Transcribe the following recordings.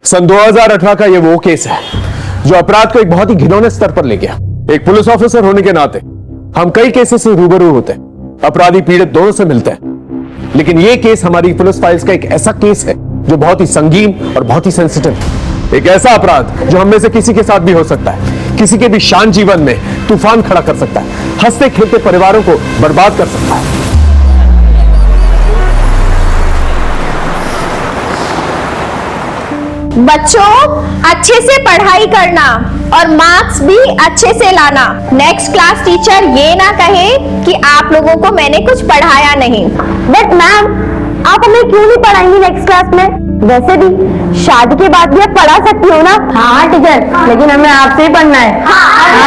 सन 2018 का ये वो केस है जो अपराध को एक बहुत ही घिनौने स्तर पर ले गया। एक पुलिस ऑफिसर होने के नाते हम कई केसेस से रूबरू होते हैं, अपराधी पीड़ित दोनों से मिलते हैं, लेकिन ये केस हमारी पुलिस फाइल्स का एक ऐसा केस है जो बहुत ही संगीन और बहुत ही सेंसिटिव है। एक ऐसा अपराध जो हम में से किसी के साथ भी हो सकता है, किसी के भी शान जीवन में तूफान खड़ा कर सकता है, हंसते खेलते परिवारों को बर्बाद कर सकता है। बच्चों, अच्छे से पढ़ाई करना और मार्क्स भी अच्छे से लाना। नेक्स्ट क्लास टीचर ये ना कहे कि आप लोगों को मैंने कुछ पढ़ाया नहीं। बट मैम, आप हमें क्यों नहीं पढ़ाएंगी नेक्स्ट क्लास में? वैसे भी शादी के बाद भी आप पढ़ा सकती हो ना। हाँ टीचर, लेकिन हमें आपसे ही पढ़ना है। हाँ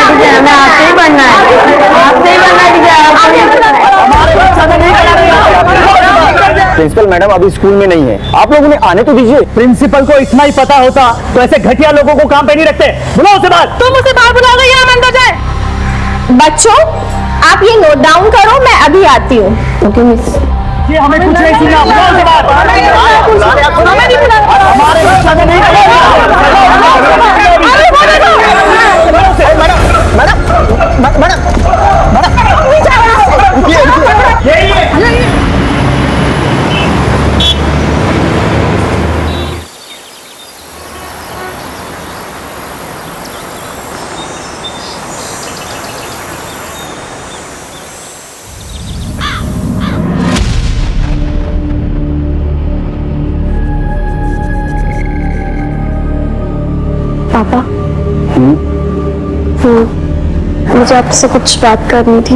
टीचर, हमें आपसे ही पढ़ना है। आपसे ही पढ़ना है प्रिंसिपल मैडम अभी स्कूल में नहीं है, आप लोग उन्हें आने तो दीजिए। प्रिंसिपल को इतना ही पता होता तो ऐसे घटिया लोगों को काम पे नहीं रखते। बुलाओ उसे बाहर। तुम उसे बाहर बुलाओगे या हम अंदर जाए? बच्चों, आप ये नोट डाउन करो, मैं अभी आती हूँ। Okay miss. ये हमें कुछ नहीं सुना। बुलाओ उसे बाहर। हमें नहीं बुलाना। हमारे बच्चा ने नहीं पापा, मुझे आपसे कुछ बात करनी थी।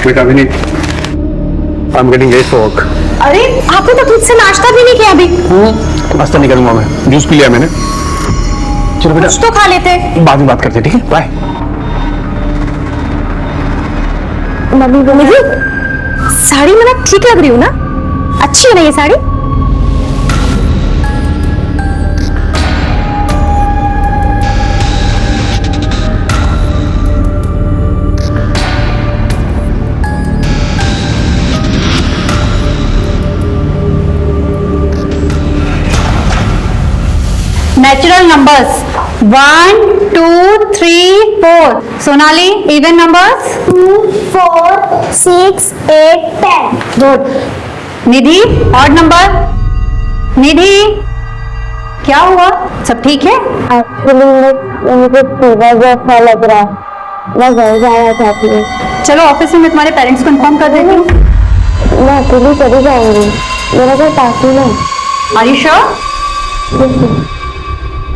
बेटा Vineet, I am getting late for work. अरे, आपने तो खुद से नाश्ता भी नहीं किया अभी। नाश्ता नहीं करूंगा मैं, जूस पी लिया मैंने। चलो बेटा, कुछ तो खा लेते। बाद में बात करते हैं, ठीक है? बाय। मम्मी जी, साड़ी में मैं ठीक लग रही हूँ ना? अच्छी है ना ये sari? Natural numbers 1, 2, 3, 4. Sonali, even numbers 2, 4, 6, 8, 10. Good. निधि, odd number. निधि, क्या हुआ? सब ठीक है? मुझे फीवर जैसा लग रहा है, मैं घर जाना चाहती हूँ। चलो ऑफिस में मैं तुम्हारे पेरेंट्स को इन्फॉर्म कर देती हूँ। मैं अकेली चली जाऊंगी, मेरा घर पास ही है। Are you sure?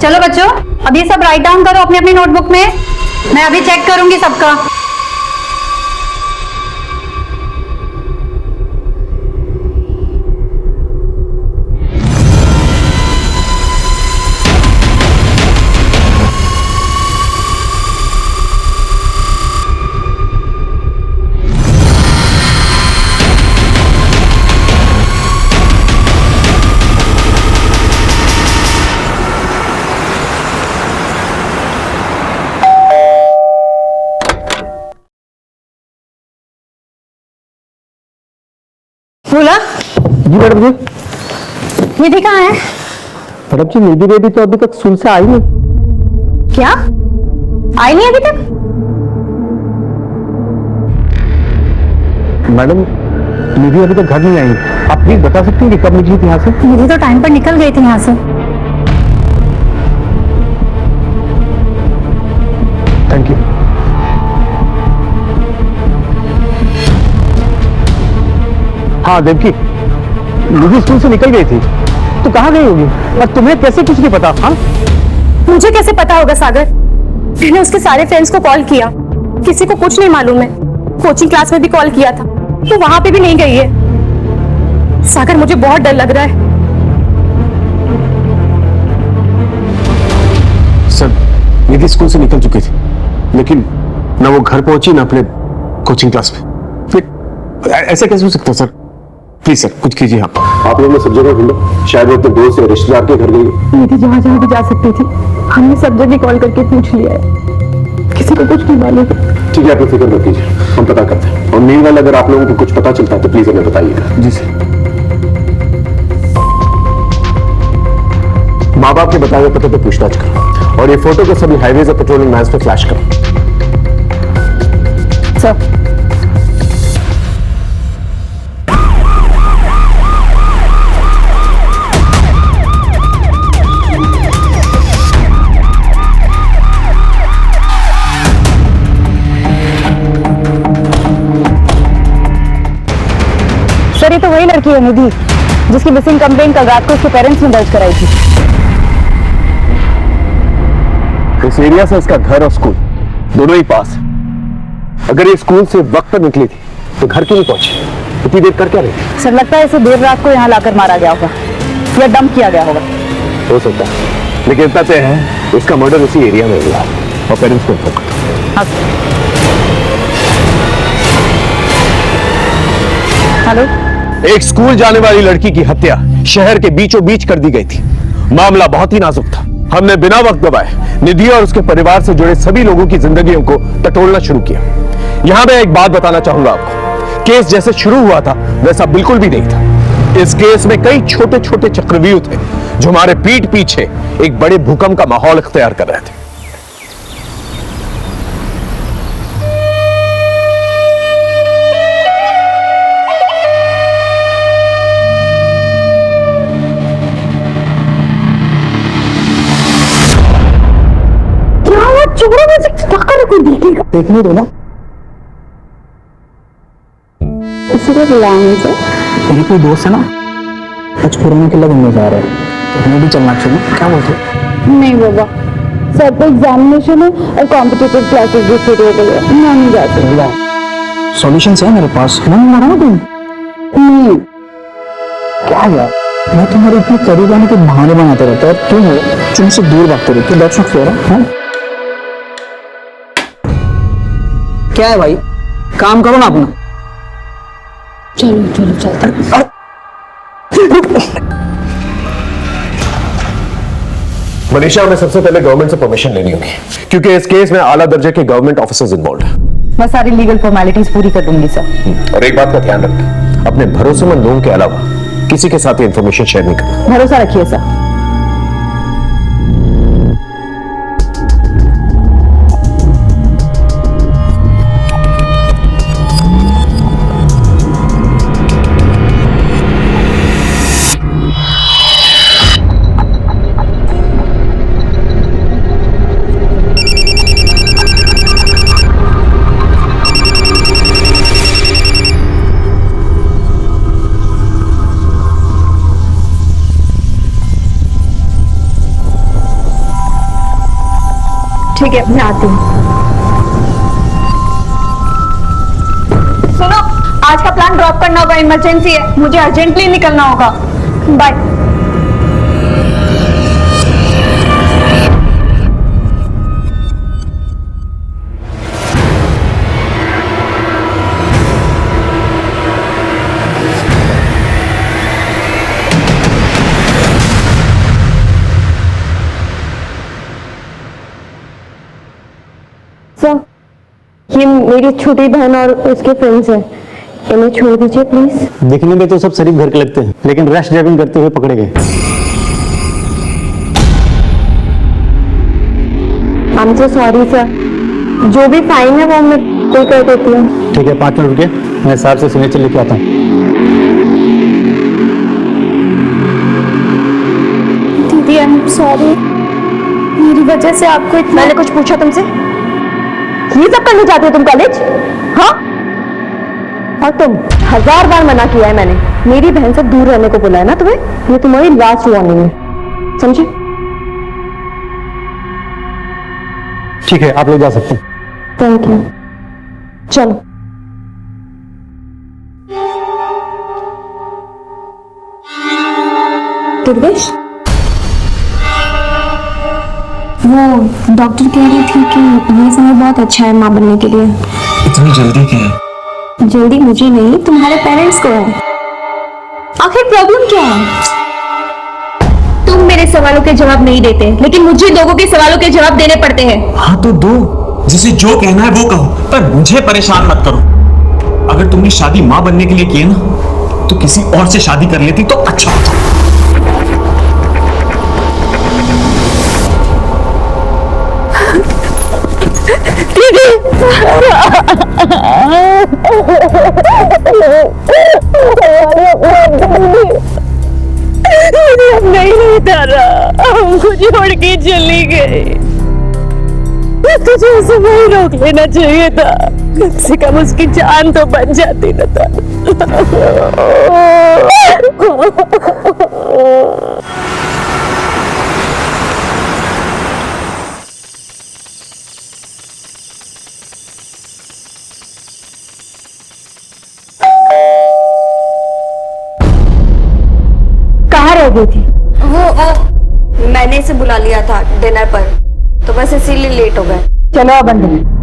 चलो बच्चों, अब ये सब राइट डाउन करो अपनी अपनी नोटबुक में। मैं अभी चेक करूंगी सबका। बोला जी मैडम जी। निधि कहाँ है? मैडम जी, निधि बेबी तो अभी तक स्कूल से आई नहीं। क्या आई नहीं अभी तक? मैडम, निधि अभी तक घर नहीं आई। आप प्लीज बता सकती हैं कि कब निकली थी यहाँ से? निधि तो टाइम पर निकल गई थी यहाँ से। Thank you. हाँ देवकी, निधि स्कूल से निकल गई थी, तो कहाँ गई होगी? और तुम्हें कैसे कुछ नहीं पता? हाँ, मुझे कैसे पता होगा सागर? मैंने उसके सारे फ्रेंड्स को कॉल किया, किसी को कुछ नहीं मालूम है। कोचिंग क्लास में भी कॉल किया था, तो वहां पे भी नहीं गई है। सागर, मुझे बहुत डर लग रहा है। सर, निधि स्कूल से निकल चुकी थी, लेकिन ना वो घर पहुंची ना अपने कोचिंग क्लास में। फिर ऐसे कैसे हो सकता है सर? प्लीज सर, कुछ कीजिए। आप लोगों ने सब जगह ढूंढा, शायद वो अपने दोस्त या रिश्तेदार के घर गई। निधि जहाँ जहाँ भी जा सकती थी, हमने सब जगह कॉल करके पूछ लिया है, किसी को कुछ नहीं मालूम। ठीक है, आप फिक्र मत कीजिए, हम पता करते हैं। और मीनवाइल अगर आप लोगों को कुछ पता चलता है तो प्लीज हमें बताइएगा। जी सर। माँ बाप के बताए हुए पते पे पूछताछ करो और ये फोटो को सभी हाईवेज और पेट्रोलिंग वैन्स पे फ्लैश करो। सर, सर ये तो वही लड़की है निधि, जिसकी मिसिंग कंप्लेंट कल रात को उसके पेरेंट्स ने दर्ज कराई थी। इस एरिया से इसका घर और स्कूल दोनों ही पास है। अगर ये स्कूल से वक्त पर निकली थी तो घर क्यों नहीं पहुंची? इतनी देर कर क्या रही? सर लगता है इसे देर रात को यहाँ लाकर मारा गया होगा या डंप किया गया होगा। हो सकता है, लेकिन इतना तय है इसका मर्डर उसी एरिया में हुआ और पेरेंट्स को इन्फॉर्म करो। हाँ। हेलो, एक स्कूल जाने वाली लड़की की हत्या शहर के बीचों बीच कर दी गई थी। मामला बहुत ही नाजुक था। हमने बिना वक्त गवाए निधि और उसके परिवार से जुड़े सभी लोगों की जिंदगियों को टटोलना शुरू किया। यहां मैं एक बात बताना चाहूंगा आपको, केस जैसे शुरू हुआ था वैसा बिल्कुल भी नहीं था। इस केस में कई छोटे छोटे चक्रव्यूह थे जो हमारे पीठ पीछे एक बड़े भूकंप का माहौल इख्तियार कर रहे थे। देखने दो ना, इसलिए बुलाया मुझे। मेरी कोई दोस्त है ना, आज पुराना किला घूमने जा रहा है, तो हमें भी चलना चाहिए। क्या बोलते हो? नहीं बाबा, सर पे एग्जामिनेशन है और कॉम्पिटिटिव क्लासेस भी शुरू हो गई है, मैं नहीं जा सकती। सॉल्यूशंस है मेरे पास। मन मारा ना तुम? नहीं। क्या यार, मैं तुम्हारे इतने करीब आने के बहाने बनाते रहता है, क्यों हो तुमसे दूर भागते रहते? That's not fair. हाँ क्या है भाई, काम करो ना अपना। चलो चलो चलते हैं। मनीषा, हमें सबसे पहले गवर्नमेंट से परमिशन लेनी होगी क्योंकि इस केस में आला दर्जे के गवर्नमेंट ऑफिसर्स इन्वॉल्व हैं। मैं सारी लीगल फॉर्मेलिटीज पूरी कर दूंगी सर। और एक बात का ध्यान रखें, अपने भरोसेमंद लोगों के अलावा किसी के साथ इंफॉर्मेशन शेयर नहीं करना। भरोसा रखिए सर। ठीक है, मैं आती हूँ। सुनो, आज का प्लान ड्रॉप करना होगा, इमरजेंसी है, मुझे अर्जेंटली निकलना होगा। बाय। सर, ये मेरी छोटी बहन और उसके फ्रेंड्स हैं, इन्हें छोड़ दीजिए प्लीज। दिखने में तो सब शरीफ घर के लगते हैं, लेकिन रैश ड्राइविंग करते हुए पकड़े गए। I am so sorry sir, जो भी फाइन है वो मैं पे कर देती हूँ। ठीक है, 5 मिनट रुके, मैं साहब से सिग्नेचर लेके आता हूँ। दीदी, आई एम सॉरी, मेरी वजह से आपको इतना। मैंने कुछ पूछा तुमसे? ये सब करने जाते हो तुम कॉलेज? हाँ, और तुम 1000 बार मना किया है मैंने, मेरी बहन से दूर रहने को बोला है ना तुम्हें। ये तुम्हारी लास्ट वार्निंग है, समझे? ठीक है, आप लोग जा सकते हैं। Thank you. चलो। दुर्गेश, वो डॉक्टर कह रही थी कि ये समय बहुत अच्छा है माँ बनने के लिए। इतनी जल्दी क्या है? जल्दी मुझे नहीं, तुम्हारे पेरेंट्स को है। आखिर प्रॉब्लम क्या है? तुम मेरे सवालों के जवाब नहीं देते, लेकिन मुझे लोगों के सवालों के जवाब देने पड़ते हैं। हाँ तो दो, जिसे जो कहना है वो कहो, पर मुझे परेशान मत करो। अगर तुमने शादी माँ बनने के लिए की है ना, तो किसी और से शादी कर लेती तो अच्छा होता। नहीं तारा, हमको छोड़ के चली गई। तुझे उसे वही रोक लेना चाहिए था, कम से कम उसकी जान तो बच जाती न था। कहाँ रह गई थी? वो मैंने इसे बुला लिया था डिनर पर, तो बस इसीलिए लेट हो गए। चलो अब अंदर।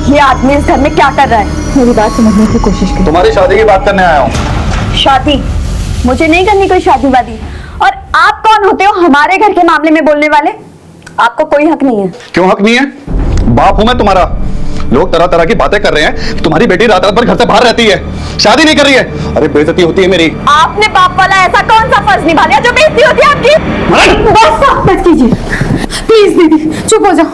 ये आदमी इस घर में क्या कर रहा है? मेरी बात समझने की कोशिश करो। तुम्हारी शादी की बात करने आया हूँ। शादी? मुझे नहीं करनी कोई शादी वादी। और आप कौन होते हो हमारे घर के मामले में बोलने वाले? आपको कोई हक नहीं है। क्यों हक नहीं है? बाप हूं मैं तुम्हारा। लोग तरह तरह की बातें कर रहे हैं कि तुम्हारी बेटी रात रात भर घर से बाहर रहती है, शादी नहीं कर रही है। अरे बेइज्जती होती है मेरी। आपने बाप वाला ऐसा कौन सा फर्ज निभा लिया जो बेइज्जती होती है आपकी? बस कीजिए प्लीज। दीदी चुप हो जाओ।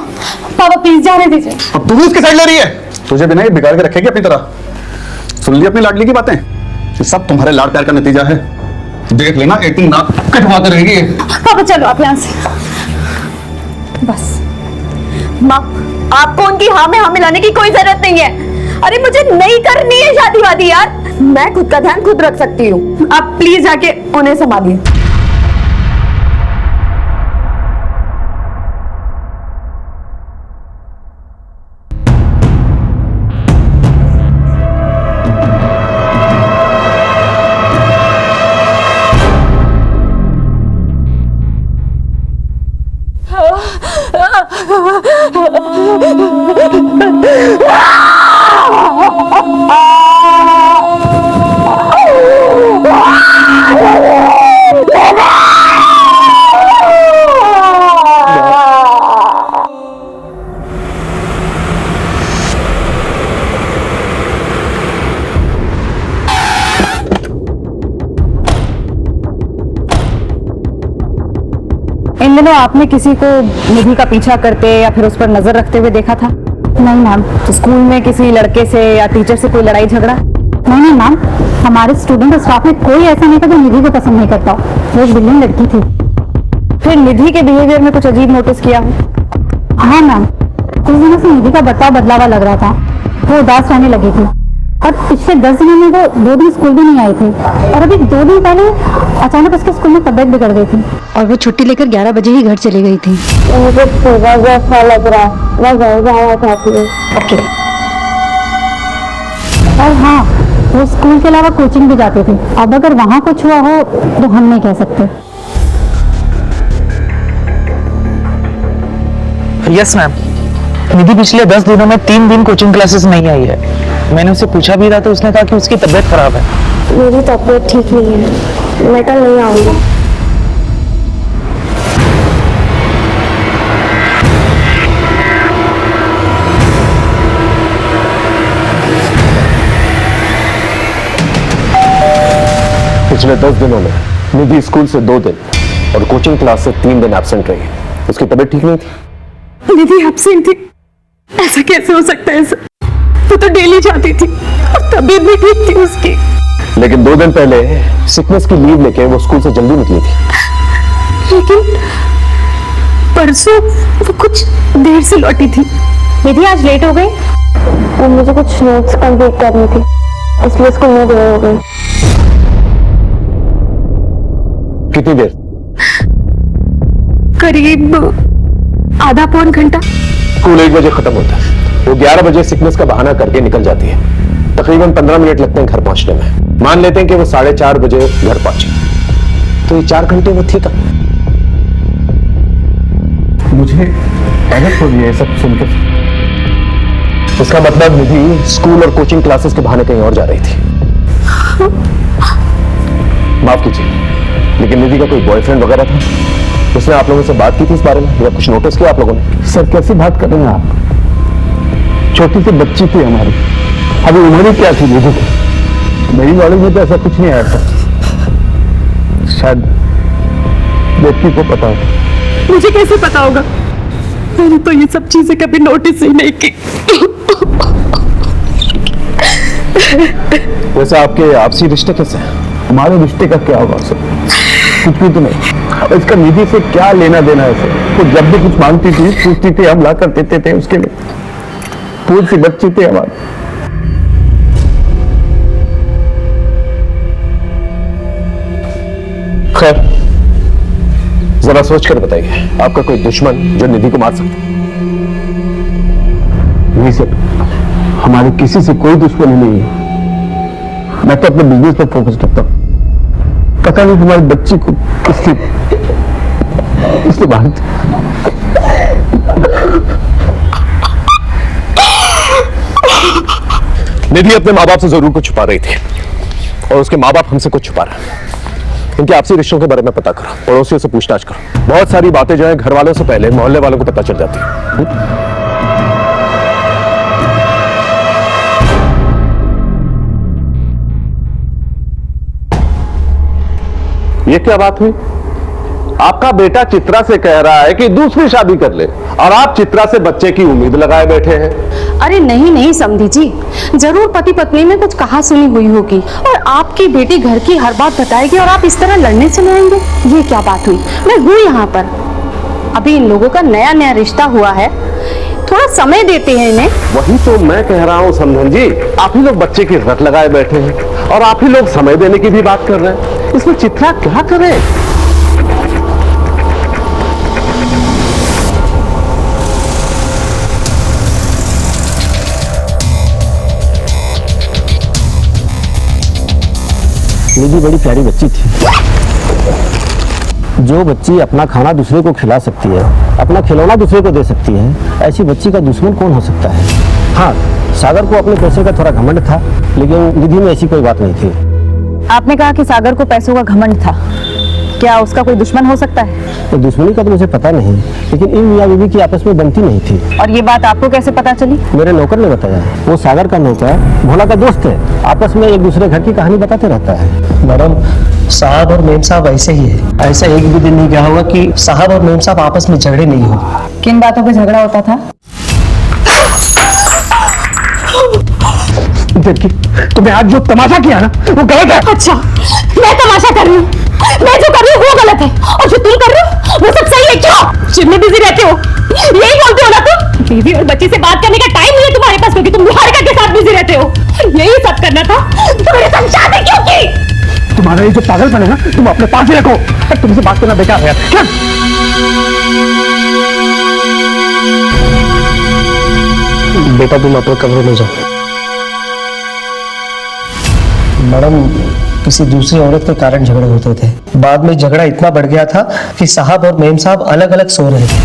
पापा प्लीज जाने दीजिए। अब तू भी उसकी साइड ले रही है? तुझे बिना ये बिगाड़ के रखेगी अपनी तरह। सुन ली अपनी लाडली की बातें? ये सब तुम्हारे लाड प्यार का नतीजा है। देख लेना एक दिन नाक कटवाते रहेगी। पापा चलो आप यहाँ से। बस माँ, आपको उनकी हाँ में हाँ मिलाने की कोई जरूरत नहीं है। अरे मुझे नहीं करनी है शादी वादी यार, मैं खुद का ध्यान खुद रख सकती हूँ। आप प्लीज जाके उन्हें संभालिए। इन दिनों आपने किसी को निधि का पीछा करते या फिर उस पर नजर रखते हुए देखा था? नहीं मैम। तो स्कूल में किसी लड़के से या टीचर से कोई लड़ाई झगड़ा? नहीं मैम, हमारे स्टूडेंट और स्टाफ में कोई ऐसा नहीं था जो निधि को पसंद नहीं करता। वो एक बिल्डिंग लड़की थी। फिर निधि के बिहेवियर में कुछ अजीब नोटिस किया हो? हाँ मैम, कुछ दिनों से निधि का बर्ताव बदला हुआ लग रहा था। वो उदास रहने लगी थी और पिछले 10 दिनों में वो 2 दिन स्कूल भी नहीं आई थी। और अभी 2 दिन पहले अचानक उसके स्कूल में तबीयत बिगड़ गई थी और वो छुट्टी लेकर 11 बजे ही घर चली गई थी। मुझे अच्छा लग रहा है, मैं घर जाना चाहती हूँ। ओके। और हाँ, वो स्कूल के अलावा कोचिंग भी जाती थी। अब अगर वहाँ कुछ हुआ हो तो हम नहीं कह सकते। यस मैम, निधि पिछले 10 दिनों में 3 दिन कोचिंग क्लासेस नहीं आई है। मैंने उससे पूछा भी था तो उसने कहा कि उसकी तबीयत खराब है। मेरी तबीयत ठीक नहीं है, मैं कल नहीं आऊंगी। पिछले 10 दिनों में निधि स्कूल से 2 दिन और कोचिंग क्लास से 3 दिन एब्सेंट रही। उसकी तबीयत ठीक नहीं थी। निधि एब्सेंट थी? ऐसा कैसे हो सकता है सर? वो तो डेली जाती थी और तबीयत भी ठीक थी उसकी। लेकिन 2 दिन पहले सिकनेस की लीव लेके वो स्कूल से जल्दी निकली थी। लेकिन परसों वो कुछ देर से लौटी थी। निधि आज लेट हो गई। और मुझे कुछ नोट्स कंप्लीट करनी थी, इसलिए स्कूल में देर हो गई। कितनी देर? करीब आधा पौन घंटा। स्कूल 1 बजे खत्म होता है। वो 11 बजे सिकनेस का बहाना करके निकल जाती है। तकरीबन 15 मिनट लगते हैं घर पहुंचने में। मान लेते हैं कि वो 4:30 बजे घर पहुंची, तो ये 4 घंटे वो थी कहाँ? मुझे गलत हो गया ये सब सुनकर। इसका मतलब निधि स्कूल और कोचिंग क्लासेस के बहाने कहीं और जा रही थी। माफ कीजिए, लेकिन निधि का कोई बॉयफ्रेंड वगैरह था? उसने आप लोगों से बात की थी इस बारे में या कुछ नोटिस किया आप लोगों ने? सर कैसी बात कर रहे हैं आप? छोटी सी बच्ची थी हमारी, अभी उम्र ही क्या थी निधि की? मेरी नॉलेज में तो ऐसा कुछ नहीं आया था। शायद व्यक्ति को पता हो। मुझे कैसे पता होगा? मैंने तो ये सब चीजें कभी नोटिस ही नहीं की। वैसे आपके आपसी रिश्ते कैसे हैं? हमारे रिश्ते का क्या होगा सर? कुछ भी तो नहीं। इसका निधि से क्या लेना देना है सर? वो जब भी कुछ मांगती थी, पूछती थी, हम ला कर देते थे उसके लिए। फूल सी बच्ची थी हमारी। खैर, जरा सोच कर बताइए, आपका कोई दुश्मन जो निधि को मार सकता? नहीं सर, हमारे किसी से कोई दुश्मनी नहीं है। मैं तो अपने बिजनेस पर फोकस करता हूँ। पता नहीं तुम्हारी बच्ची को इसलिए बाहर निधि अपने माँ बाप से जरूर कुछ छुपा रही थी और उसके माँ बाप हमसे कुछ छुपा रहे हैं। इनके आपसी रिश्तों के बारे में पता करो, पड़ोसियों से पूछताछ करो। बहुत सारी बातें जो है घर वालों से पहले मोहल्ले वालों को पता चल जाती है। ये क्या बात हुई? आपका बेटा चित्रा से कह रहा है कि दूसरी शादी कर ले और आप चित्रा से बच्चे की उम्मीद लगाए बैठे हैं। अरे नहीं नहीं समधी जी, जरूर पति पत्नी में कुछ कहा सुनी हुई होगी और आपकी बेटी घर की हर बात बताएगी और आप इस तरह लड़ने चले आएंगे। ये क्या बात हुई? मैं हूँ यहाँ पर, अभी इन लोगों का नया नया रिश्ता हुआ है, थोड़ा समय देते हैं इन्हें। वही तो मैं कह रहा हूँ समधन जी, आप ही लोग बच्चे की रट लगाए बैठे हैं और आप ही लोग समय देने की भी बात कर रहे हैं। इसमें चित्रा क्या करे? निधि बड़ी प्यारी बच्ची थी। जो बच्ची अपना खाना दूसरे को खिला सकती है, अपना खिलौना दूसरे को दे सकती है, ऐसी बच्ची का दुश्मन कौन हो सकता है? हाँ, सागर को अपने पैसे का थोड़ा घमंड था, लेकिन निधि में ऐसी कोई बात नहीं थी। आपने कहा कि सागर को पैसों का घमंड था, क्या उसका कोई दुश्मन हो सकता है? तो दुश्मनी का तो मुझे पता नहीं, लेकिन इन मियाँ बीवी की आपस में बनती नहीं थी। और ये बात आपको कैसे पता चली? मेरे नौकर ने बताया। वो सागर का नौकर भोला का दोस्त है, आपस में एक दूसरे घर की कहानी बताते रहता है। मैडम, साहब और मेम साहब ऐसे ही है। ऐसा एक भी दिन नहीं गया होगा कि साहब और मेम साहब आपस में झगड़े नहीं हो। किन बातों पे झगड़ा होता था? देखिए, तुमने आज जो तमाशा किया ना, वो गलत है। अच्छा, मैं तमाशा कर रही हूँ? मैं जो कर रही हूँ वो गलत है और जो तुम कर रहे हो वो सब सही है? क्यों जिम में बिजी रहते हो? यही बोलते हो ना तुम? बीवी और बच्ची से बात करने का टाइम नहीं है तुम्हारे पास, क्योंकि तुम निहारिका के साथ बिजी रहते हो। यही सब करना था तो मेरे संग शादी क्यों की? तुम्हारा ये जो पागलपन है ना, तुम अपने पास ही रखो। तुमसे बात करना बेकार है। बेटा तुम अपने कमरे में जाओ। मैडम, किसी दूसरी औरत के कारण झगड़े होते थे, बाद में झगड़ा इतना बढ़ गया था कि साहब और मेम साहब अलग अलग सो रहे थे।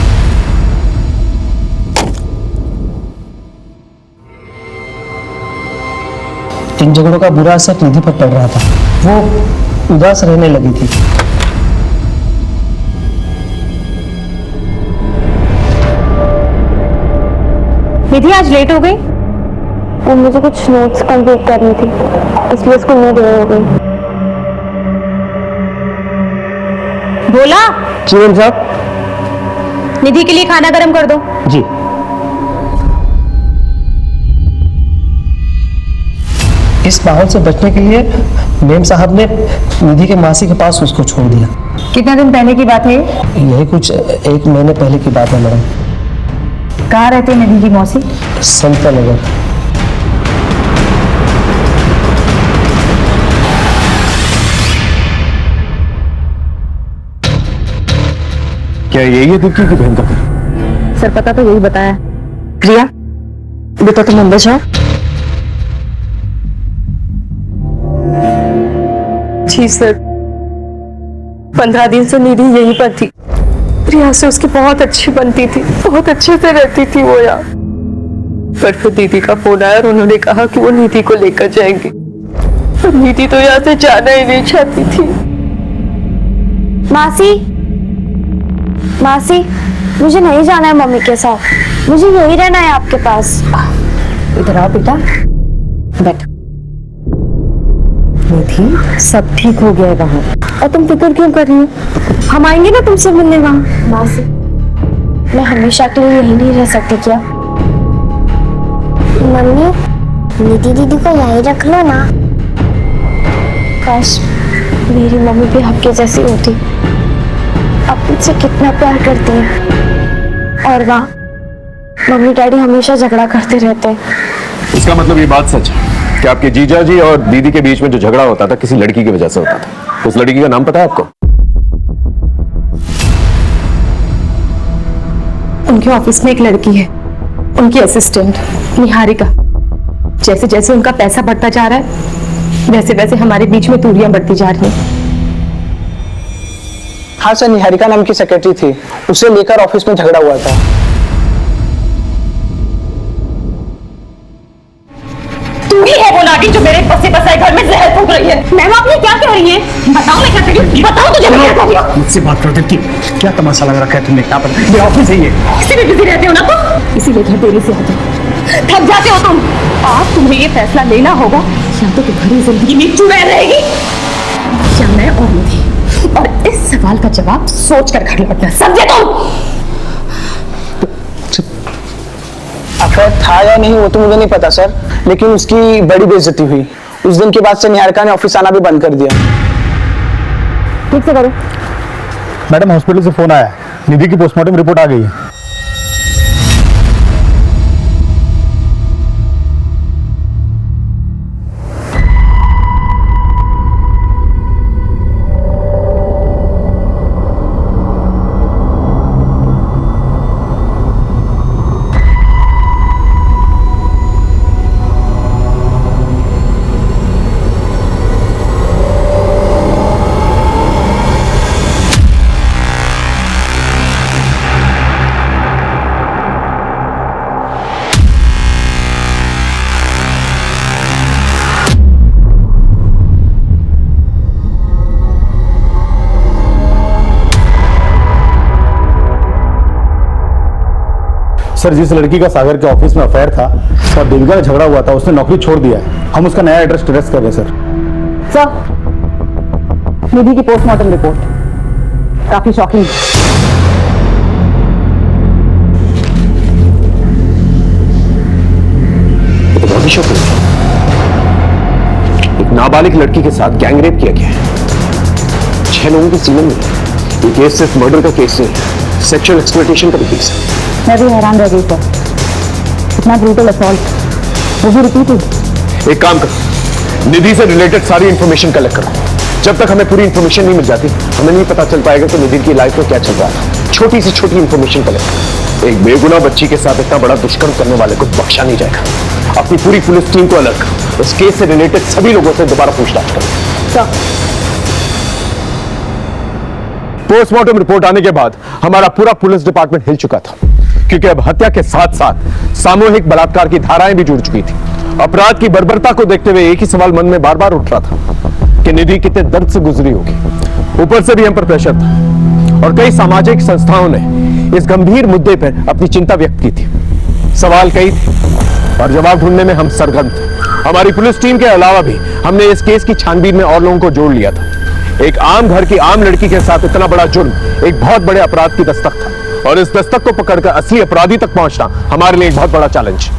इन झगड़ों का बुरा असर निधि पर पड़ रहा था, वो उदास रहने लगी थी। निधि आज लेट हो गई? वो मुझे कुछ नोट्स कंप्लीट करनी थी, इसलिए स्कूल में देर हो गई। बोला जी मेम साहब। निधि के लिए खाना गर्म कर दो। जी। इस माहौल से बचने के लिए मेम साहब ने निधि के मासी के पास उसको छोड़ दिया। कितने दिन पहले की बात है? यही कुछ 1 महीने पहले की बात है मैडम। कहाँ रहते निधि की मौसी? समता नगर। क्या यही है दिक्की की बहन का घर? सर पता तो यही बताया। प्रिया बेटा तुम अंदर जाओ। जी सर, 15 दिन से निधि यहीं पर थी। प्रिया से उसकी बहुत अच्छी बनती थी, बहुत अच्छे से रहती थी वो यहाँ। पर फिर दीदी का फोन आया और उन्होंने कहा कि वो निधि को लेकर जाएंगे। पर निधि तो यहाँ से जाना ही नहीं चाहती थी। मासी, मासी, मुझे नहीं जाना है मम्मी के साथ, मुझे यही रहना है आपके पास। इधर आओ बेटा, बैठ। निधि, सब ठीक हो गया है वहाँ। और तुम फिक्र क्यों कर रही हो? हम आएंगे ना तुमसे मिलने वहाँ। मासी, मैं हमेशा के लिए यही नहीं रह सकती क्या? मम्मी, निधि दीदी को यहीं रख लो ना। काश मेरी मम्मी भी आपके जैसी होती, आप मुझसे कितना प्यार करती हैं। और वहाँ मम्मी डैडी हमेशा झगड़ा करते रहते हैं। इसका मतलब ये बात सच है कि आपके जीजा जी और दीदी के बीच में जो झगड़ा होता था किसी लड़की की वजह से होता था। उस लड़की का नाम पता है आपको? उनके ऑफिस में एक लड़की है, उनकी असिस्टेंट निहारिका। जैसे जैसे उनका पैसा बढ़ता जा रहा है, वैसे वैसे हमारे बीच में दूरियां बढ़ती जा रही हैं। हाँ सर, निहारिका नाम की सेक्रेटरी थी, उसे लेकर ऑफिस में झगड़ा हुआ था। तू ही है वो नाटी जो मेरे बसे बसाए घर में जहर फूंक रही है। मैम, आप ये क्या कह रही हैं? बताओ मैं क्या कर रही हूँ, बताओ तुझे मैं क्या कर रही हूँ। मुझसे बात करते कि क्या तमाशा लग रखा है तुमने? क्या पता, मेरा ऑफिस है ये। इसीलिए बिजी रहते हो ना तुम, इसीलिए घर देरी से आते हो, थक जाते हो तुम। आज तुम्हें ये फैसला लेना होगा, या तो तुम्हारी जिंदगी में चुड़ैल रहेगी या मैं और निधि। और इस सवाल का जवाब सोच कर घर लौटना, समझे तुम? अफेयर था या नहीं वो तो मुझे नहीं पता सर, लेकिन उसकी बड़ी बेइज्जती हुई। उस दिन के बाद से निहारिका ने ऑफिस आना भी बंद कर दिया। ठीक से करो। मैडम, हॉस्पिटल से फोन आया है, निधि की पोस्टमार्टम रिपोर्ट आ गई है। सर, जिस लड़की का सागर के ऑफिस में अफेयर था और देविका का झगड़ा हुआ था, उसने नौकरी छोड़ दिया है। हम उसका नया एड्रेस ट्रेस कर रहे हैं सर। सर, निधि की पोस्टमार्टम रिपोर्ट काफी शॉकिंग। तो बहुत ही शौक है। एक नाबालिग लड़की के साथ गैंगरेप किया गया है, 6 लोगों की सीमन में। ये केस सिर्फ मर्डर का केस नहीं, सेक्सुअल एक्सप्लॉयटेशन का भी केस है। मैं भी हैरान रह गई सर, इतना ब्रूटल असॉल्ट, वो भी रिपीट हुई। एक काम करो, निधि से रिलेटेड सारी इंफॉर्मेशन कलेक्ट करो। जब तक हमें पूरी इंफॉर्मेशन नहीं मिल जाती, हमें नहीं पता चल पाएगा कि निधि की लाइफ में क्या चल रहा था। छोटी से छोटी इंफॉर्मेशन कलेक्ट करो। एक बेगुनाह बच्ची के साथ इतना बड़ा दुष्कर्म करने वाले को बख्शा नहीं जाएगा। अपनी पूरी पुलिस टीम को अलर्ट करो, इस केस से रिलेटेड सभी लोगों से दोबारा पूछताछ करो। पोस्टमार्टम रिपोर्ट आने के बाद हमारा पूरा पुलिस डिपार्टमेंट हिल चुका था, क्योंकि अब हत्या के साथ साथ सामूहिक बलात्कार की धाराएं भी जुड़ चुकी थी। अपराध की बर्बरता को देखते हुए एक ही सवाल मन में बार बार उठ रहा था कि निधि कितने दर्द से गुजरी होगी। ऊपर से भी हम पर प्रेशर था और कई सामाजिक संस्थाओं ने इस गंभीर मुद्दे पर अपनी चिंता व्यक्त की थी। सवाल कई थे और जवाब ढूंढने में हम सरगर्म थे। हमारी पुलिस टीम के अलावा भी हमने इस केस की छानबीन में और लोगों को जोड़ लिया था। एक आम घर की आम लड़की के साथ इतना बड़ा जुर्म एक बहुत बड़े अपराध की दस्तक था, और इस दस्तक को पकड़कर असली अपराधी तक पहुंचना हमारे लिए एक बहुत बड़ा चैलेंज।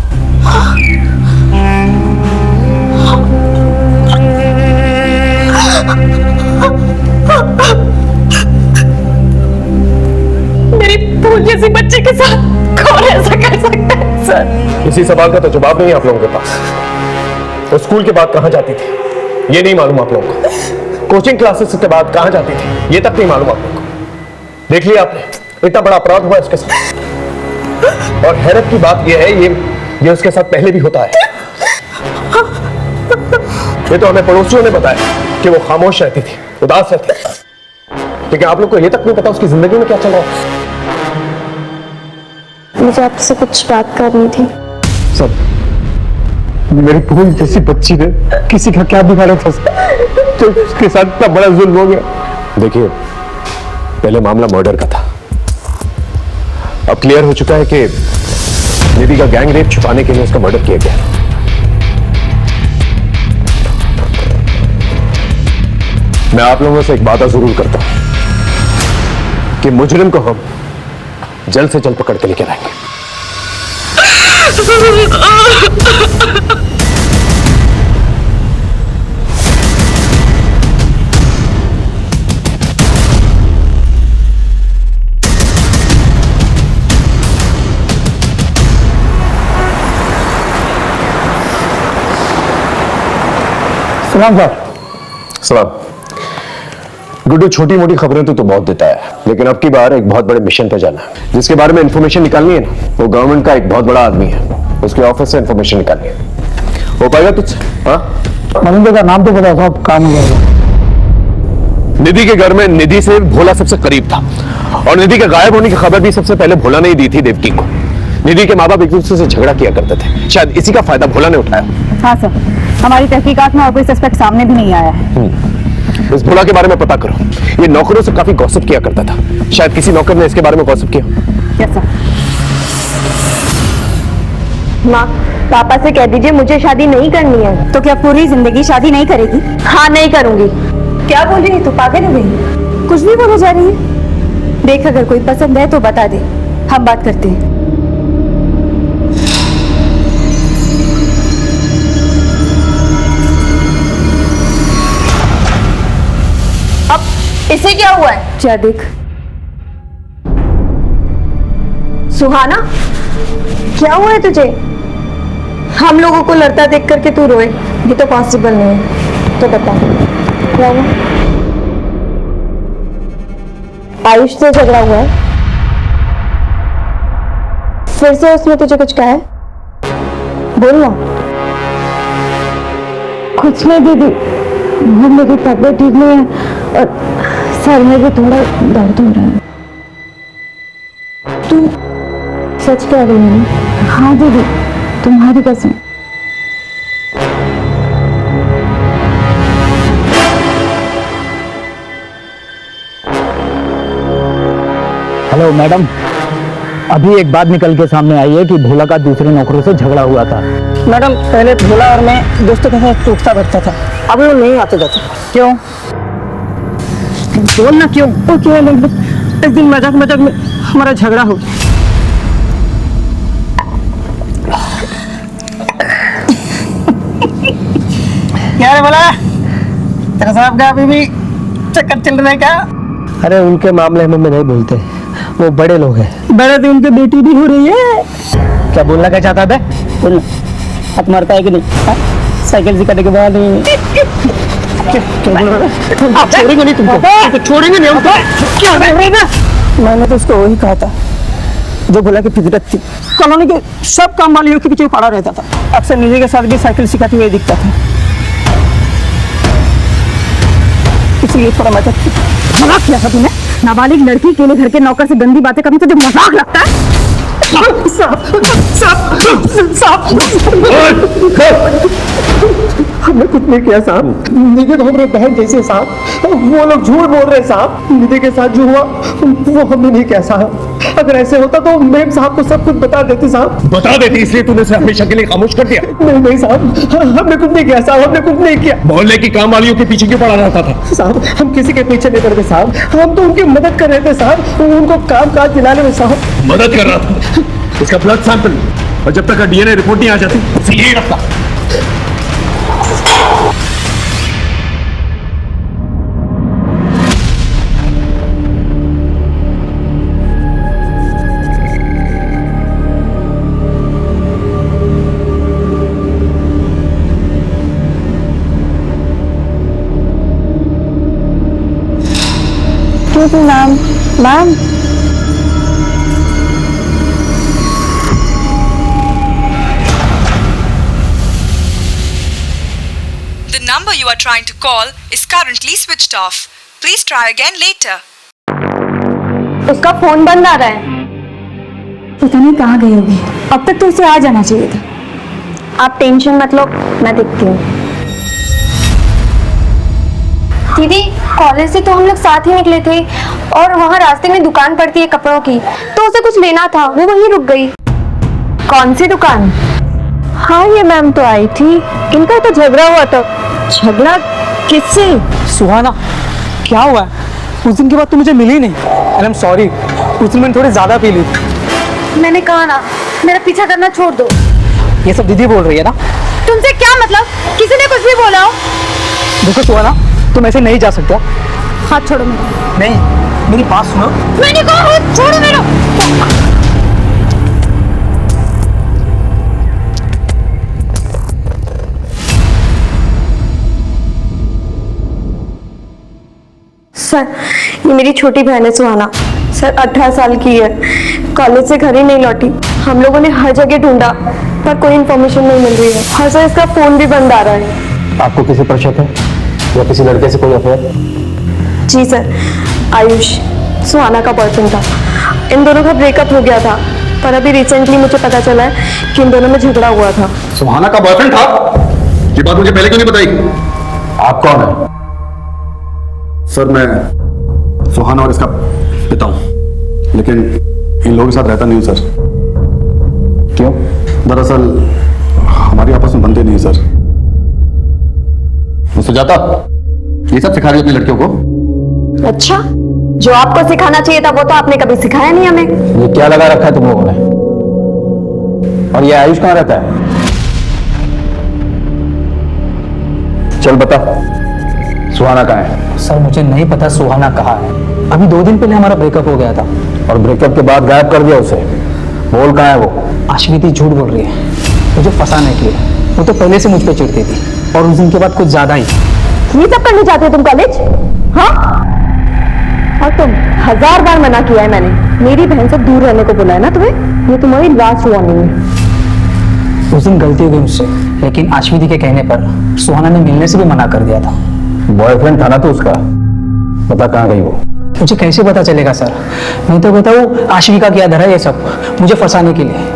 मेरी फूल जैसी बच्ची के साथ कौन ऐसा कर सकता है सर? इसी सवाल का तो जवाब नहीं है आप लोगों के पास। तो स्कूल के बाद कहां जाती थी ये नहीं मालूम आप लोगों को। कोचिंग क्लासेस के बाद कहां जाती थी ये तक नहीं मालूम आप लोगों को। देख लिया आपने, इतना बड़ा अपराध हुआ इसके साथ। और हैरत की बात यह है ये उसके साथ पहले भी होता है। ये तो हमें पड़ोसियों ने बताया कि वो खामोश रहती थी, उदास रहती थी, लेकिन आप लोग को ये तक नहीं पता उसकी जिंदगी में क्या चल रहा है। मुझे आपसे कुछ बात करनी थी। सब मेरी फूल जैसी बच्ची ने किसी का क्या बिगाड़ा था तो उसके साथ इतना बड़ा जुल्म हो गया। देखिए, पहले मामला मर्डर का था, अब क्लियर हो चुका है कि निधि का गैंग रेप छुपाने के लिए उसका मर्डर किया गया। मैं आप लोगों से एक वादा जरूर करता हूं कि मुजरिम को हम जल्द से जल्द पकड़ के लेकर आएंगे। सलाम सर। सलाम। गुड्डू, छोटी मोटी खबरें तो तू बहुत देता है, लेकिन अब की बार एक बहुत बड़े मिशन पे जाना है। जिसके बारे में इंफॉर्मेशन निकालनी है ना, वो गवर्नमेंट का एक बहुत बड़ा आदमी है, उसके ऑफिस से इंफॉर्मेशन निकालनी है। हो पाएगा तुझसे? हाँ, मनिंदर का नाम तो पता साहब, काम हो जाएगा। निधि के घर में निधि से भोला सबसे करीब था, और निधि के गायब होने की खबर भी सबसे पहले भोला ने ही दी थी देवकी को। निधि के माँ बाप एक दूसरे से झगड़ा किया करते थे, शायद इसी का फायदा भोला ने उठाया। हाँ सर, हमारी तहकीकात में और कोई सस्पेक्ट सामने भी नहीं आया है। इस भोला के बारे में पता करो, ये नौकरों से काफी गॉसिप किया करता था, शायद किसी नौकर ने इसके बारे में गॉसिप किया। Yes sir. माँ, पापा से कह दीजिए मुझे शादी नहीं करनी है। तो क्या पूरी जिंदगी शादी नहीं करेगी? हाँ, नहीं करूंगी। क्या बोल रही है तू? पागल हो गई? कुछ भी बोले जा रही है। देख, अगर कोई पसंद है तो बता दे, हम बात करते हैं। इसे क्या हुआ है? क्या देख। सुहाना, क्या हुआ है तुझे? हम लोगों को लड़ता देख करके तू रोए, ये तो पॉसिबल नहीं है। तो बता क्या हुआ? आयुष से झगड़ा हुआ है? फिर से उसने तुझे कुछ कहा है? बोल ना। कुछ नहीं दीदी, वो मेरी तबीयत ठीक नहीं है और सर में भी थोड़ा दर्द हो रहा है। तू सच कह रही है? हाँ दीदी, तुम्हारी कसम। हेलो मैडम, अभी एक बात निकल के सामने आई है कि भोला का दूसरे नौकरों से झगड़ा हुआ था। मैडम, पहले भोला और मैं दोस्तों के साथ टूटता बैठता था, अब वो नहीं आते जाते। क्यों? बोलना क्यों? वो क्या है, एक दिन मजाक मजाक में हमारा झगड़ा हो गया। क्या रे भोला, तेरा साहब का अभी भी चक्कर चल रहा है क्या? अरे उनके मामले में नहीं बोलते, वो बड़े लोग हैं। बड़े तो उनकी बेटी भी हो रही है। क्या बोलना क्या चाहता था? बोलना, हाथ मारता है कि नहीं? हाँ? साइकिल सिखाने के बाद आप छोड़ेंगे नहीं तुमको, छोड़ेंगे नहीं हमको। क्या बोल रहे ना? मैंने तो उसको वही कहा था जो भोला की फितरत थी। कॉलोनी के सब काम वालियों के पीछे पड़ा रहता था, अक्सर निधि के साथ भी साइकिल सिखाते हुए दिखता था, इसलिए थोड़ा मजाक किया था तूने। नाबालिग लड़की के लिए घर के नौकर से गंदी बातें करनी तुझे मजाक लगता है? हमने कुछ नहीं किया साहब, निधि तो हमारे बहन जैसे साहब, वो लोग झूठ बोल रहे साहब। निधि के साथ जो हुआ वो हमने नहीं किया साहब। अगर ऐसे होता तो मेम साहब को सब कुछ बता देते साहब। बता देती, इसलिए तूने उसे हमेशा के लिए खामोश कर दिया? नहीं साहब, हमने कुछ नहीं किया साहब, हमने कुछ नहीं किया। मोहल्ले की काम वालियों के पीछे क्यों पड़ा रहता था? साहब, हम किसी के पीछे नहीं पड़ते साहब, हम तो उनकी मदद कर रहे थे साहब, उनको काम काज दिलाने में साहब। मदद कर रहा था? इसका ब्लड सैंपल, और जब तक डीएनए रिपोर्ट नहीं आ जाती उसे यही रखता। Ma'am, ma'am, The number you are trying to call is currently switched off. Please try again later. उसका फोन बंद आ रहा है। पता नहीं कहाँ गई होगी, अब तक तो उसे आ जाना चाहिए था। आप टेंशन मत लो, मैं देखती हूँ। दीदी, कॉलेज से तो हम लोग साथ ही निकले थे और वहाँ रास्ते में दुकान पड़ती है कपड़ों की, तो उसे कुछ लेना था, वो वहीं रुक गई। कौन सी दुकान? हाँ ये मैम तो आई थी, इनका तो झगड़ा हुआ था। झगड़ा किससे? सुहाना, क्या हुआ है? उस दिन के बाद तू मुझे मिली नहीं। एंड आई एम सॉरी, उस दिन मैंने थोड़ी ज्यादा पी ली थी। मैंने कहा ना, मेरा पीछा करना छोड़ दो। ये सब दीदी बोल रही है ना? तुमसे क्या मतलब? किसी ने कुछ भी बोला हो? देखो सुहाना, तुम ऐसे नहीं जा सकते। हाथ छोड़ो मेरा। नहीं, मेरी बात सुनो। मैंने कहा हाथ छोड़ो मेरा। सर, ये मेरी छोटी बहन है सुहाना। सर 18 साल की है, कॉलेज से घर ही नहीं लौटी। हम लोगों ने हर जगह ढूंढा पर कोई इन्फॉर्मेशन नहीं मिल रही है। और सर इसका फोन भी बंद आ रहा है। आपको किसी पर शक है या किसी लड़के से कोई अफेयर? जी सर, आयुष सुहाना का बॉयफ्रेंड था। इन दोनों का ब्रेकअप हो गया था, पर अभी रिसेंटली मुझे पता चला है कि इन दोनों में झगड़ा हुआ था। सुहाना का बॉयफ्रेंड था? ये बात मुझे पहले क्यों नहीं बताई? आप कौन है? सर मैं सुहाना और इसका पिता हूं, लेकिन इन लोगों के साथ रहता नहीं हूं सर। क्यों? दरअसल हमारी आपस में बनते नहीं सर। सुजाता, ये सब सिखा रही है अपनी लड़कियों को? अच्छा, जो आपको सिखाना चाहिए था वो तो आपने कभी सिखाया नहीं हमें। ये क्या लगा रखा है तुम लोगों ने? और ये आयुष कहाँ रहता है? चल बता, सुहाना कहाँ है? सर मुझे नहीं पता सुहाना कहाँ है। अभी 2 दिन पहले हमारा ब्रेकअप हो गया था। और ब्रेकअप के बाद गायब कर दिया उसे। बोल कहाँ है वो? अश्विनी झूठ बोल रही है मुझे फंसाने के लिए। वो तो पहले से मुझ पर चिढ़ती थी और उस दिन के बाद कुछ ज्यादा ही। ये सब करने जाते हो तुम कॉलेज? हाँ? और तुम 1000 बार मना किया है मैंने, मेरी बहन से दूर रहने को बोला है ना तुम्हें। ये तुम्हारी लास्ट वार्निंग है। उस दिन गलती हो गई मुझसे, लेकिन अश्विनी के कहने पर सुहाना ने मिलने से भी मना कर दिया था। बॉयफ्रेंड था ना तो उसका, बता कहाँ गई वो? मुझे कैसे पता चलेगा सर? मैं तो बताऊँ आश्विनी का क्या धरा है ये सब मुझे फंसाने के लिए।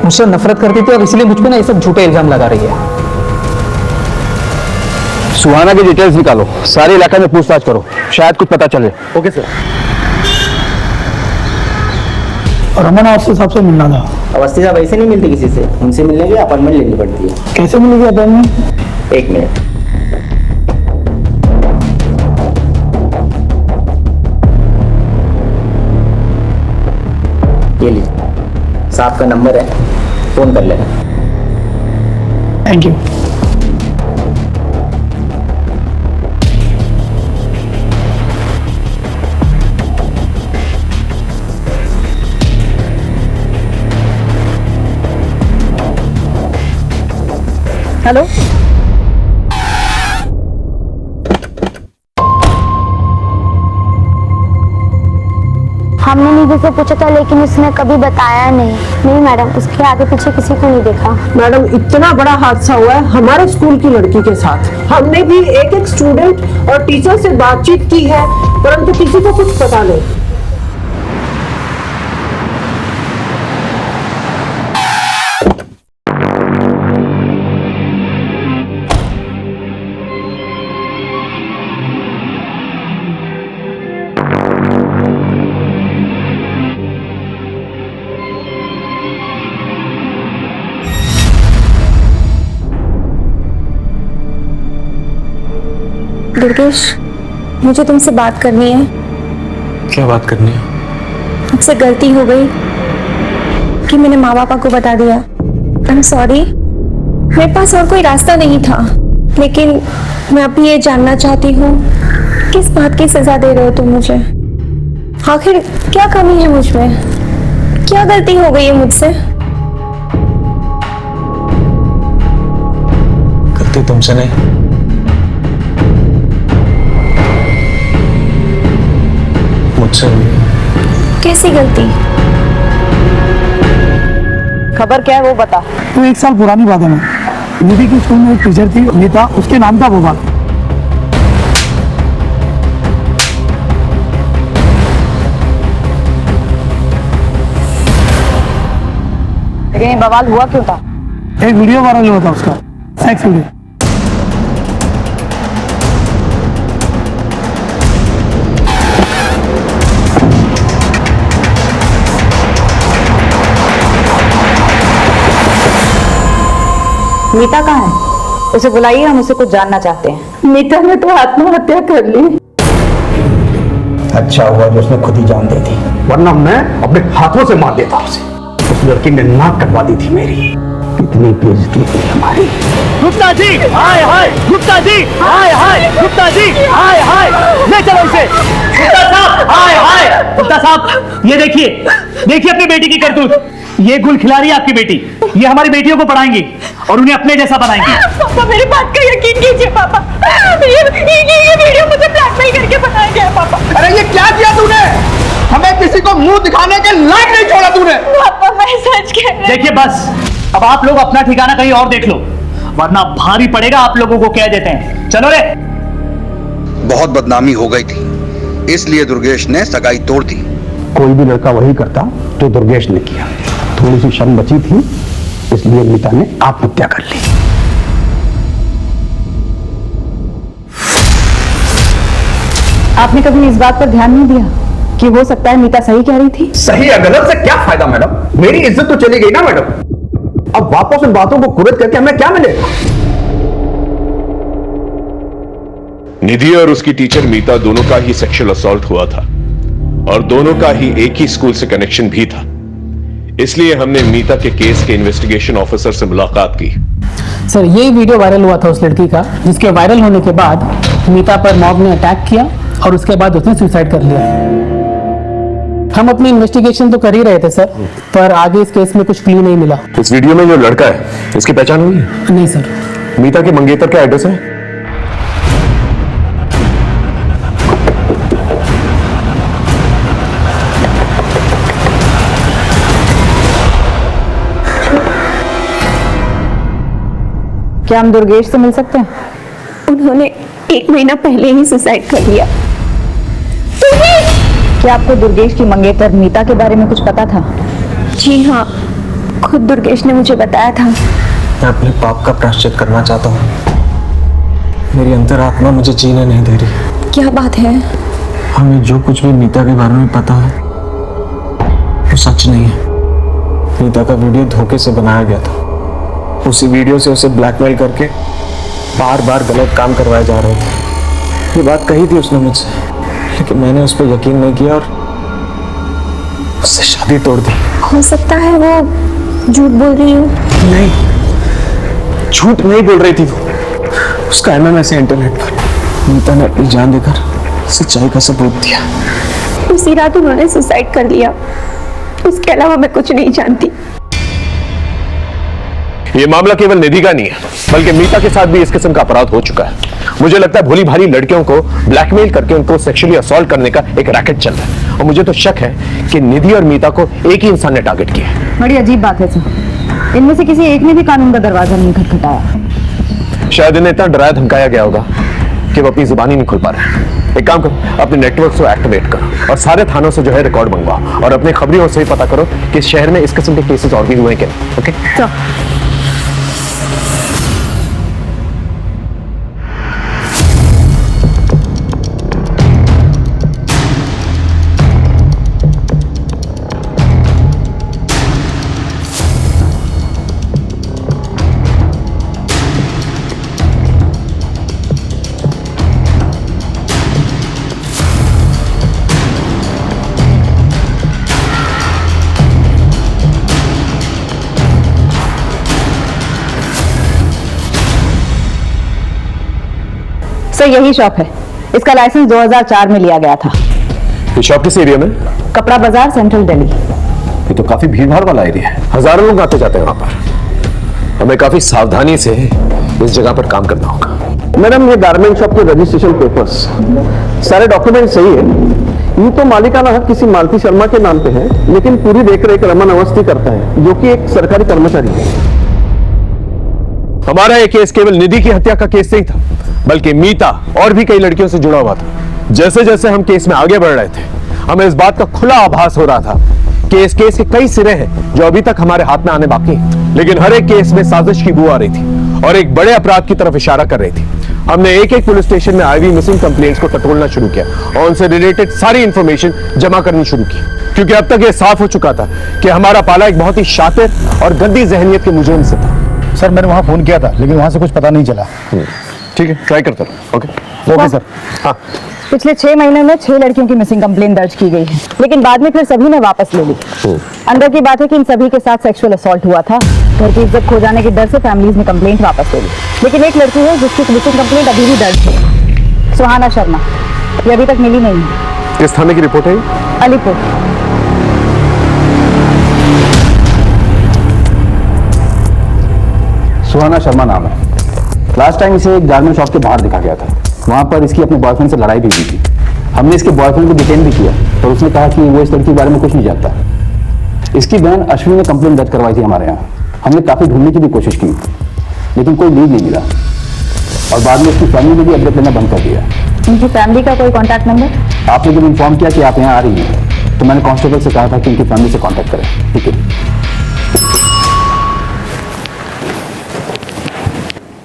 मुझसे नफरत करती थी और इसलिए मुझ पर ना ये सब झूठे इल्जाम लगा रही है। सुहाना की डिटेल्स निकालो, सारे इलाके में पूछताछ करो, शायद कुछ पता चले। Okay sir. रमन आपसे सबसे मिलना था। अवस्थी साहब ऐसे नहीं मिलती किसी से, उनसे मिलने के लिए अपॉइंटमेंट लेनी पड़ती है। कैसे मिलेगी अपॉइंटमेंट? 1 मिनट। ये लीजिए, साहब का नंबर है, फोन कर लेना। Thank you. हेलो, हमने निधि से पूछा था लेकिन उसने कभी बताया नहीं मैडम, उसके आगे पीछे किसी को नहीं देखा। मैडम इतना बड़ा हादसा हुआ है हमारे स्कूल की लड़की के साथ। हमने भी एक स्टूडेंट और टीचर से बातचीत की है, परंतु किसी को कुछ पता नहीं। दुर्गेश, मुझे तुमसे बात करनी है। क्या बात करनी है? मुझसे गलती हो गई कि मैंने माँ पापा को बता दिया। आई एम सॉरी, मेरे पास और कोई रास्ता नहीं था, लेकिन मैं अभी ये जानना चाहती हूँ किस बात की सजा दे रहे हो तुम मुझे? आखिर क्या कमी है मुझ में? क्या गलती हो गई है मुझसे? गलती तुमसे नहीं, मुझसे हुई। कैसी गलती? खबर क्या है वो बता। तो 1 साल पुरानी बात है ना, निधि की स्कूल में एक टीचर थी, नीता, उसके नाम था भोपाल। लेकिन ये बवाल हुआ क्यों था? एक वीडियो वायरल हुआ था उसका, सेक्स वीडियो। मीता कहाँ है? उसे बुलाइए, हम उसे कुछ जानना चाहते हैं। मीता ने तो आत्महत्या कर ली। अच्छा हुआ जो उसने खुद ही जान दे दी, वरना मैं अपने हाथों से मार देता उसे। उस लड़की ने नाक कटवा दी थी मेरी। कितनी बेइज्जती हुई हमारी। गुप्ता जी हाय हाय, गुप्ता जी हाय हाय, गुप्ता जी हाय हाय, ले चलो इसे। गुप्ता साहब हाय हाय, गुप्ता साहब ये देखिए, देखिए अपनी बेटी की करतूत। ये गुल खिला रही है आपकी बेटी, ये हमारी बेटियों को पढ़ाएंगी और उन्हें अपने जैसा बनाएंगी। पापा मेरी बात का यकीन कीजिए पापा, ये वीडियो मुझे ब्लैकमेल करके बनाया गया पापा। अरे ये क्या किया तूने? हमें किसी को मुंह दिखाने के लायक नहीं छोड़ा तूने। पापा मैं सच कह रही हूं। देखिए बस, अब आप लोग अपना ठिकाना कहीं और देख लो, वरना भारी पड़ेगा आप लोगों को, कह देते हैं। चलो रे। बहुत बदनामी हो गई थी, इसलिए दुर्गेश ने सगाई तोड़ दी। कोई भी लड़का वही करता तो दुर्गेश ने किया। थोड़ी सी शर्म बची थी, इसलिए मीता ने आत्महत्या कर ली। आपने कभी इस बात पर ध्यान नहीं दिया कि हो सकता है मीता सही कह रही थी? सही या गलत से क्या फायदा मैडम? मेरी इज्जत तो चली गई ना मैडम। अब वापस उन बातों को कुरेद करके हमें क्या मिलेगा? निधि और उसकी टीचर मीता दोनों का ही सेक्सुअल असॉल्ट हुआ था और दोनों का ही एक ही स्कूल से कनेक्शन भी था। इसलिए हमने मीता के केस के इन्वेस्टिगेशन ऑफिसर से मुलाकात की। सर ये वीडियो वायरल हुआ था उस लड़की का, जिसके वायरल होने के बाद मीता पर मॉब ने अटैक किया और उसके बाद उसने सुसाइड कर लिया। हम अपनी इन्वेस्टिगेशन तो कर ही रहे थे सर, पर आगे इस केस में कुछ क्लू नहीं मिला। इस वीडियो में जो लड़का है, इसकी पहचान हुई है? नहीं सर। मीता के मंगेतर का एड्रेस है? क्या हम दुर्गेश से मिल सकते हैं? उन्होंने 1 महीना पहले ही सुसाइड कर लिया। क्या आपको दुर्गेश की मंगेतर मीता के बारे में कुछ पता था? जी हाँ, खुद दुर्गेश ने मुझे बताया था। मैं अपने पाप का प्रायश्चित करना चाहता हूँ। मेरी अंतरात्मा मुझे जीने नहीं दे रही। क्या बात है? हमें जो कुछ भी मीता के बारे में पता है वो सच नहीं है। मीता का वीडियो धोखे से बनाया गया था। उसी वीडियो से उसे ब्लैकमेल करके बार बार गलत काम करवाए जा रहे थे। ये बात कही थी उसने मुझसे, लेकिन मैंने उस पर यकीन नहीं किया और उससे शादी तोड़ दी। हो सकता है वो झूठ बोल रही हो। नहीं, झूठ नहीं बोल रही थी वो। उसका एमएमएस है इंटरनेट पर। मीता ने अपनी जान देकर सच्चाई का सबूत दिया। उसी रात उन्होंने सुसाइड कर लिया, उसके अलावा मैं कुछ नहीं जानती। ये मामला केवल निधि का नहीं है, बल्कि मीता के साथ भी इस किस्म का अपराध हो चुका है। मुझे लगता है भोली भाली लड़कियों को ब्लैकमेल करके उनको सेक्सुअली असॉल्ट करने का एक रैकेट चल रहा है, और मुझे तो शक है कि निधि और मीता को एक ही इंसान ने टारगेट किया है। बड़ी अजीब बात है सर, इनमें से किसी एक ने भी कानून का दरवाजा नहीं खटखटाया। शायद इन्हें इतना डराया धमकाया गया होगा कि वो अपनी जुबान ही नहीं खुल पा रहे। एक काम करो, अपने नेटवर्क को एक्टिवेट करो और सारे थानों से जो है रिकॉर्ड मंगवाओ और अपनी खबरों से ही पता करो कि इस शहर में इस किस्म के केसेस और भी हुए क्या। ओके तो सर यही शॉप है, इसका लाइसेंस 2004 में लिया गया था। ये शॉप किस एरिया में? कपड़ा बाजार, सेंट्रल दिल्ली। ये तो काफी भीड़ भाड़ वाला एरिया है, हजारों लोग आते जाते हैं वहां पर। हमें काफी सावधानी से इस जगह पर काम करना होगा। मैडम ये गारमेंट शॉप के रजिस्ट्रेशन पेपर्स सारे डॉक्यूमेंट सही है। यूं तो मालिकाना हक किसी मालती शर्मा के नाम पे है, लेकिन पूरी देखरेख रमन अवस्थी करता है, जो कि एक सरकारी कर्मचारी है। हमारा ये केस केवल निधि की हत्या का केस नहीं था, बल्कि मीता और भी कई लड़कियों से जुड़ा हुआ था। जैसे जैसे हम केस में आगे बढ़ रहे थे, हमें इस बात का खुला आभास हो रहा था कि इस केस के कई सिरे हैं जो अभी तक हमारे हाथ में आने बाकी हैं। लेकिन हर एक केस में साजिश की बू आ रही थी और एक बड़े अपराध की तरफ इशारा कर रही थी। हमने एक एक पुलिस स्टेशन में आई हुई मिसिंग कंप्लेंट्स को टटोलना शुरू किया और उनसे रिलेटेड सारी इंफॉर्मेशन जमा करनी शुरू की, क्योंकि अब तक यह साफ हो चुका था कि हमारा पाला एक बहुत ही शातिर और गंदी जहनियत के मुजरिम से था। सर मैंने वहाँ फोन किया था लेकिन वहाँ से कुछ पता नहीं चला। ठीक है, ट्राई करता हूँ। Okay sir. हाँ, पिछले 6 महीने में 6 लड़कियों की मिसिंग कंप्लेंट दर्ज की गई है, लेकिन बाद में फिर सभी ने वापस ले ली। अंदर की बात है कि इन सभी के साथ सेक्सुअल असॉल्ट हुआ था। घर की इज्जत खो जाने के डर से फैमिलीज ने कंप्लेंट वापस ले ली, लेकिन एक लड़की है जिसकी मिसिंग कंप्लेंट अभी भी दर्ज है, सुहाना शर्मा। ये अभी तक मिली नहीं है। किस थाने की रिपोर्ट है? अलीपुर। सुहाना शर्मा नाम है। लास्ट टाइम इसे एक गारमेंट शॉप के बाहर देखा गया था। वहाँ पर इसकी अपने बॉयफ्रेंड से लड़ाई भी हुई थी। हमने इसके बॉयफ्रेंड को डिटेन भी किया, तो उसने कहा कि वो इस लड़की के बारे में कुछ नहीं जानता। इसकी बहन अश्विनी ने कंप्लेंट दर्ज करवाई थी हमारे यहाँ। हमने काफी ढूंढने की भी कोशिश की, लेकिन कोई लीड नहीं मिला, और बाद में इसकी फैमिली ने भी अपडेट लेना बंद कर दिया। इनकी फैमिली का कोई कॉन्टैक्ट नंबर? आपने जब इन्फॉर्म किया कि आप यहाँ आ रही हैं, तो मैंने कांस्टेबल से कहा था कि इनकी फैमिली से कांटेक्ट करें। ठीक है।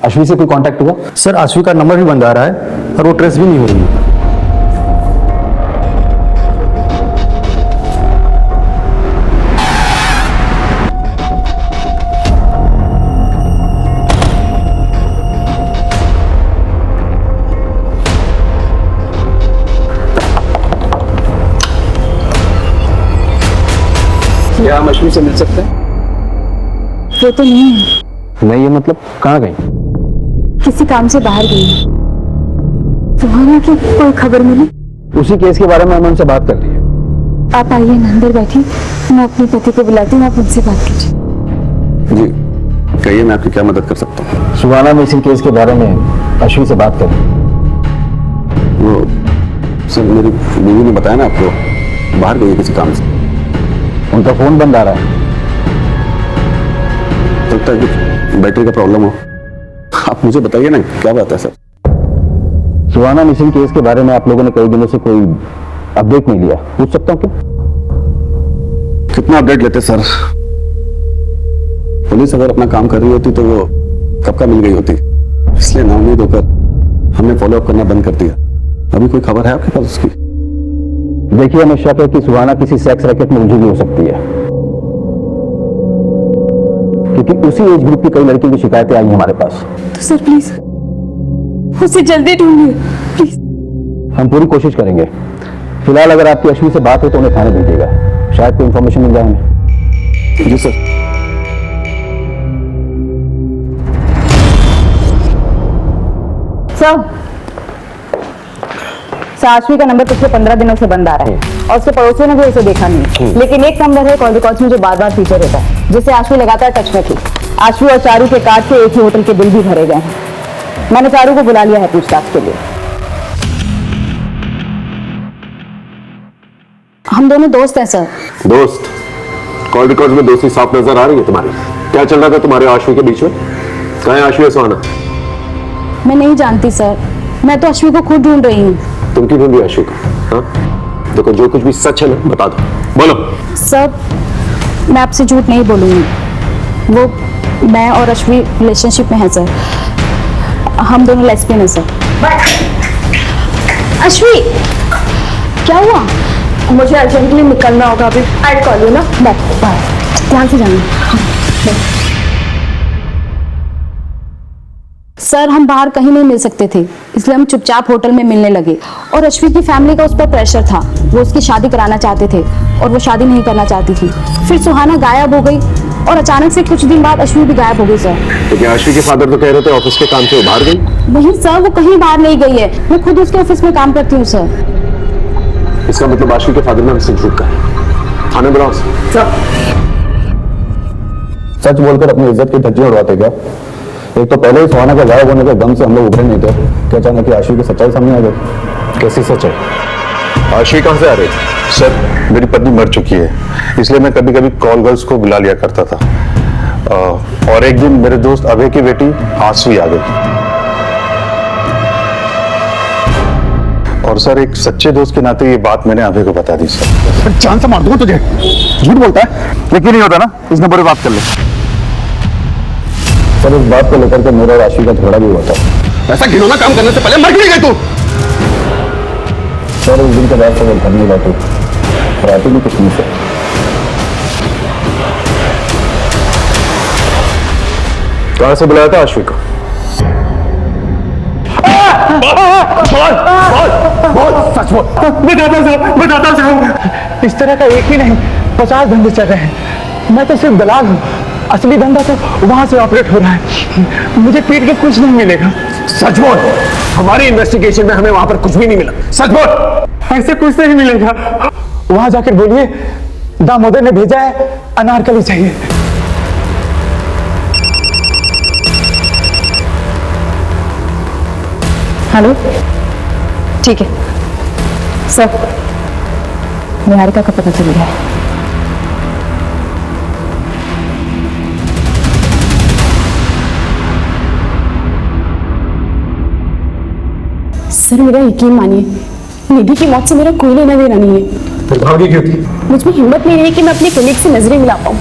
अश्वी से कोई कांटेक्ट हुआ? सर अश्वी का नंबर भी बंद आ रहा है और वो ट्रेस भी नहीं हो रही है। क्या हम अश्वी से मिल सकते हैं? वो तो नहीं है। नहीं है मतलब? कहाँ गई? किसी काम से बाहर गई है। सुहाना की कोई खबर मिली? उसी केस के बारे में हमने उनसे बात कर ली है। आप आइए ना, अंदर बैठिए, मैं अपने पति को बुलाती हूँ, आप उनसे बात कीजिए। जी कहिए, मैं आपकी क्या मदद कर सकता हूँ? सुहाना में इसी केस के बारे में अश्वी से बात करें। वो सर मेरी बीवी ने बताया ना आपको, बाहर गई है किसी काम से। उनका फोन बंद आ रहा है। लगता है कुछ बैटरी का प्रॉब्लम हो। आप मुझे बताइए ना क्या बात है सर? सुहाना मिसिंग केस के बारे में आप लोगों ने कई दिनों से कोई अपडेट नहीं लिया, पूछ सकता हूँ क्या? कितना अपडेट लेते सर? पुलिस अगर अपना काम कर रही होती तो वो कब का मिल गई होती। इसलिए नाउम्मीद होकर हमने फॉलोअप करना बंद कर दिया। अभी कोई खबर है आपके पास उसकी? देखिए, हमें शक है कि सुहाना किसी सेक्स रैकेट में उलझी भी हो सकती है, क्योंकि उसी एज ग्रुप की कई लड़कियों की शिकायतें आई हैं हमारे पास। तो सर प्लीज उसे जल्दी ढूंढिए, प्लीज। हम पूरी कोशिश करेंगे। फिलहाल अगर आपकी अश्वी से बात हो तो उन्हें थाने भेजिएगा, शायद कोई इंफॉर्मेशन मिल जाए हमें। जी सर। अश्वी का नंबर पिछले 15 दिनों से बंद आ रहा है और उसके पड़ोसियों ने भी उसे देखा नहीं, लेकिन एक नंबर है कॉल रिकॉर्ड्स में जो बार बार फीचर होता है, जिससे अश्वी लगातार टच में थी। अश्वी और चारू के कार्ड से एक ही होटल के बिल भी भरे गए हैं। मैंने चारू को बुला लिया है पूछताछ के लिए। हम दोनों दोस्त हैं सर। दोस्त? कॉल रिकॉर्ड में दोस्ती साफ नजर आ रही है तुम्हारी। क्या चल रहा था तुम्हारे आश्वी के बीच में? कहाँ है आश्वी और सुहाना? मैं नहीं जानती सर, मैं तो अश्वी को खुद ढूंढ रही हूँ। तुम क्यों ढूंढ रही अश्वी को? हाँ देखो, जो कुछ भी सच है ना बता दो, बोलो। सर मैं आपसे झूठ नहीं बोलूंगी, वो मैं और अश्वी रिलेशनशिप में है सर। हम दोनों लेस्बियन हैं सर। अश्वी क्या हुआ? मुझे अर्जेंटली निकलना होगा अभी। आई कॉल यू ना। बाय। ध्यान से जाना। सर हम बाहर कहीं नहीं मिल सकते थे, इसलिए हम चुपचाप होटल में मिलने लगे, और अश्वी की फैमिली का उस पर प्रेशर था। वो उसकी शादी कराना चाहते थे और वो शादी नहीं करना चाहती थी। फिर सुहाना गायब हो गई और अचानक से कुछ दिन बाद अश्वी भी गायब हो गई सर। तो क्या अश्वी के फादर तो कह रहे थे ऑफिस के काम से वो बाहर गई? नहीं सर, वो कहीं बाहर नहीं गई है, मैं खुद उसके ऑफिस में काम करती हूँ सर। इसका मतलब अश्वी के फादर ने हमसे झूठ कहा। थाने बुलाओ। सच बोलकर अपनी इज्जत की धज्जियां उड़ाते क्या? एक तो पहले ही सुहाना का गायब होने के गम से हम लोग उभरे नहीं थे, क्या अचानक कि आश्वी की सच्चाई सामने आ गई? कैसी सच्चाई? आश्वी कहां से आ रही? सर मेरी पत्नी मर चुकी है, इसलिए मैं कभी कभी कॉल गर्ल्स को बुला लिया करता था। और एक दिन मेरे दोस्त अभय की बेटी आश्वी आ गई, और सर एक सच्चे दोस्त के नाते ये बात मैंने अभय को बता दी। सर जान से मार दूंगा तुझे। झूठ बोलता है, यकीन नहीं होता ना? इस नंबर पर बात कर ले। सर इस बात को लेकर के मेरा और आश्वी का झगड़ा भी हुआ था। ऐसा घिनौना काम करने से पहले मर क्यों नहीं गई तू? सर उस दिन के बाद से वो घर नहीं बैठी और आती भी कुछ नहीं से। कहां से बुलाया था आश्वी को? सच बोल। बताता साहब, इस तरह का एक ही नहीं 50 धंधे चल रहे हैं। मैं तो सिर्फ दलाल हूँ, असली धंधा तो वहां से ऑपरेट हो रहा है। मुझे पीट के कुछ नहीं मिलेगा। सच बोल। हमारी इन्वेस्टिगेशन में हमें वहां पर कुछ भी नहीं मिला। सच बोल। ऐसे कुछ नहीं मिलेगा। वहां जाकर बोलिए दामोदर ने भेजा है, अनारकली चाहिए। हेलो, ठीक है सर, निहारिका का पता चल गया है। सर मेरा यकीन मानिए, निधि की मौत से मेरा कोई लेना देना नहीं है। फिर भागी क्यों थी? मुझ में हिम्मत नहीं रही कि मैं अपने कलीग से नजरें मिला पाऊं,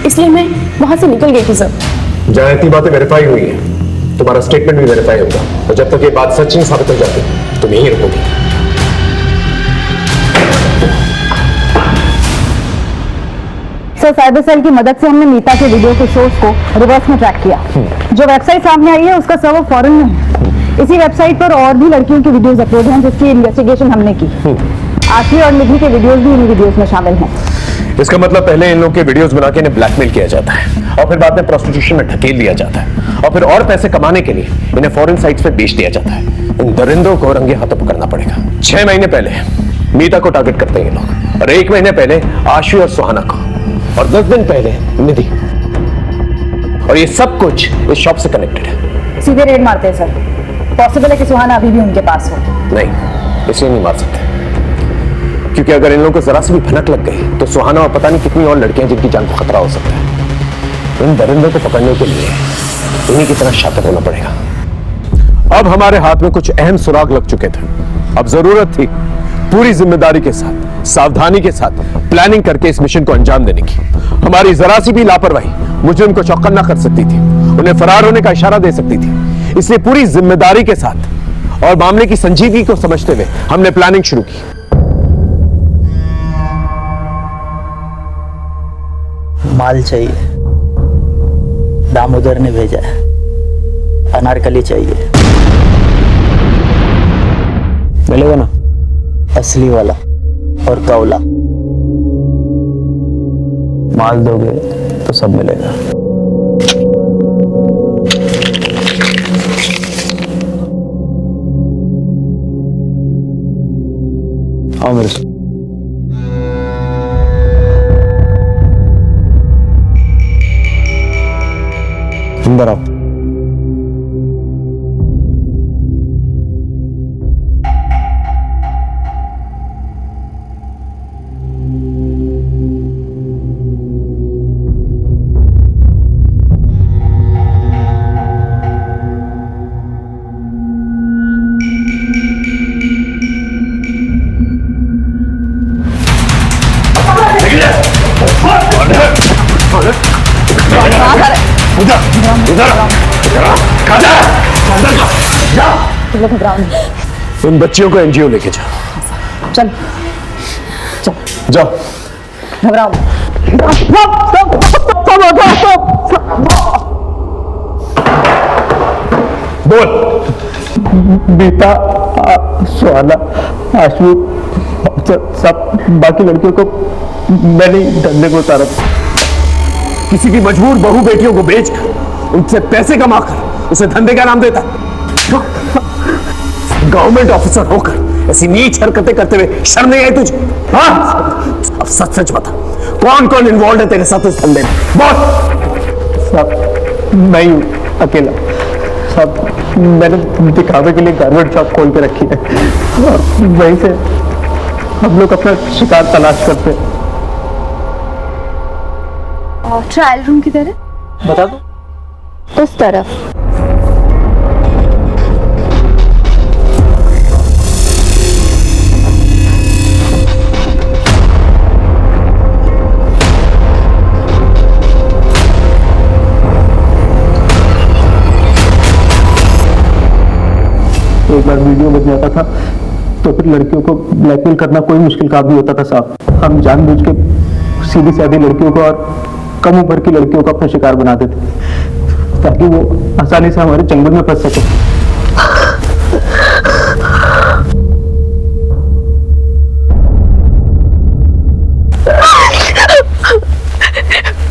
इसलिए मैं वहां से निकल गई थी सर। जहां इतनी बातें वेरीफाई हुई हैं, तुम्हारा स्टेटमेंट भी वेरीफाई होगा, और जब तक ये बात सच नहीं साबित हो जाती तुम यहीं रहोगी। सर साइबर सेल की मदद से हमने मीता के वीडियो के सोर्स को रिवर्स में ट्रैक किया। जो वेबसाइट सामने आई है उसका सर्वर फॉरेन में है। इसी वेबसाइट पर और भी लड़कियों की वीडियोस अपलोड हैं जिसकी इन्वेस्टिगेशन हमने की। आशी और निधि के वीडियोस भी इन वीडियोस में शामिल हैं। इसका मतलब पहले इन लोगों के वीडियोस बना के इन्हें ब्लैकमेल किया जाता है, और फिर बाद में प्रोस्टिट्यूशन में ढकेल दिया जाता है, और फिर और पैसे कमाने के लिए इन्हें फॉरेन साइट्स पे बेच दिया जाता है। इन दरिंदों को रंगे हाथों पकड़ना पड़ेगा। 6 महीने पहले मीता को टारगेट करते हैं ये लोग, और 1 महीने पहले आशु और सुहाना को, और 10 दिन पहले निधि। और ये सब कुछ इस शॉप से कनेक्टेड है। सीधे रेड मारते हैं सर। पॉसिबल है कि सुहाना अभी भी उनके पास हो। नहीं, इसलिए नहीं मार सकते, क्योंकि अगर इन लोगों को जरा सी भी भनक लग गई तो सुहाना और पता नहीं कितनी और लड़कियां जिनकी जान को खतरा हो सकता है। इन दरिंदों को पकड़ने के लिए इन्हीं की तरह शातिर होना पड़ेगा। अब हमारे हाथ में कुछ अहम सुराग लग चुके थे। अब जरूरत थी पूरी जिम्मेदारी के साथ, सावधानी के साथ प्लानिंग करके इस मिशन को अंजाम देने की। हमारी जरा सी भी लापरवाही मुजरिम को चौकन्ना कर सकती थी, उन्हें फरार होने का इशारा दे सकती थी। इसलिए पूरी जिम्मेदारी के साथ और मामले की संजीदगी को समझते हुए हमने प्लानिंग शुरू की। माल चाहिए, दामोदर ने भेजा है। अनारकली चाहिए, मिलेगा ना? असली वाला और कौला। माल दोगे तो सब मिलेगा। आओ मेरे साथ। अंदर आओ। इन बच्चियों को एनजीओ लेके जाओ। चल चल जाओ। घबराओ। बोल। मीता, सुहाना, आशु, सब बाकी लड़कियों को मैंने धंधे को उतारा। किसी की मजबूर बहू बेटियों को बेचकर उनसे पैसे कमाकर उसे धंधे का नाम देता। गवर्नमेंट ऑफिसर होकर ऐसी नीच हरकतें करते हुए शर्म नहीं आई तुझे? हाँ? अब सच सच बता, कौन कौन इन्वॉल्व है तेरे साथ इस धंधे में? बोल। सब मैं हूँ अकेला। सब मैंने दिखावे के लिए गारमेंट शॉप खोल के रखी है, और वहीं से हम लोग अपना शिकार तलाश करते हैं। और ट्रायल रूम किधर है? बता दो। उस तरफ। एक बार वीडियो बन जाता था तो फिर लड़कियों को ब्लैकमेल करना कोई मुश्किल काम नहीं होता था साहब। हम जानबूझ के सीधी सादी लड़कियों को और कम उम्र की लड़कियों को अपना शिकार बनाते थे। ताकि वो आसानी से हमारे चंगुल में फंस सके।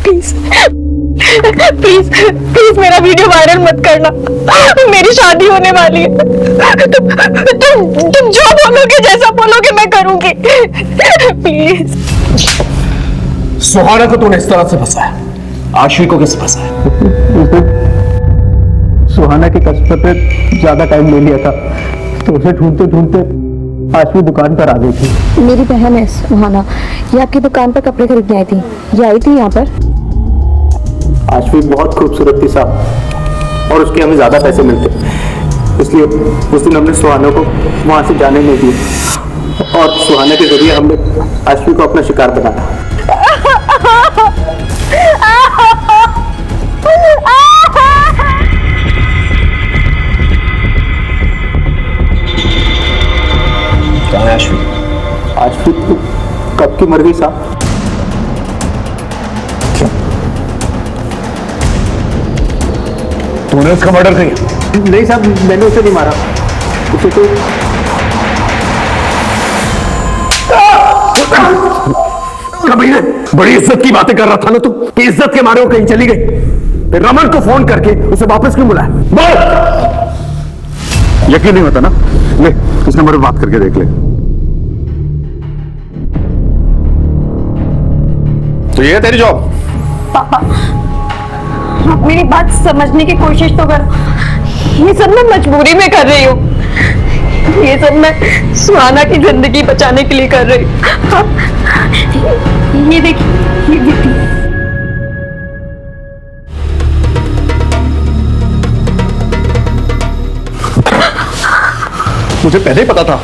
प्लीज प्लीज प्लीज मेरा वीडियो वायरल मत करना, मेरी शादी होने वाली है। तुम जो बोलोगे, जैसा बोलोगे मैं करूंगी, प्लीज। सुहाना को तूने इस तरह से फंसाया, आशवी को कैसे फंसाया? सुहाना के कस्टमर पे ज्यादा टाइम ले लिया था, तो उसे ढूंढते ढूंढते आशवी दुकान पर आ गई थी। मेरी बहन है सुहाना, ये आपकी दुकान पर कपड़े खरीदने आई थी। ये आई थी यहाँ पर। आशवी बहुत खूबसूरत थी साहब, और उसके हमें ज्यादा पैसे मिलते, इसलिए उस दिन हमने सुहाना को वहां से जाने नहीं दिए, और सुहाना के जरिए हमने आशवी को अपना शिकार बनाया। कहाँ है आशवी? आशवी तो कब की मर गई साहब। तूने उसका मर्डर किया? नहीं साहब, मैंने उसे नहीं मारा, उसे तो कबीर, बड़ी इज्जत की बातें कर रहा था ना तू, कि इज्जत के मारे वो कहीं चली गई। फिर रमन को फोन करके उसे वापस क्यों बुलाया? बोल। यकीन नहीं होता ना? ले इस नंबर पे बात करके देख ले। तो ये है तेरी जॉब? पापा, आप मेरी बात समझने की कोशिश तो करो। ये सब मैं मजबूरी में कर रही हूँ, ये सब मैं सुहाना की जिंदगी बचाने के लिए कर रही हूँ। ये देखिए, ये देखिए। मुझे पहले ही पता था,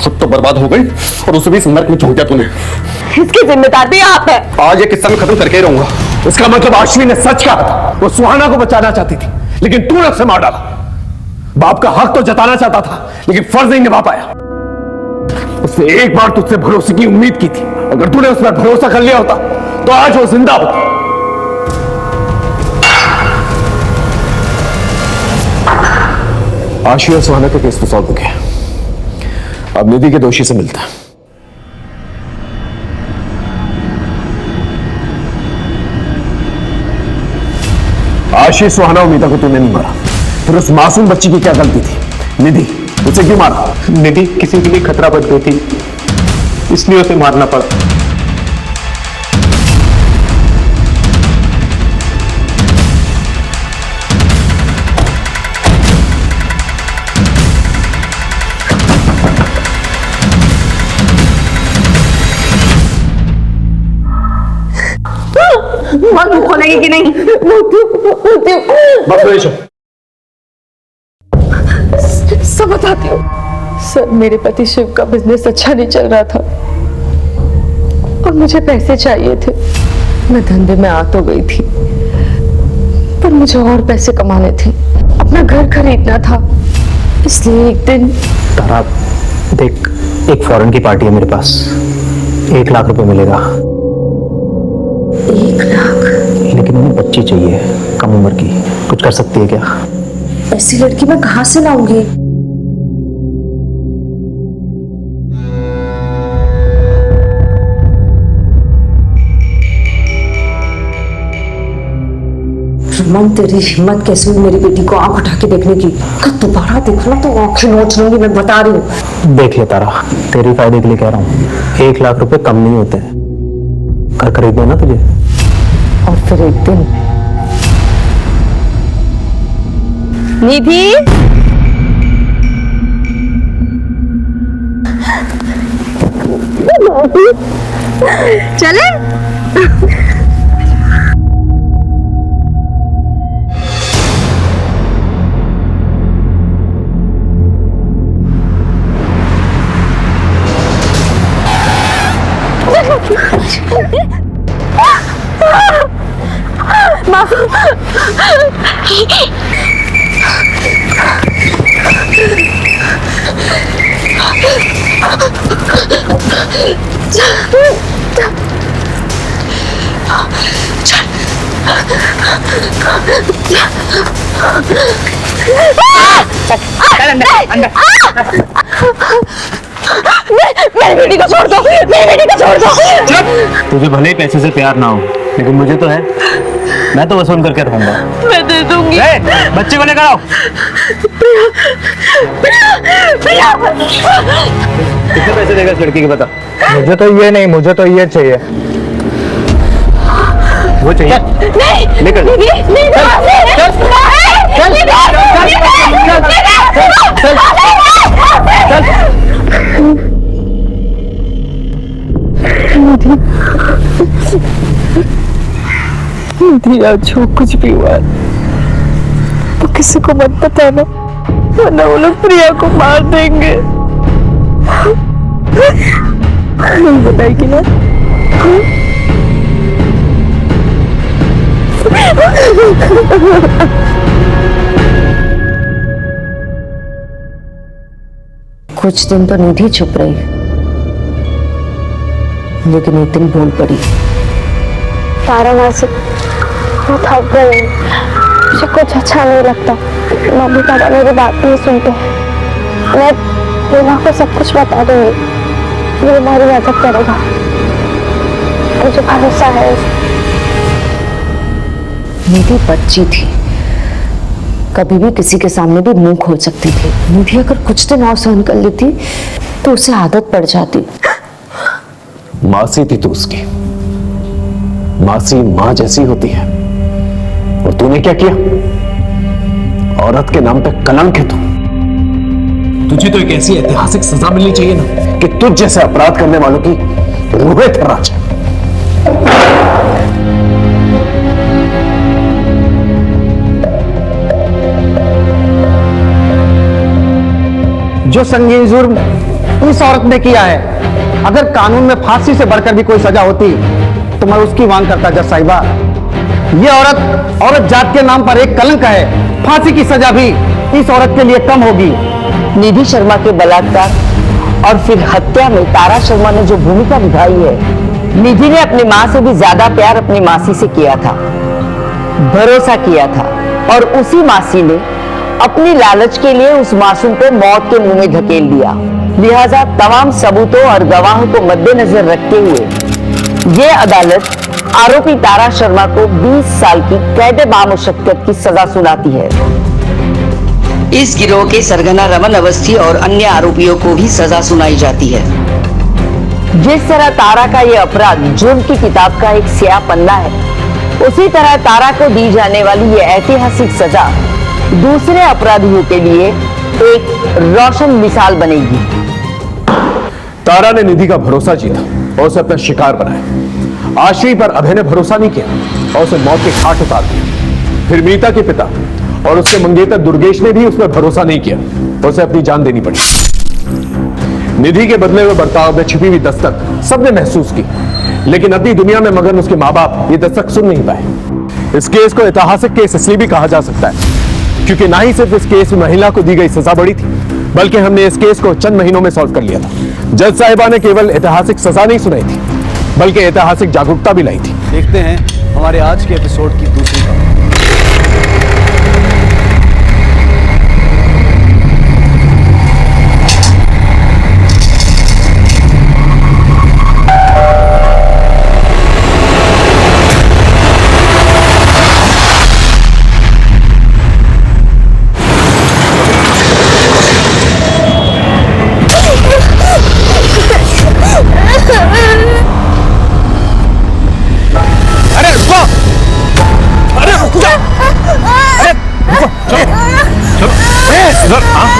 खुद तो बर्बाद हो गई और उसे भी नर्क में झोंक दिया तूने। इसकी जिम्मेदार भी आप है। आज ये किस्सा मैं खत्म करके ही रहूंगा। इसका मतलब आशवी ने सच कहा था, वो सुहाना को बचाना चाहती थी, लेकिन तूने उसे मार डाला। बाप का हक तो जताना चाहता था, लेकिन फर्ज नहीं निभा पाया। उसने एक बार तुझसे भरोसे की उम्मीद की थी, अगर तूने उस पर भरोसा कर लिया होता तो आज वो जिंदा होता। आशवी और सुहाना का केस तो सॉल्व हो गया, अब निधि के दोषी से मिलता है। आशवी, सुहाना और मीता को तूने नहीं मारा, फिर उस मासूम बच्ची की क्या गलती थी? निधि, उसे क्यों मारा? निधि किसी के लिए खतरा बन गई थी, इसलिए उसे मारना पड़ा। मुंह खोलेगी कि नहीं? सब बताती हूँ सर, मेरे पति शिव का बिजनेस अच्छा नहीं चल रहा था और मुझे पैसे चाहिए थे। मैं धंधे में आ तो गई थी, पर मुझे और पैसे कमाने थे, अपना घर खरीदना था। इसलिए एक दिन तारा देख, एक फॉरेन की पार्टी है मेरे पास, 1 लाख रुपए मिलेगा। 1 लाख? लेकिन उन्हें बच्ची चाहिए, कम उम्र की, कुछ कर सकती है क्या? ऐसी लड़की मैं कहां से लाऊंगी? रमन, तेरी हिम्मत कैसे हुई मेरी बेटी को आंख उठा के देखने की? दोबारा देखना तो आंखें नोच लूंगी, मैं बता रही हूँ। देख ले तारा, तेरे फायदे के लिए कह रहा हूँ, 1 लाख रुपए कम नहीं होते। घर खरीदना ना तुझे। और फिर एक दिन निधि, चले? मेरी बेटी को छोड़ दो, मेरी बेटी को छोड़ दो। तुझे भले ही पैसे से प्यार ना हो, लेकिन मुझे तो है। मैं तो वसूल करके रहूंगा। मैं दे दूंगी। बच्चे को लेकर आओ। प्रिया, कितने पैसे देगा इस लड़की के बता? मुझे तो ये नहीं, मुझे तो ये चाहिए। वो चाहिए? नहीं, लेकर दिया जो कुछ भी हुआ तो किसी को मत बताना, वरना वो लोग प्रिया को मार देंगे। नहीं बताएगी ना? कुछ दिन तो निधि चुप रही, लेकिन एक दिन बोल पड़ी। तारा मासी, मैं थक गई, मुझे कुछ अच्छा नहीं लगता। मम्मी पापा मेरी बात नहीं सुनते। मैं प्रेमा को सब कुछ बता दूंगी, वो हमारी मदद करेगा, मुझे भरोसा है। निधि बच्ची थी, कभी भी किसी के सामने भी मुंह खोल सकती थी। निधि अगर कुछ दिन और सहन कर लेती तो उसे आदत पड़ जाती। मासी थी तू उसकी, मासी मां जैसी होती है। और तूने क्या किया? औरत के नाम पे कलंक है तू। तुझे तो एक ऐसी ऐतिहासिक सजा मिलनी चाहिए ना कि तुझ जैसे अपराध करने वालों की रूहें थर्रा जाए। जो संगीन जुर्म इस औरत ने किया है, अगर कानून में फांसी से बढ़कर भी कोई सजा होती तो मैं उसकी मांग करता जज साहिबा। ये औरत जात के नाम पर एक कलंक है। फांसी की सजा भी इस औरत के लिए कम होगी। निधि शर्मा के बलात्कार और फिर हत्या में तारा शर्मा ने जो भूमिका निभाई है, निधि ने अपनी मां से भी ज्यादा प्यार अपनी मासी से किया था, भरोसा किया था, और उसी मासी ने अपनी लालच के लिए उस मासूम को मौत के मुंह में धकेल दिया। लिहाजा तमाम सबूतों और गवाहों को मद्देनजर रखते हुए ये अदालत आरोपी तारा शर्मा को 20 साल की कैद बामुशक्कत की सजा सुनाती है। इस गिरोह के सरगना रमन अवस्थी और अन्य आरोपियों को भी सजा सुनाई जाती है। जिस तरह तारा का ये अपराध जुर्म की किताब का एक स्याह पन्ना है, उसी तरह तारा को दी जाने वाली ये ऐतिहासिक सजा दूसरे अपराधियों के लिए एक रोशन मिसाल बनेगी। तारा ने निधि का भरोसा जीता और उसे अपना शिकार बनाया। आश्री पर अभय ने भरोसा नहीं किया और उसे मौत के घाट उतार दिया। फिर मीता के पिता और उसके मंगेतर दुर्गेश ने भी उस पर भरोसा नहीं किया और उसे अपनी जान देनी पड़ी। निधि के बदले हुए बर्ताव में छिपी हुई दस्तक सबने महसूस की, लेकिन अपनी दुनिया में मगन उसके माँ बाप ये दस्तक सुन नहीं पाए। इस केस को ऐतिहासिक केस इसलिए भी कहा जा सकता है क्योंकि ना ही सिर्फ इस केस में महिला को दी गई सजा बड़ी थी, बल्कि हमने इस केस को चंद महीनों में सॉल्व कर लिया था। जज साहिबा ने केवल ऐतिहासिक सजा नहीं सुनाई थी, बल्कि ऐतिहासिक जागरूकता भी लाई थी। देखते हैं हमारे आज के एपिसोड की दूसरी खबर।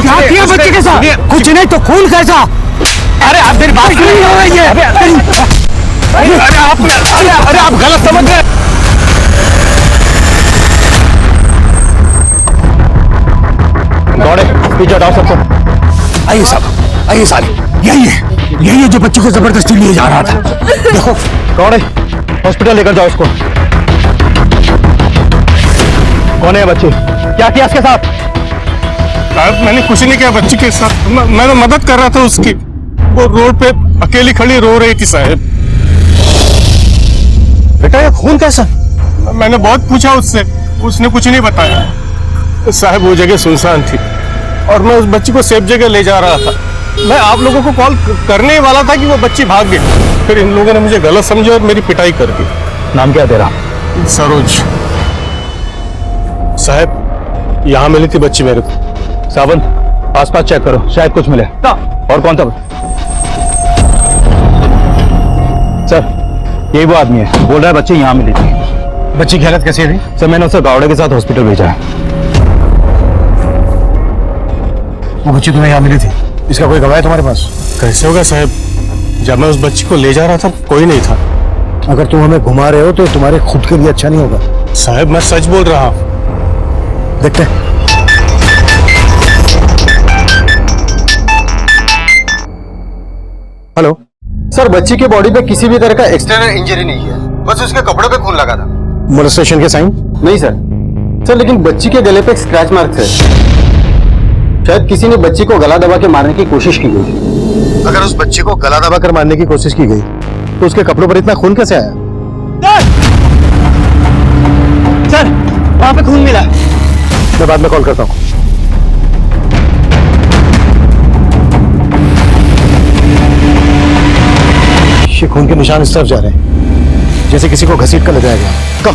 क्या किया बच्चे के साथ? कुछ नहीं तो खून कैसा? अरे आप मेरी बात नहीं हो रही है। अरे आप गलत समझ रहे। दौड़े पीछे हटाओ सबको। आइए साहब, आइए साले, यही है जो बच्चे को जबरदस्ती लिए जा रहा था। देखो कौन है? हॉस्पिटल लेकर जाओ उसको। कौन है बच्चे? क्या किया इसके साथ? मैंने कुछ नहीं किया बच्ची के साथ। मैं तो मदद कर रहा था उसकी। वो रोड पे अकेली खड़ी रो रही थी साहब। बेटा ये खून कैसा? मैंने बहुत पूछा उससे, उसने कुछ नहीं बताया। साहब वो जगह सुनसान थी और मैं उस बच्ची को सेफ जगह ले जा रहा था। मैं आप लोगों को कॉल करने ही वाला था कि वो बच्ची भाग गई। फिर इन लोगों ने मुझे गलत समझा और मेरी पिटाई कर दी। नाम क्या तेरा? सरोज। साहब यहाँ मिली थी बच्ची मेरे को। सावन, आसपास चेक करो, शायद कुछ मिले। और कौन था? सर, यही वो आदमी है, बोल रहा है बच्ची यहाँ मिली थी। बच्ची की हालत कैसी है? सर, मैंने उसे गावड़े के साथ हॉस्पिटल भेजा है। वो बच्ची तुम्हें यहाँ मिली थी, इसका कोई गवाह है तुम्हारे पास? कैसे होगा साहब, जब मैं उस बच्ची को ले जा रहा था कोई नहीं था। अगर तुम हमें घुमा रहे हो तो तुम्हारे खुद के लिए अच्छा नहीं होगा। साहब मैं सच बोल रहा हूँ। देखते हैं। हेलो सर, बच्ची के बॉडी पे किसी भी तरह का एक्सटर्नल इंजरी नहीं है, बस उसके कपड़े पे खून लगा था। मोलेस्टेशन के साइन? नहीं सर, लेकिन बच्ची के गले पे एक स्क्रैच मार्क है। शायद किसी ने बच्ची को गला दबा के मारने की कोशिश की गई। अगर उस बच्ची को गला दबा कर मारने की कोशिश की गई तो उसके कपड़ों पर इतना खून कैसे आया? सर, वहां पे खून मिला। मैं बाद में कॉल करता हूँ। ये खून के निशान इस तरफ जा रहे हैं, जैसे किसी को घसीट कर ले जाया गया। कम।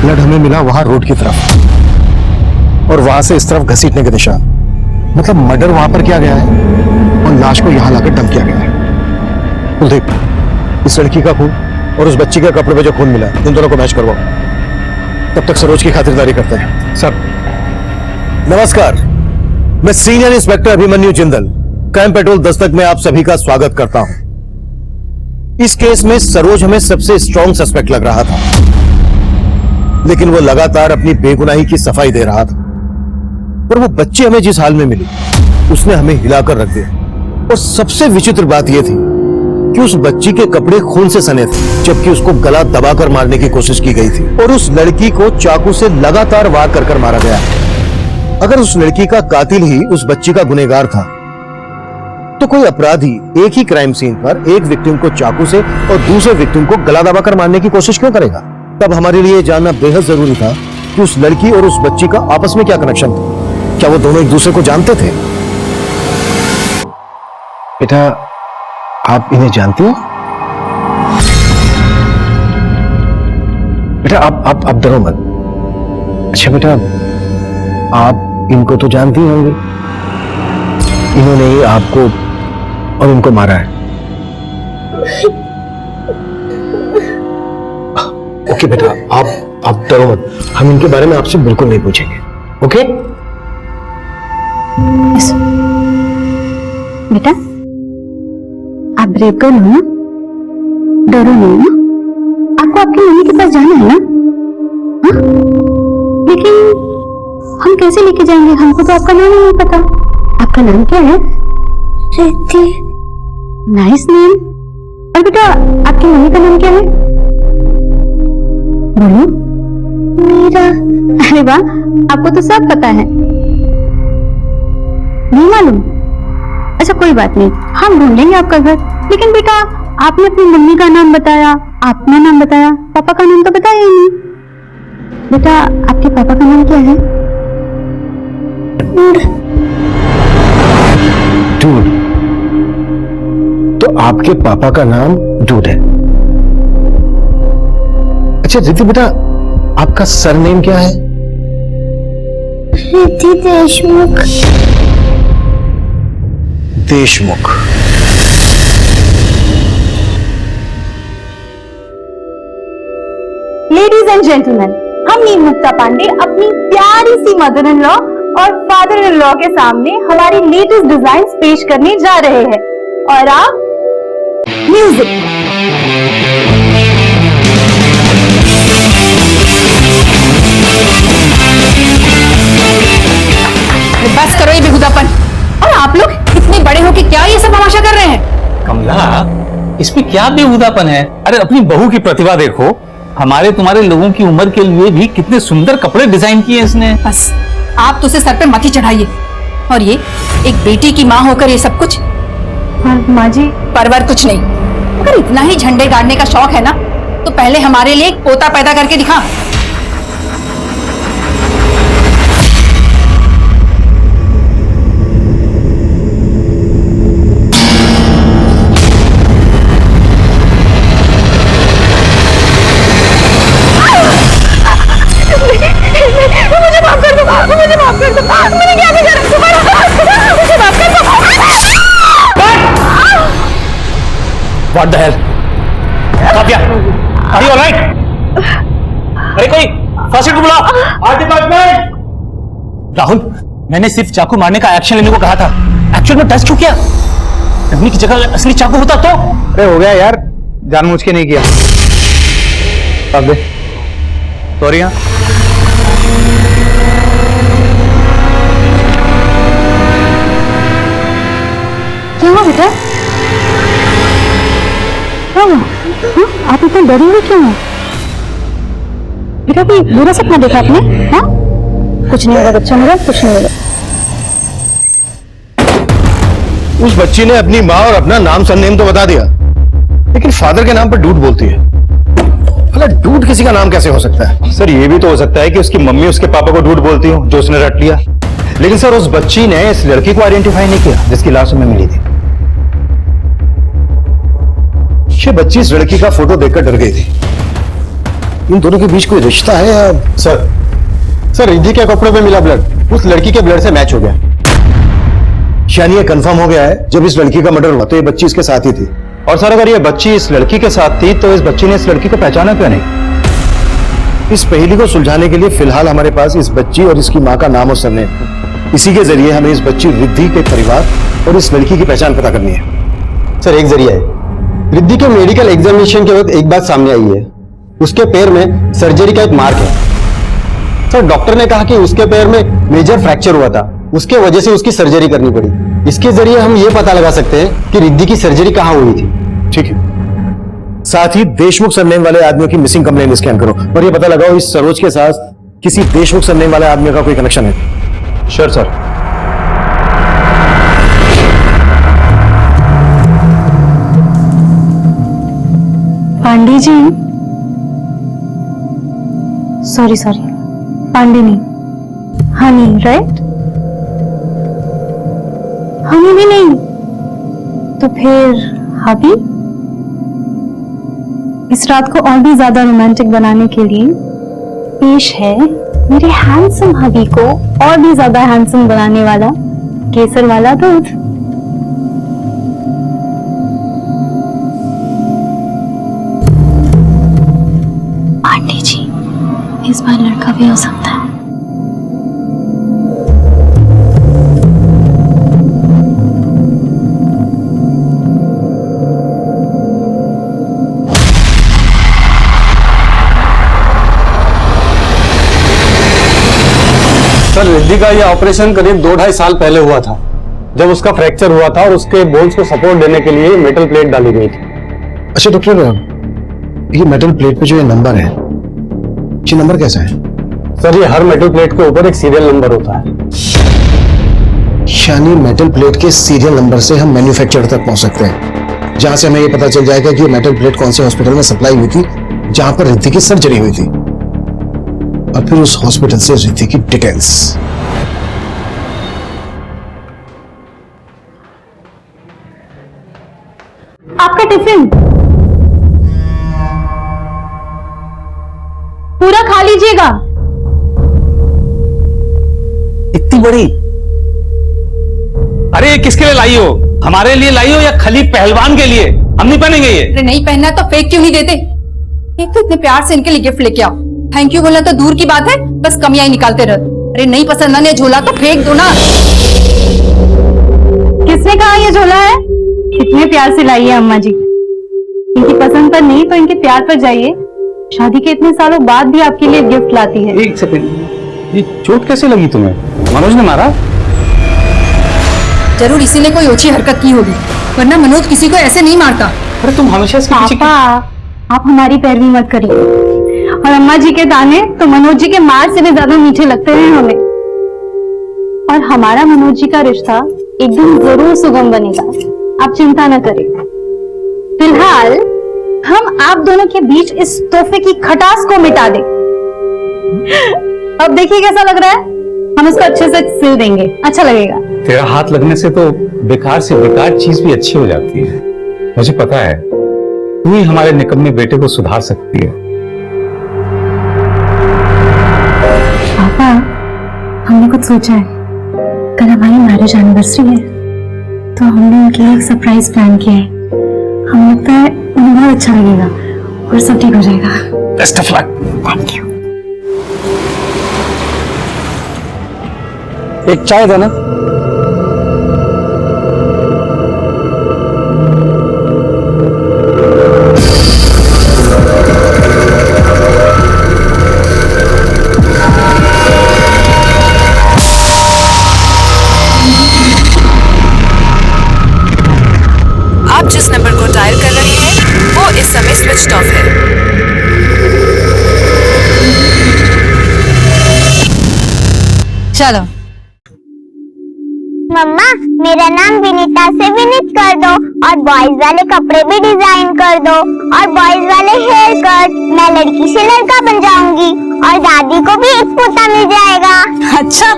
ब्लड हमें मिला वहां रोड की तरफ, और वहां से इस तरफ घसीटने के निशान। मतलब मर्डर वहां पर किया गया है और लाश को यहां लाकर डंप किया गया है। कुलदीप, इस लड़की का खून और उस बच्ची के कपड़े पे जो खून मिला है, इन दोनों को मैच करवाओ। तब तक सरोज की खातिरदारी करते हैं। सर, नमस्कार, मैं senior inspector Abhimanyu Jindal, crime petrol Dastak में आप सभी का स्वागत करता हूं। इस केस में सरोज हमें सबसे स्ट्रॉन्ग सस्पेक्ट लग रहा था, लेकिन वो लगातार अपनी बेगुनाही की सफाई दे रहा था। पर वो बच्ची हमें जिस हाल में मिली, उसने हमें हिलाकर रख दिया। और सबसे विचित्र बात यह थी कि उस बच्ची के कपड़े खून से सने थे, जबकि उसको गला दबाकर मारने की कोशिश की गई थी और उस लड़की को चाकू से लगातार वार कर मारा गया। अगर उस लड़की का कातिल ही उस बच्ची का गुनहगार था, तो कोई अपराधी एक ही क्राइम सीन पर एक विक्टिम को चाकू से और दूसरे विक्टिम को गला दबाकर मारने की कोशिश क्यों करेगा? तब हमारे लिए जानना बेहद जरूरी था कि उस लड़की और उस बच्ची का आपस में क्या कनेक्शन था। क्या वो दोनों एक दूसरे को जानते थे? बेटा, आप इन्हें जानती हो? बेटा, आप डरो मत। अच्छा बेटा, आप इनको तो जानती होंगे, इन्होंने ही आपको और उनको मारा है। ओके बेटा, आप डरो मत, हम इनके बारे में आपसे बिल्कुल नहीं पूछेंगे। ओके बेटा, आप ब्रेक कर लो ना, डरो नहीं ना। आपको आपकी मम्मी के पास जाना है ना? हाँ? लेकिन हम कैसे लेके जाएंगे? हमको तो आपका नाम ही नहीं पता। आपका नाम क्या है? रिद्धि। Nice name. और बेटा, आपकी मम्मी का नाम क्या है? बोलो। मीरा। अरे वाह, आपको तो सब पता है। नहीं मालूम? अच्छा कोई बात नहीं, हम ढूंढ लेंगे आपका घर। लेकिन बेटा, आपने अपनी मम्मी का नाम बताया, अपना नाम बताया, पापा का नाम तो बताया ही नहीं। बेटा, आपके पापा का नाम क्या है? डूड। तो आपके पापा का नाम डूड है। अच्छा रिद्धि बेटा, आपका सरनेम क्या है? Riddhi Deshmukh. Deshmukh. Ladies and gentleman, हम नीम मुक्ता पांडे अपनी प्यारी सी मदर इन लॉ और फादर इन लॉ के सामने हमारी लेटेस्ट डिजाइन्स पेश करने जा रहे हैं। और आप म्यूजिक। बस करो ये बेहुदापन। और आप लोग इतने बड़े हो कि क्या ये सब तमाशा कर रहे हैं? कमला, इसमें क्या बेहुदापन है? अरे अपनी बहू की प्रतिभा देखो, हमारे तुम्हारे लोगों की उम्र के लिए भी कितने सुंदर कपड़े डिजाइन किए इसने। बस आप तो उसे सर पे मत ही चढ़ाइए। और ये एक बेटी की माँ होकर ये सब कुछ। माँ जी, परवर कुछ नहीं। अगर इतना ही झंडे गाड़ने का शौक है ना तो पहले हमारे लिए एक पोता पैदा करके दिखा। मुझे माफ कर दो, मुझे माफ कर दो, मैंने क्या बिगाड़ा? मुझे माफ कर दो। What the hell? Kavya, are you alright? अरे कोई फर्स्ट एड को बुलाओ। Art department. राहुल, मैंने सिर्फ चाकू मारने का एक्शन लेने को कहा था। एक्चुअल में टच क्यों किया? डब्बी की जगह असली चाकू होता तो। अरे हो गया यार, जानबूझ के नहीं किया। अब दे सॉरी। क्या हुआ बेटा? क्या हुआ? आप इतना डरे हुए क्यों हो? बेटा कोई बुरा सपना देखा आपने? हाँ, कुछ नहीं होगा बच्चा मेरा, कुछ नहीं होगा। उस बच्ची ने अपनी माँ और अपना नाम सरनेम तो बता दिया, लेकिन फादर के नाम पर डूड बोलती है। भला डूड किसी का नाम कैसे हो सकता है? सर ये भी तो हो सकता है कि उसकी मम्मी उसके पापा को डूड बोलती हो, जो उसने रट लिया। लेकिन सर उस बच्ची ने इस लड़की को आइडेंटिफाई नहीं किया जिसकी लाश हमें मिली थी। ये बच्ची इस लड़की का फोटो देखकर डर गई थी। इन दोनों के बीच कोई रिश्ता है या? सर रिद्धि के कपड़े पे मिला ब्लड उस लड़की के ब्लड से मैच हो गया। यानी ये कंफर्म हो गया है जब इस लड़की का मर्डर हुआ तो ये बच्ची इसके साथ ही थी। और सर अगर ये बच्ची इस लड़की के साथ थी तो इस बच्ची ने इस लड़की को पहचाना क्यों नहीं? इस पहेली को सुलझाने के लिए फिलहाल हमारे पास इस बच्ची और इसकी माँ का नाम और सरनेम। इसी के जरिए हमें इस बच्ची रिद्धि के परिवार और इस लड़की की पहचान पता करनी है। सर एक जरिया है। रिद्धि के मेडिकल एग्जामिनेशन के वक्त एक बात सामने आई है, उसके पैर में सर्जरी का एक मार्क है। सर डॉक्टर ने कहा कि उसके पैर में मेजर फ्रैक्चर हुआ था, उसके वजह से उसकी सर्जरी करनी पड़ी। इसके जरिए हम ये पता लगा सकते हैं कि रिद्धि की सर्जरी कहाँ हुई थी। ठीक है, साथ ही देशमुख सरनेम वाले आदमियों की मिसिंग कंप्लेंट स्कैन करो और ये पता लगाओ इस सरोज के साथ किसी देशमुख सरनेम वाले आदमी का कोई कनेक्शन है। Sure sir. Pandey ji, sorry Pandey नहीं, हनी, राइट? हनी भी नहीं तो फिर हबी? इस रात को और भी ज्यादा रोमांटिक बनाने के लिए पेश है मेरे हैंडसम हबी को और भी ज्यादा हैंडसम बनाने वाला केसर वाला दूध। पांडे जी, इस बार लड़का भी हो सकता है। सर रिद्धि का यह ऑपरेशन करीब 2-2.5 साल पहले हुआ था, जब उसका फ्रैक्चर हुआ था और उसके बोन्स को सपोर्ट देने के लिए मेटल प्लेट डाली गई थी। अच्छा डॉक्टर, ये मेटल प्लेट पे जो ये नंबर है, ये नंबर कैसा है? सर ये हर मेटल प्लेट के ऊपर एक सीरियल नंबर होता है। यानी मेटल प्लेट के सीरियल नंबर से हम मैन्युफैक्चरर तक पहुंच सकते हैं, जहां से हमें ये पता चल जाएगा कि ये मेटल प्लेट कौन से हॉस्पिटल में सप्लाई हुई थी जहां पर रिद्धि की सर्जरी हुई थी, और फिर उस हॉस्पिटल से रिद्धि की डिटेल्स। आपका टिफिन पूरा खा लीजिएगा। इतनी बड़ी? अरे ये किसके लिए लाई हो? हमारे लिए लाई हो या खाली पहलवान के लिए? हम नहीं पहनेंगे ये। अरे नहीं पहनना तो फेंक क्यों नहीं देते? एक तो इतने प्यार से इनके लिए गिफ्ट लेके आओ, थैंक यू बोलना तो दूर की बात है, बस कमियां ही निकालते रहो। अरे नहीं पसंद आने झोला तो फेंक दो ना। किसने कहा ये झोला है? इतने प्यार से लाई है अम्मा जी। इनकी पसंद पर नहीं तो इनके प्यार पर जाइए। शादी के इतने सालों बाद भी आपके लिए गिफ्ट लाती है। एक सेकंड, ये चोट कैसे लगी तुम्हें? मनोज ने मारा? जरूर इसी ने कोई ओछी हरकत की होगी, वरना मनोज किसी को ऐसे नहीं मारता। अरे तुम हमेशा इसके पीछे पापा, आप हमारी पैरवी मत करिए। और अम्मा जी के ताने तो मनोज जी के मार से भी ज्यादा मीठे लगते हैं हमें। और हमारा मनोज जी का रिश्ता एक दिन जरूर सुगम बनेगा, आप चिंता न करें। फिलहाल हम आप दोनों के बीच इस तोहफे की खटास को मिटा दें। अब देखिए कैसा लग रहा है, हम इसको अच्छे से सिल देंगे, अच्छा लगेगा। तेरा हाथ लगने से तो बेकार से बेकार चीज भी अच्छी हो जाती है। मुझे पता है तू ही हमारे निकम्मे बेटे को सुधार सकती है। पापा, हमने कुछ सोचा है। कल हमारी मैरिज एनिवर्सरी है, तो हमने उनके लिए एक सरप्राइज प्लान किया है। हमें लगता है उन्हें बहुत अच्छा लगेगा और सब ठीक हो जाएगा। Best of luck. Thank you. एक चाय देना। आप जिस नंबर को डायल कर रहे हैं वो इस समय स्विच ऑफ है। चलो। मम्मा, मेरा नाम विनीता से विनीत कर दो और बॉयज वाले कपड़े भी डिजाइन कर दो और बॉयज वाले हेयर कट। मैं लड़की से लड़का बन जाऊंगी और दादी को भी एक पोता मिल जाएगा। अच्छा,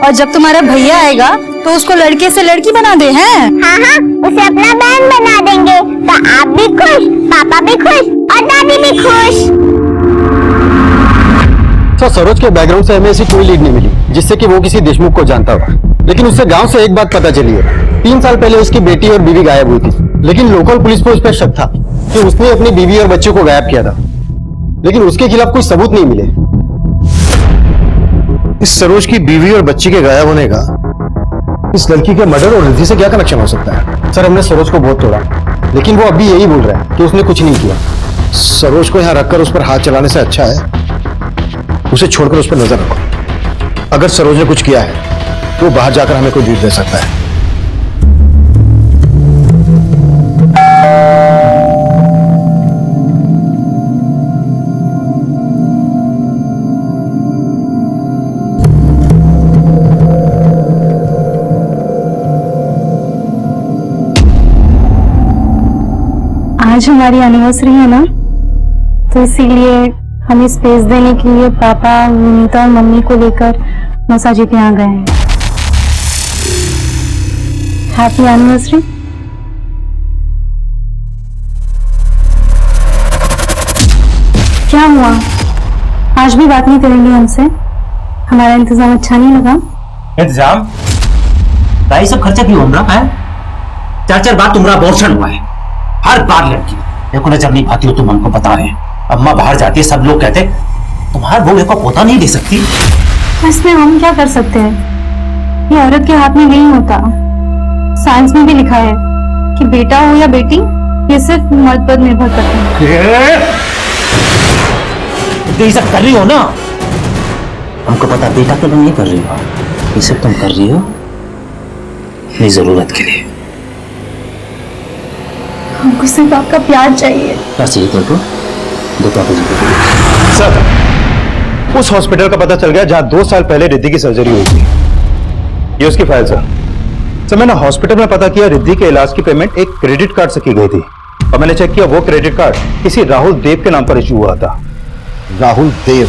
और जब तुम्हारा भैया आएगा तो उसको लड़के से लड़की बना दे हैं? हाँ हाँ, उसे अपना बहन बना देंगे तो आप भी खुश, पापा भी खुश और दादी भी खुश। तो सरोज के बैकग्राउंड से हमें ऐसी कोई लीड नहीं मिली जिससे कि वो किसी देशमुख को जानता हो, लेकिन उससे गांव से एक बात पता चली है। 3 साल पहले उसकी बेटी और बीवी गायब हुई थी, लेकिन लोकल पुलिस को उस पर शक था कि उसने अपनी बीवी और बच्चे को गायब किया था, लेकिन उसके खिलाफ कोई सबूत नहीं मिले। इस सरोज की बीवी और बच्ची के गायब होने का इस लड़की के मर्डर और रिद्धि से क्या कनेक्शन हो सकता है? सर, हमने सरोज को बहुत तोड़ा, लेकिन वो अभी यही बोल रहा है कि उसने कुछ नहीं किया। सरोज को यहाँ रखकर उस पर हाथ चलाने से अच्छा है उसे छोड़कर उस पर नजर रखो। अगर सरोज ने कुछ किया है तो बाहर जाकर हमें कोई लीड दे सकता है। आज हमारी एनिवर्सरी है ना, तो इसीलिए हमें स्पेस देने के लिए पापा, विनीता और मम्मी को लेकर मौसा जी के यहाँ गए हैं। Happy anniversary. क्या हुआ, आज भी बात नहीं करेंगे हमसे? हमारा इंतजाम अच्छा नहीं लगा? इंतजाम? भाई सब खर्चा क्यों हो रहा है? 4 बार तुम्हारा अबॉर्शन हुआ है, हर बार लड़की। देखो नजर नहीं पाती हो तुम, हमको पता है। अम्मा बाहर जाती है, सब लोग कहते तुम्हारा बहू को पोता नहीं दे सकती। इसमें हम क्या कर सकते हैं, ये औरत के हाथ में नहीं होता। साइंस में भी लिखा है कि बेटा हो या बेटी, ये सिर्फ मर्द पर निर्भर करता है। ये सब कर रही हो ना, हमको पता बेटा के लिए नहीं कर रही हो, ये सब तुम कर रही हो अपनी जरूरत के लिए। हमको सिर्फ आपका प्यार चाहिए। क्या चाहिए तुमको? सर, उस हॉस्पिटल का पता चल गया जहां 2 साल पहले रिद्धि की सर्जरी हुई थी। ये उसकी फाइल सर, मैंने हॉस्पिटल में पता किया रिद्धि के इलाज की पेमेंट एक क्रेडिट कार्ड से की गई थी, और मैंने चेक किया वो क्रेडिट कार्ड किसी राहुल देव के नाम पर इशू हुआ था। राहुल देव?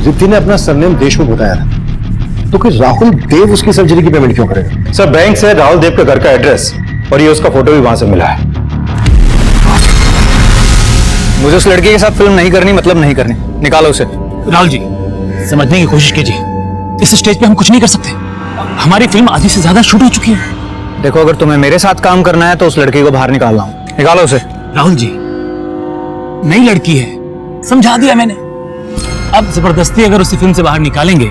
रिद्धि ने अपना सरनेम देशमुख बताया था, तो कि राहुल देव उसकी सर्जरी की पेमेंट क्यों करेगा? सर, बैंक से राहुल देव के घर का एड्रेस और ये उसका फोटो भी वहां से मिला है। मुझे उस लड़के के साथ फिल्म नहीं करनी, मतलब नहीं करनी। निकालो उसे। राहुल जी, समझने की कोशिश कीजिए, इस स्टेज पे हम कुछ नहीं कर सकते। हमारी फिल्म आधी से ज्यादा शूट हो चुकी है। देखो, अगर तुम्हें मेरे साथ काम करना है तो उस लड़की को बाहर निकालना हूं। निकालो उसे। राहुल जी, नई लड़की है, समझा दिया मैंने। अब जबरदस्ती अगर उसे फिल्म से बाहर निकालेंगे,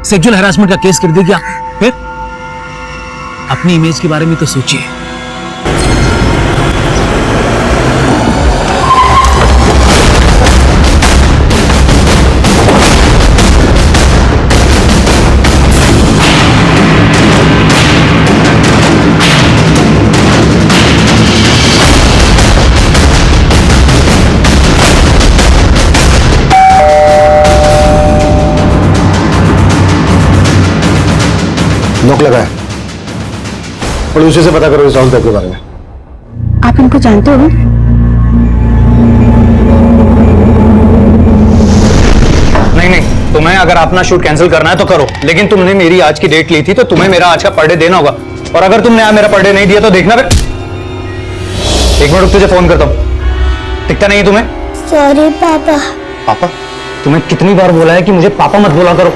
सेक्सुअल हैरासमेंट का केस कर देगा, फिर अपनी इमेज के बारे में तो सोचिए। हुक लगाया। पुलिस से पता करो इस राहुल देव के बारे में। आप इनको जानते हो? नहीं, तुम्हें अगर अपना शूट कैंसिल करना है तो करो, लेकिन तुमने मेरी आज की डेट ली थी तो तुम्हें मेरा आज का पर डे देना होगा, और अगर तुमने आज मेरा पर डे नहीं दिया तो देखना फिर। एक मिनट, तुझे फोन करता हूँ। टिकता नहीं तुम्हें? सॉरी पापा। पापा? तुम्हें कितनी बार बोला है कि मुझे पापा मत बोला करो।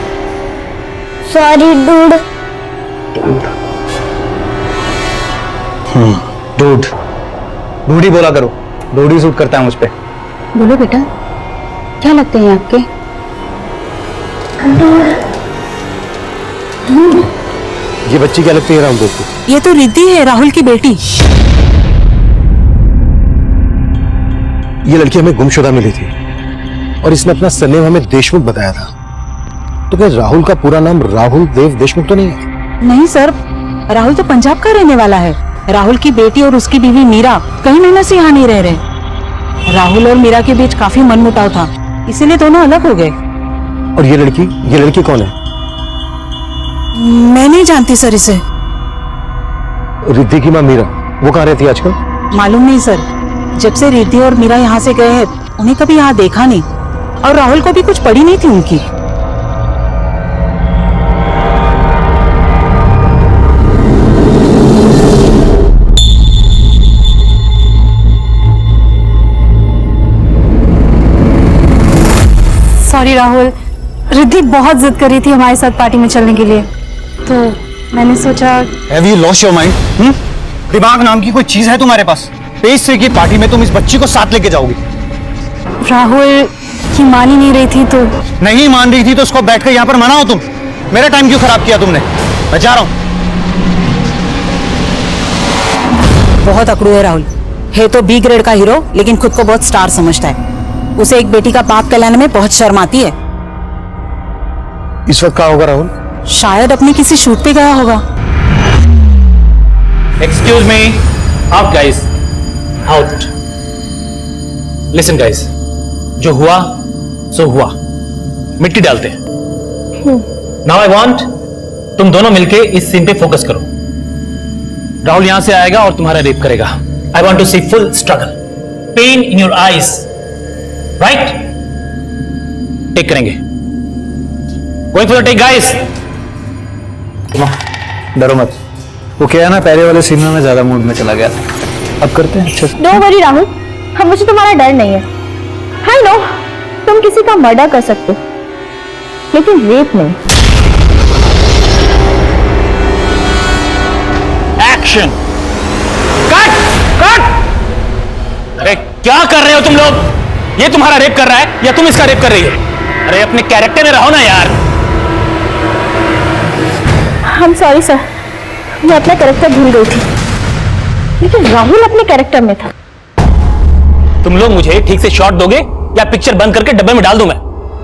Sorry dude. Dude dude he बोला करो, डूड ही सूट करता है मुझ पे। बोलो बेटा, क्या लगते हैं आपके? ये बच्ची क्या लगती है राहुल देव की? ये तो रिद्धि है, राहुल की बेटी। ये लड़की हमें गुमशुदा मिली थी और इसने अपना सरनेम हमें देशमुख बताया था। तो क्या राहुल का पूरा नाम राहुल देव देशमुख तो नहीं है? नहीं सर, राहुल तो पंजाब का रहने वाला है। राहुल की बेटी और उसकी बीवी मीरा कई महीनों से यहाँ नहीं रह रहे। राहुल और मीरा के बीच काफी मनमुटाव था, इसीलिए दोनों अलग हो गए। और ये लड़की कौन है? मैं नहीं जानती सर इसे। रिद्धि की माँ मीरा, वो कहाँ रहती है आजकल? मालूम नहीं सर, जब से रिद्धि और मीरा यहाँ से गए हैं उन्हें कभी यहाँ देखा नहीं, और राहुल को भी कुछ पड़ी नहीं थी उनकी। सॉरी राहुल, रिद्धि बहुत जिद कर रही थी हमारे साथ पार्टी में चलने के लिए, तो मैंने सोचा। Have you lost your mind? दिमाग नाम की कोई चीज है तुम्हारे पास? 23 की पार्टी में तुम इस बच्ची को साथ लेके जाओगी? राहुल की मान ही नहीं रही थी तो। नहीं मान रही थी तो उसको बैठकर यहाँ पर मनाओ तुम। मेरा टाइम क्यों खराब किया तुमने? मैं जा रहा हूँ। बहुत अकड़ू है राहुल, है तो बी ग्रेड का हीरो लेकिन खुद को बहुत स्टार समझता है। उसे एक बेटी का बाप कहलाने में बहुत शर्म आती है। इस वक्त कहाँ होगा राहुल? शायद अपने किसी शूट पे गया होगा। Excuse me, out guys, out. Listen guys, जो हुआ सो हुआ, मिट्टी डालते हैं। नाउ आई वांट तुम दोनों मिलके इस सीन पे फोकस करो। राहुल यहां से आएगा और तुम्हारा रेप करेगा। I want to see full struggle, pain in your eyes, right? Take करेंगे। Going for the take guys. डरो मत, वो क्या है ना, पहले वाले सीन में मैं ज्यादा मूड में चला गया था। अब करते हैं अच्छे से। डोंट वरी राहुल, हम मुझे तुम्हारा डर नहीं है। आई नो तुम किसी का मर्डर कर सकते हो, लेकिन रेप नहीं। Action, cut cut. अरे क्या कर रहे हो तुम लोग? ये तुम्हारा रेप कर रहा है या तुम इसका रेप कर रही हो? अरे अपने कैरेक्टर में रहो ना यार। I'm sorry सर, मैं अपना कैरेक्टर भूल गई थी, लेकिन राहुल अपने कैरेक्टर में था। तुम लोग मुझे ठीक से शॉट दोगे या पिक्चर बंद करके डब्बे में डाल दूं मैं?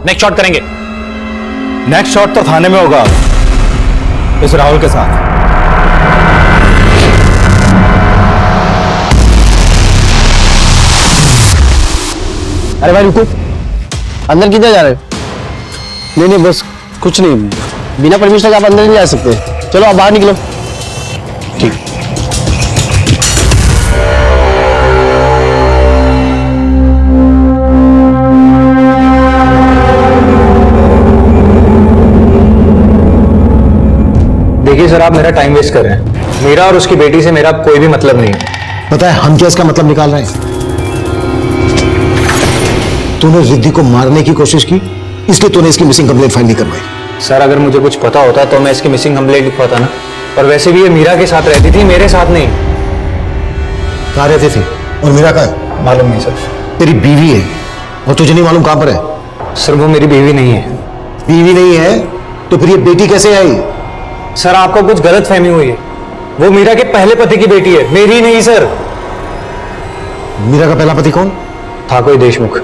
नेक्स्ट शॉट करेंगे। नेक्स्ट शॉट तो थाने में होगा इस राहुल के साथ। अरे भाई रुको, अंदर किधर जा रहे हो? नहीं बस कुछ नहीं, बिना परमिशन के आप अंदर नहीं जा सकते। चलो आप बाहर निकलो। ठीक। देखिए सर, आप मेरा टाइम वेस्ट कर रहे हैं। मीरा और उसकी बेटी से मेरा कोई भी मतलब नहीं है। पता है हम क्या इसका मतलब निकाल रहे हैं? तूने रिद्धि को मारने की कोशिश की, इसलिए तूने इसकी मिसिंग कंप्लेंट फाइल नहीं करवाई। सर अगर मुझे कुछ पता होता तो मैं इसकी मिसिंग कंप्लेंट लिखवाता ना। और वैसे भी ये मीरा के साथ रहती थी, मेरे साथ नहीं। कहाँ रहती थी और मीरा कहाँ है? मालूम नहीं सर। तेरी बीवी है और तुझे नहीं मालूम कहाँ पर है? सर वो मेरी बीवी नहीं है। बीवी नहीं है तो फिर ये बेटी कैसे आई? सर आपको कुछ गलत फहमी हुई है। वो मीरा के पहले पति की बेटी है, मेरी नहीं सर। मीरा का पहला पति कौन था? कोई देशमुख।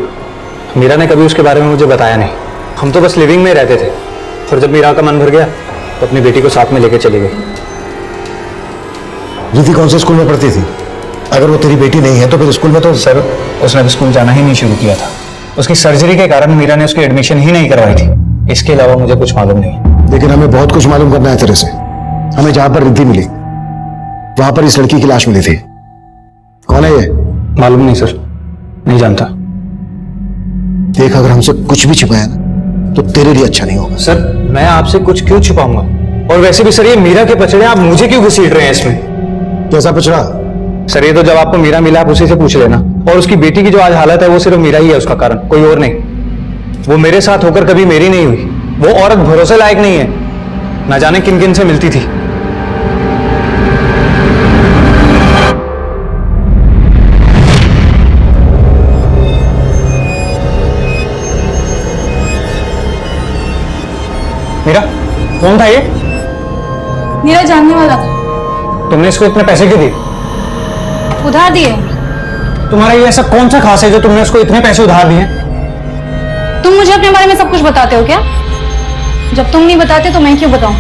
मीरा ने कभी उसके बारे में मुझे बताया नहीं। हम तो बस लिविंग में रहते थे, और जब मीरा का मन भर गया तो अपनी बेटी को साथ में लेके चली गई। रिद्धि कौन से स्कूल में पढ़ती थी? अगर वो तेरी बेटी नहीं है तो फिर स्कूल में तो। सर उसने स्कूल जाना ही नहीं शुरू किया था। उसकी सर्जरी के कारण मीरा ने उसकी एडमिशन ही नहीं करवाई थी। इसके अलावा मुझे कुछ मालूम नहीं। लेकिन हमें बहुत कुछ मालूम करना है तेरे से। हमें जहां पर रिद्धि मिली वहां पर इस लड़की की लाश मिली थी। कौन है ये? मालूम नहीं सर, नहीं जानता। देख, अगर हमसे कुछ भी छिपाया ना तो तेरे लिए अच्छा नहीं होगा। सर मैं आपसे कुछ क्यों छुपाऊंगा? और वैसे भी सर ये मीरा के पचड़े आप मुझे क्यों घसीट रहे हैं इसमें? कैसा पचड़ा? सर ये तो जब आपको मीरा मिला आप उसी से पूछ लेना। और उसकी बेटी की जो आज हालत है वो सिर्फ मीरा ही है उसका कारण, कोई और नहीं। वो मेरे साथ होकर कभी मेरी नहीं हुई। वो औरत भरोसे लायक नहीं है, ना जाने किन किन से मिलती थी। मीरा, कौन था ये? मेरा जानने वाला था। तुमने इसको इतने पैसे क्यों दिए? उधार दिए। तुम्हारा ये ऐसा कौन सा खास है जो तुमने उसको इतने पैसे उधार दिए? तुम मुझे अपने बारे में सब कुछ बताते हो क्या? जब तुम नहीं बताते तो मैं क्यों बताऊं?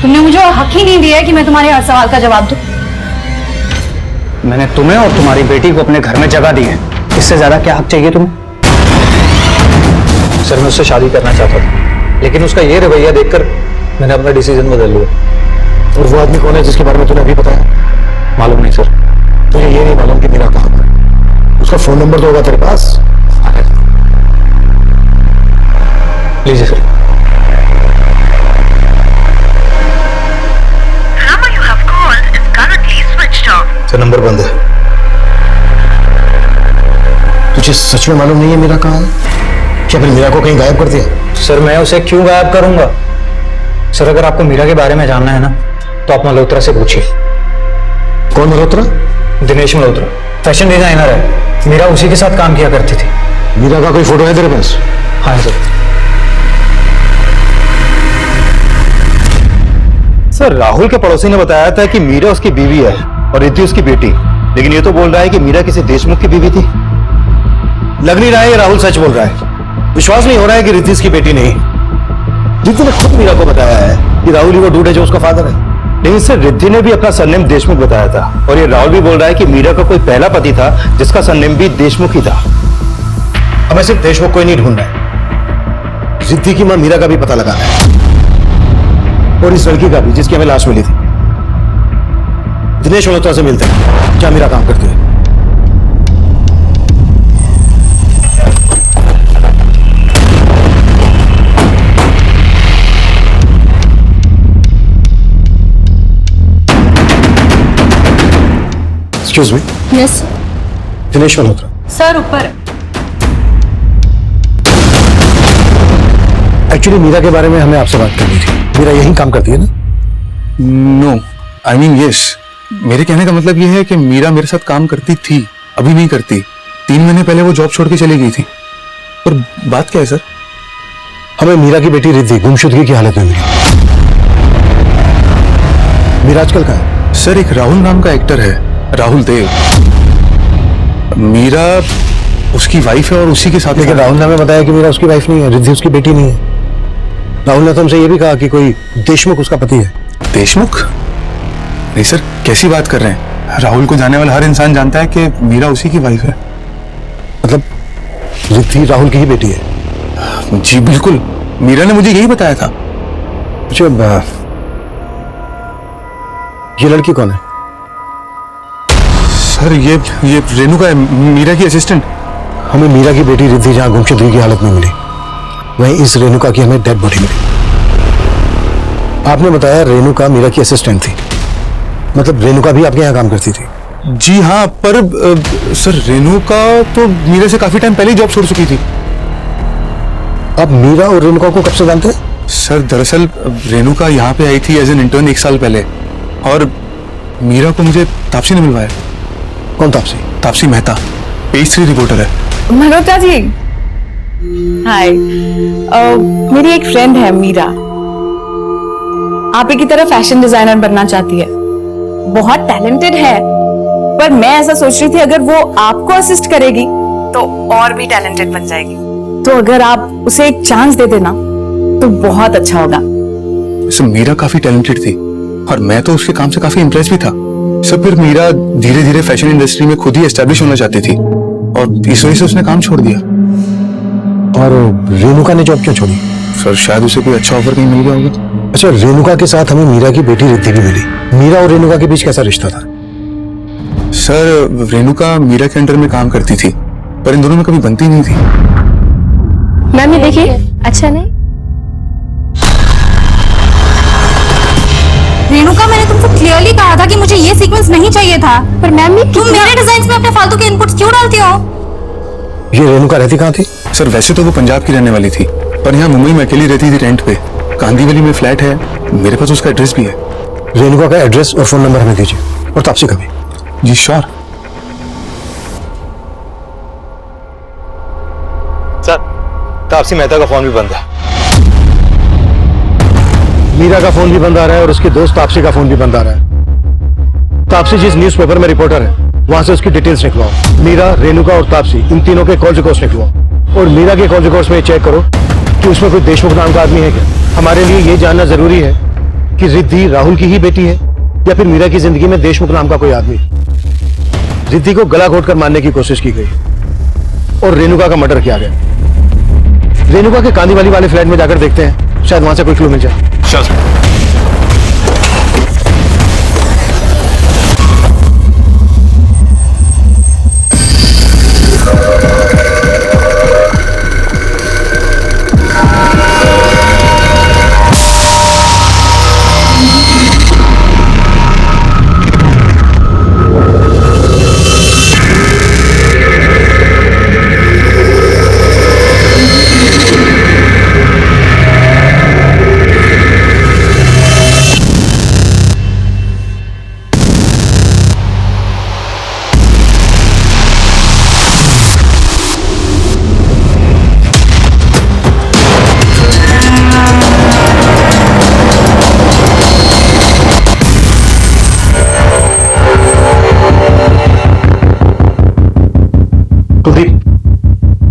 तुमने मुझे हक ही नहीं दिया है कि मैं तुम्हारे हर सवाल का जवाब दूं। मैंने तुम्हें और तुम्हारी बेटी को अपने घर में जगह दी है, इससे ज्यादा क्या हक चाहिए तुम्हें? सर मैं उससे शादी करना चाहता था, लेकिन उसका ये रवैया देखकर मैंने अपना डिसीजन बदल लिया। और वो आदमी कौन है जिसके बारे में तूने अभी बताया? मालूम नहीं सर। तुझे ये नहीं मालूम कि मीरा कहाँ पर है? उसका फोन नंबर तो होगा तेरे पास? लीजिए सर। सर नंबर बंद है। तुझे सच में मालूम नहीं है मीरा कहाँ है? क्या फिर मीरा को कहीं गायब कर दिया? सर मैं उसे क्यों गायब करूंगा? सर अगर आपको मीरा के बारे में जानना है ना तो आप मल्होत्रा से पूछिए। कौन मल्होत्रा? दिनेश मल्होत्रा, फैशन डिजाइनर है। मीरा उसी के साथ काम किया करती थी। मीरा का कोई फोटो है तेरे पास? हाँ सर। सर राहुल के पड़ोसी ने बताया था कि मीरा उसकी बीवी है और रिद्धि उसकी बेटी, लेकिन ये तो बोल रहा है कि मीरा किसी देशमुख की बीवी थी। लग नहीं रहा है ये राहुल सच बोल रहा है। विश्वास नहीं हो रहा है कि रिद्धि इसकी बेटी नहीं। रिद्धि ने खुद मीरा को बताया है कि राहुल ही वो डूड है जो उसका फादर है। लेकिन सर रिद्धि ने भी अपना सरनेम देशमुख बताया था, और ये राहुल भी बोल रहा है कि मीरा का कोई पहला पति था जिसका सरनेम भी देशमुख ही था। हमें सिर्फ देशमुख कोई नहीं ढूंढना है, रिद्धि की मां मीरा का भी पता लगाना है, और इस लड़की का भी जिसकी हमें लाश मिली थी। दिनेश मल्होत्रा से मिलते हैं जहां मीरा काम करती है। Excuse me. Yes Dinesh Malhotra. Sir ऊपर। एक्चुअली मीरा के बारे में हमें आपसे बात करनी थी। मीरा यही काम करती है ना? No, I mean yes. मेरे कहने का मतलब ये है कि मीरा मेरे साथ काम करती थी, अभी नहीं करती। 3 महीने पहले वो जॉब छोड़ के चली गई थी। पर बात क्या है सर? हमें मीरा की बेटी रिद्धि गुमशुदगी की हालत में मिली। मीरा आजकल कहाँ है? सर एक राहुल नाम का एक्टर है, राहुल देव। मीरा उसकी वाइफ है और उसी के साथ। लेकिन राहुल ने हमें बताया कि मीरा उसकी वाइफ नहीं है, रिद्धि उसकी बेटी नहीं है। राहुल ने तो हमसे ये भी कहा कि कोई देशमुख उसका पति है। देशमुख? नहीं सर, कैसी बात कर रहे हैं? राहुल को जाने वाला हर इंसान जानता है कि मीरा उसी की वाइफ है। मतलब रिद्धि राहुल की ही बेटी है? जी बिल्कुल, मीरा ने मुझे यही बताया था। अच्छा, ये लड़की कौन है? सर ये रेणुका है, मीरा की असिस्टेंट। हमें मीरा की बेटी रिद्धि जहां गुमशुदगी की हालत में मिली, वहीं इस रेणुका की हमें डेड बॉडी मिली। आपने बताया रेणुका मीरा की असिस्टेंट थी, मतलब रेणुका भी आपके यहाँ काम करती थी? जी हाँ, पर सर रेणुका तो मीरा से काफी टाइम पहले ही जॉब छोड़ चुकी थी। आप मीरा और रेणुका को कब से जानते हैं? सर दरअसल रेणुका यहाँ पे आई थी एज एन इंटर्न 1 साल पहले, और मीरा को मुझे तापसी ने मिलवाया। कौन तापसी? तापसी मेहता, पेज 3 रिपोर्टर है। मल्होत्रा जी, हाय। मेरी एक फ्रेंड है मीरा, आप ही की तरह फैशन डिजाइनर बनना चाहती है। बहुत टैलेंटेड है, पर मैं ऐसा सोच रही थी अगर वो आपको असिस्ट करेगी तो और भी टैलेंटेड बन जाएगी। तो अगर आप उसे एक चांस दे देना तो बहुत अच्छा होगा। सर मीरा काफी टैलेंटेड थी और मैं तो उसके काम से काफी इम्प्रेस भी था। सब फिर मीरा धीरे धीरे फैशन इंडस्ट्री में खुद ही एस्टेब्लिश होना चाहती थी और इस वजह से उसने काम छोड़ दिया। और रेणुका ने जॉब क्यों छोड़ी? सर शायद उसे कोई अच्छा ऑफर कहीं मिल गया होगा। अच्छा, रेणुका के साथ हमें मीरा की बेटी रिद्धि भी मिली। मीरा और रेणुका के बीच कैसा रिश्ता था? सर रेणुका मीरा के अंडर में काम करती थी, पर इन दोनों में कभी बनती नहीं थी। मैम ये देखिए, अच्छा नहीं? रेणुका, मैंने तुमको क्लियरली कहा था कि मुझे ये सीक्वेंस नहीं चाहिए था। पर मैम तुम मेरे डिजाइन में अपने फालतू के इनपुट्स क्यों डालती हो? ये रेणुका रहती कहाँ थी? सर वैसे तो वो पंजाब की रहने वाली थी, पर यहाँ मुंबई में अकेली रहती थी रेंट पे। कांदीवली में फ्लैट है, मेरे पास उसका एड्रेस भी है। रेणुका का एड्रेस और फोन नंबर हमें दीजिए, और तापसी का भी। जी श्योर। सर तापसी मेहता का फोन भी बंद है। मीरा का फोन भी बंद आ रहा है और उसके दोस्त तापसी का फोन भी बंद आ रहा है। तापसी जिस न्यूज़पेपर में रिपोर्टर है वहां से उसकी डिटेल्स निकलवाओ। मीरा, रेणुका और तापसी, इन तीनों के कॉल रिकॉर्ड्स निकलवाओ। और मीरा के कॉल रिकॉर्ड्स में चेक करो कि उसमें कोई देशमुख नाम का आदमी है क्या। हमारे लिए ये जानना जरूरी है कि रिद्धि राहुल की ही बेटी है या फिर मीरा की जिंदगी में देशमुख नाम का कोई आदमी। रिद्धि को गला घोट कर मारने की कोशिश की गई और रेणुका का मर्डर किया गया। रेणुका के कांदीवली वाले फ्लैट में जाकर देखते हैं, शायद वहां से कोई क्लू मिल जाए।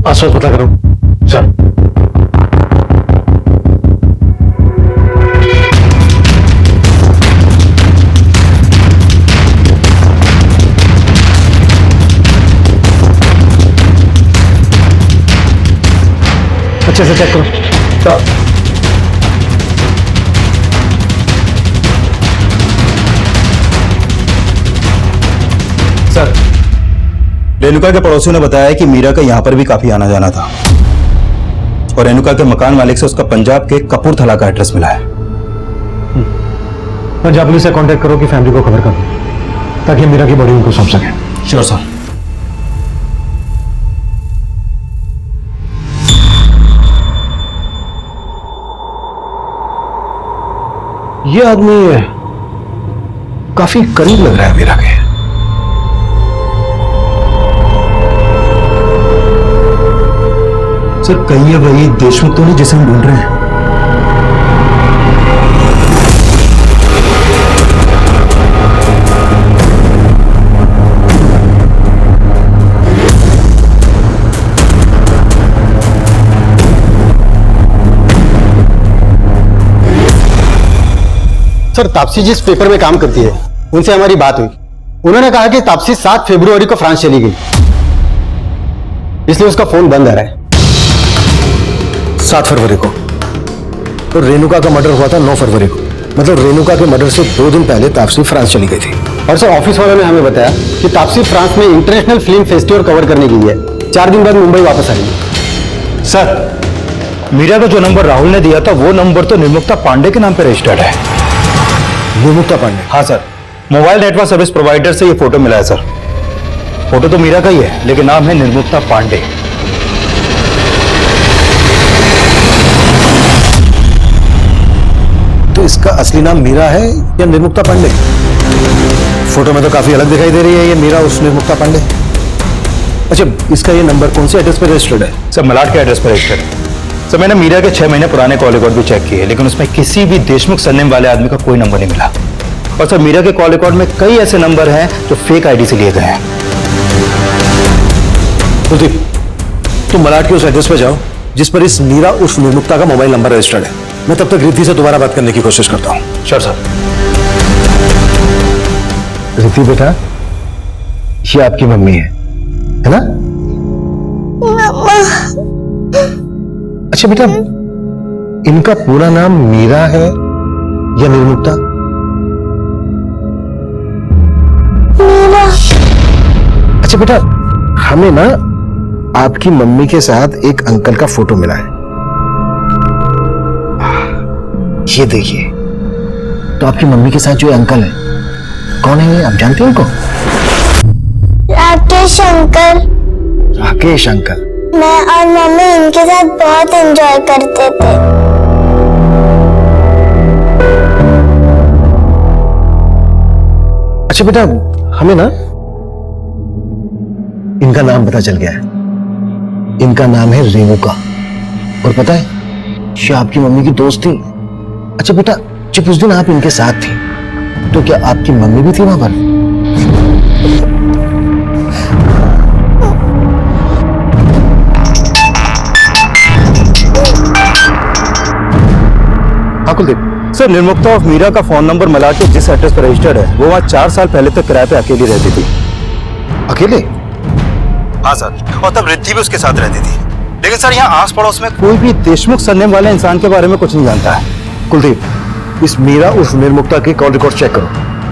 आसपास पता करो सर। अच्छे से चेक करो। सर रेणुका के पड़ोसियों ने बताया कि मीरा का यहाँ पर भी काफी आना जाना था और रेणुका के मकान मालिक से उसका पंजाब के कपूरथला का एड्रेस मिला है। पंजाब पुलिस से कांटेक्ट करो कि फैमिली को खबर कर दो ताकि मीरा की बॉडी उनको सौंप सके। Sure sir. ये आदमी काफी करीब लग रहा है मीरा के। सर कहीं ये वही देशमुख तो नहीं जिसे हम ढूंढ रहे हैं? सर तापसी जिस पेपर में काम करती है उनसे हमारी बात हुई। उन्होंने कहा कि तापसी 7 फरवरी को फ्रांस चली गई, इसलिए उसका फोन बंद आ रहा है। 7 फरवरी को, और रेणुका का मर्डर हुआ था 9 फरवरी को। मतलब रेणुका के मर्डर से 2 दिन पहले तापसी फ्रांस चली गई थी। और सर ऑफिस वालों ने हमें बताया कि तापसी फ्रांस में इंटरनेशनल फिल्म फेस्टिवल कवर करने गई है। 4 दिन बाद मुंबई वापस आएगी। सर मीरा का जो नंबर राहुल ने दिया था वो नंबर तो निर्मुक्ता पांडे के नाम पर रजिस्टर्ड है। निर्मुक्ता पांडे? हाँ sir, mobile network service provider से ये फोटो मिला है सर। फोटो तो मीरा का ही है लेकिन नाम है निर्मुक्ता पांडे। तो इसका असली नाम मीरा है या निर्मुक्ता पांडे? फोटो में तो काफी अलग दिखाई दे रही है ये मीरा उस निर्मुक्ता पांडे। अच्छा, इसका ये नंबर कौन से एड्रेस पर रजिस्टर्ड है? सर मलाड के एड्रेस पर रजिस्टर्ड है। सर मैंने मीरा के 6 महीने पुराने कॉल रिकॉर्ड भी चेक किए लेकिन उसमें किसी भी देशमुख सरनेम वाले आदमी का कोई नंबर नहीं मिला। और सर मीरा के कॉल रिकॉर्ड में कई ऐसे नंबर हैं जो फेक आईडी से लिए गए हैं। कुलदीप, तुम मलाड के उस एड्रेस पे जाओ जिस पर इस मीरा उर्फ निर्मुक्ता का मोबाइल नंबर रजिस्टर्ड है। मैं तब तक रिद्धि से दोबारा बात करने की कोशिश करता हूँ। Sure sir. रिद्धि बेटा, ये आपकी मम्मी है ना? अच्छा बेटा, इनका पूरा नाम मीरा है या निर्मुक्ता? अच्छा बेटा, हमें ना आपकी मम्मी के साथ एक अंकल का फोटो मिला है। ये देखिए, तो आपकी मम्मी के साथ जो अंकल है, कौन है ये? आप जानते हो उनको? राकेश अंकल। राकेश अंकल। मैं और मम्मी इनके साथ बहुत एंजॉय करते थे। अच्छा बेटा, हमें ना इनका नाम पता चल गया है। इनका नाम है रेणुका। और पता है, ये आपकी मम्मी की दोस्त थी। अच्छा बेटा, जब उस दिन आप इनके साथ थी, तो क्या आपकी मम्मी भी थी वहां पर? हाँ कुलदीप सर, निर्मुक्ता और मीरा का फोन नंबर मलाड के जिस एड्रेस पर रजिस्टर्ड है, वो वहाँ 4 साल पहले तक किराए पे अकेली रहती थी। अकेले? हाँ सर, और तब रिद्धि भी उसके साथ रहती थी। लेकिन सर, यहाँ आस पड़ोस में कोई भी देशमुख सरनेम वाले इंसान के बारे में कुछ नहीं जानता है। कुलदीप, इस मीरा उस निर्मुक्ता के कॉल रिकॉर्ड चेक करो,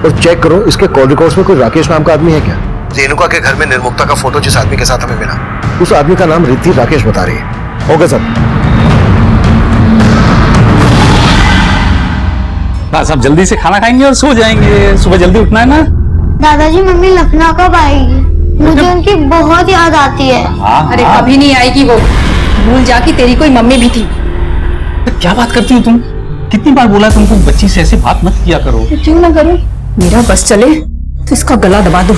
और चेक करो इसके कॉल रिकॉर्ड्स में कोई राकेश नाम का आदमी है क्या? रेणुका के घर में निर्मुक्ता का फोटो जिस आदमी के साथ हमें मिला, उस आदमी का नाम रिद्धि राकेश बता रही है। Okay sir. बस अब जल्दी से खाना खाएंगे और सो जाएंगे, सुबह जल्दी उठना है ना। दादाजी, मम्मी लखनऊ कब आएगी? मुझे उनकी बहुत याद आती है। अरे कभी नहीं आएगी वो, भूल जा कि तेरी कोई मम्मी भी थी। क्या बात करती हो तुम? कितनी बार बोला तुमको बच्ची से ऐसे बात मत किया करो। क्यों ना करूं? मेरा बस चले तो इसका गला दबा दूं,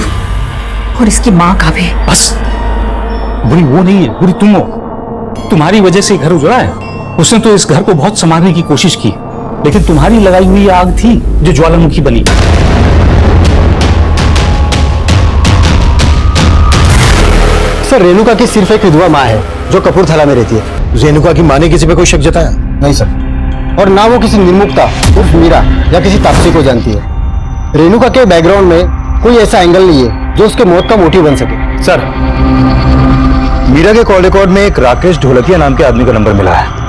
और इसकी माँ का भी। बस, बुरी वो नहीं है, बुरी तुम हो। तुम्हारी वजह से घर उजड़ा है। उसने तो इस घर को बहुत संभालने की कोशिश की, लेकिन तुम्हारी लगाई हुई आग थी जो ज्वालामुखी बनी। सर, रेणुका की सिर्फ एक विधवा माँ है जो कपूरथला में रहती है। रेणुका की माँ ने किसी पे कोई शक जताया? नहीं सर, और ना वो किसी निर्मुक्ता उर्फ मीरा या किसी तापसी को जानती है। रेणुका के बैकग्राउंड में कोई ऐसा एंगल नहीं है जो उसके मौत का मोटिव बन सके। सर, मीरा के कॉल रिकॉर्ड में एक राकेश ढोलकिया नाम के आदमी का नंबर मिला है।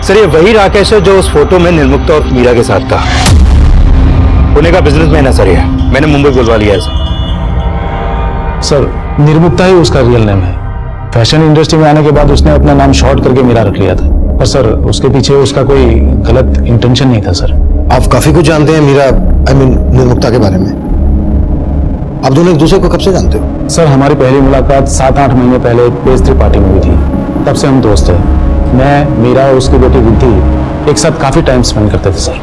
सर, ये वही राकेश है जो उस फोटो में निर्मुक्ता और मीरा के साथ था। पुणे का बिजनेसमैन है सर ये, मैंने मुंबई बुलवा लिया है सर। निर्मुक्ता ही उसका रियल नेम है। फैशन इंडस्ट्री में आने के बाद उसने अपना नाम शॉर्ट करके मीरा रख लिया था, पर सर उसके पीछे उसका कोई गलत इंटेंशन नहीं था सर। आप काफी कुछ जानते हैं मीरा, निर्मुक्ता के बारे में। आप दोनों एक दूसरे को कब से जानते हो? सर, हमारी पहली मुलाकात 7-8 महीने पहले एक पेस्ट्री पार्टी में हुई थी। तब से हम दोस्त हैं। मैं, मीरा और उसकी बेटी रिद्धि एक साथ काफी टाइम स्पेंड करते थे सर।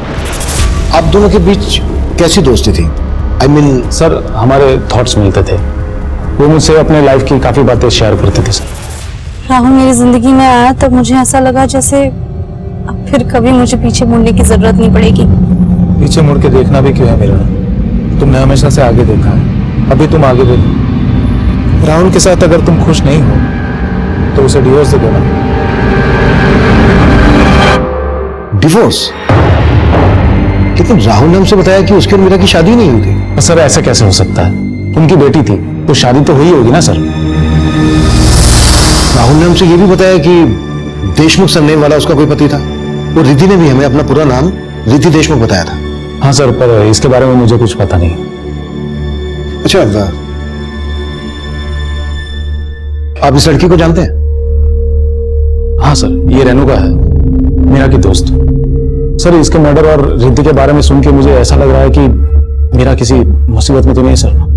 आप दोनों के बीच कैसी दोस्ती थी? सर, हमारे थॉट्स मिलते थे। वो मुझसे अपने लाइफ की काफी बातें शेयर करते थे सर। राहुल मेरी जिंदगी में आया तब मुझे ऐसा लगा जैसे अब फिर कभी मुझे पीछे मुड़ने की जरूरत नहीं पड़ेगी। पीछे मुड़ के देखना भी क्यों है मेरा? तुमने हमेशा से आगे देखा है, अभी तुम आगे देखो। राहुल के साथ अगर तुम खुश नहीं हो तो उसे डिवोर्स दे देना। डिवोर्स? लेकिन राहुल ने हमसे बताया कि उसके और मीरा की शादी नहीं हुई थी। सर, ऐसा कैसे हो सकता है? उनकी बेटी थी तो शादी तो हुई होगी ना सर। राहुल ने हमसे ये भी बताया कि देशमुख सरनेम वाला उसका कोई पति था, और रिद्धि ने भी हमें अपना पूरा नाम रिद्धि देशमुख बताया था। हाँ सर, पर इसके बारे में मुझे कुछ पता नहीं। अच्छा, आप इस लड़की को जानते हैं? हाँ सर, ये रेणुका है, मेरा की दोस्त। सर, इसके मर्डर और रिद्धि के बारे में सुन के मुझे ऐसा लग रहा है कि मेरा किसी मुसीबत में तो नहीं सर।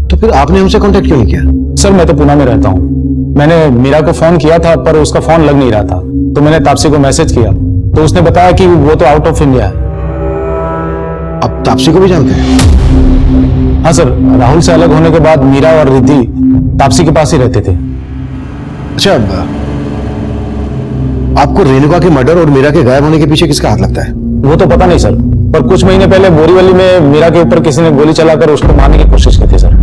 तो फिर आपने हमसे कांटेक्ट क्यों नहीं किया? सर, मैं तो पुणे में रहता हूँ। मैंने मीरा को फोन किया था पर उसका फोन लग नहीं रहा था, तो मैंने तापसी को मैसेज किया तो उसने बताया कि वो तो आउट ऑफ इंडिया है। आप तापसी को भी जानते हैं? हाँ सर, राहुल से अलग होने के बाद मीरा और रिद्धि तापसी के पास ही रहते थे। अच्छा, आपको रेणुका के मर्डर और मीरा के गायब होने के पीछे किसका हाथ लगता है? वो तो पता नहीं सर, पर कुछ महीने पहले बोरीवली में मीरा के ऊपर किसी ने गोली चलाकर उसको मारने की कोशिश की थी सर।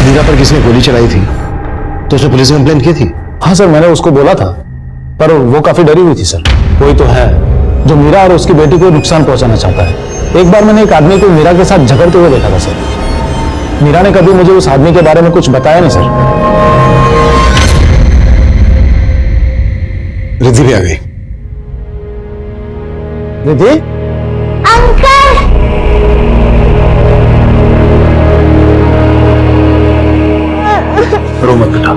मीरा पर किसी ने गोली चलाई थी तो उसने पुलिस में कंप्लेंट की थी? हाँ सर, मैंने उसको बोला था, पर वो काफी डरी हुई थी सर। कोई तो है जो मीरा और उसकी बेटी को नुकसान पहुंचाना चाहता है। एक बार मैंने एक आदमी को मीरा के साथ झगड़ते हुए देखा था सर। मीरा ने कभी मुझे उस आदमी के बारे में कुछ बताया नहीं सर। रिद्धि भी आ गई। रिद्धि, रो मत बेटा।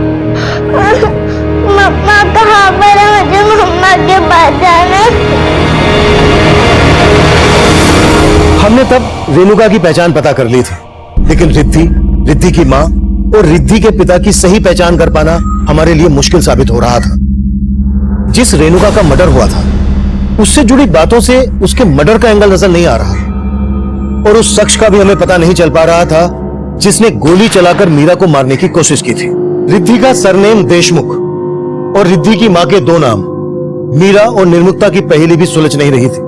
मम्मा कहाँ पर है? मुझे मम्मा के पास जाना है। हमने तब रेणुका की पहचान पता कर ली थी, लेकिन रिद्धि की मां और रिद्धि के पिता की सही पहचान कर पाना हमारे लिए मुश्किल साबित हो रहा था। जिस रेणुका का मर्डर हुआ था, उससे जुड़ी बातों से उसके मर्डर का एंगल नजर नहीं आ रहा, और उस शख्स का भी हमें पता नहीं चल पा रहा था जिसने गोली चलाकर मीरा को मारने की कोशिश की थी। रिद्धि का सरनेम देशमुख और रिद्धि की मां के दो नाम, मीरा और निर्मुक्ता की पहेली भी सुलझ नहीं रही थी।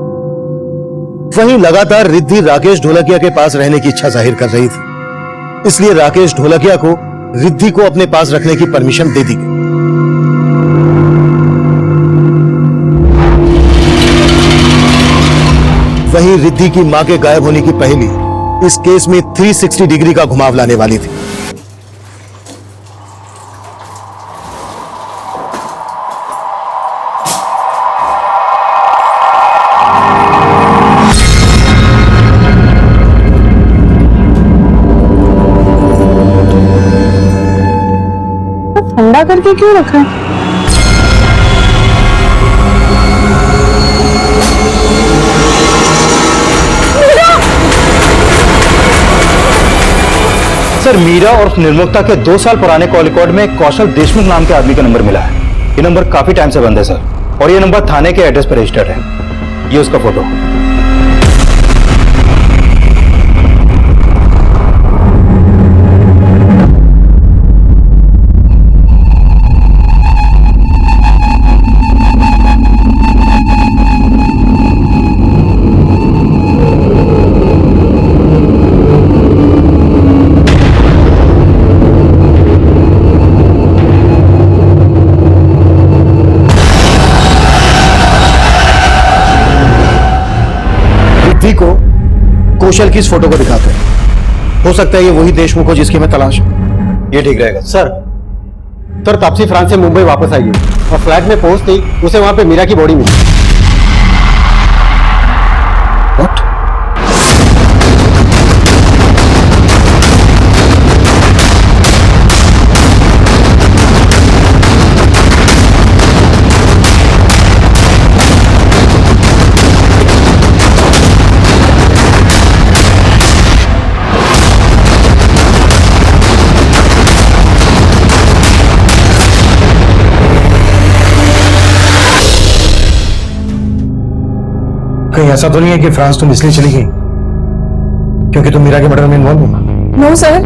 वहीं लगातार रिद्धि राकेश ढोलकिया के पास रहने की इच्छा जाहिर कर रही थी, इसलिए राकेश ढोलकिया को रिद्धि को अपने पास रखने की परमिशन दे दी गई। वहीं रिद्धि की मां के गायब होने की पहेली इस केस में 360 डिग्री का घुमाव लाने वाली थी। ठंडा करके क्यों रखा है? सर, मीरा और निर्मुक्ता के 2 साल पुराने कॉल रिकॉर्ड में कौशल देशमुख नाम के आदमी का नंबर मिला है। ये नंबर काफी टाइम से बंद है सर, और ये नंबर थाने के एड्रेस पर रजिस्टर्ड है। ये उसका फोटो। रिद्धि को कौशल की इस फोटो को दिखाते हैं, हो सकता है ये वही देशमुख हो जिसकी मैं तलाश हूं। ये ठीक रहेगा सर। तापसी फ्रांस से मुंबई वापस आई है और फ्लैट में पहुंचते ही उसे वहां पे मीरा की बॉडी मिली। What? कहीं ऐसा तो नहीं है कि फ्रांस तुम इसलिए चली गई क्योंकि तुम मीरा के मर्डर में इन्वॉल्व हो? नो सर,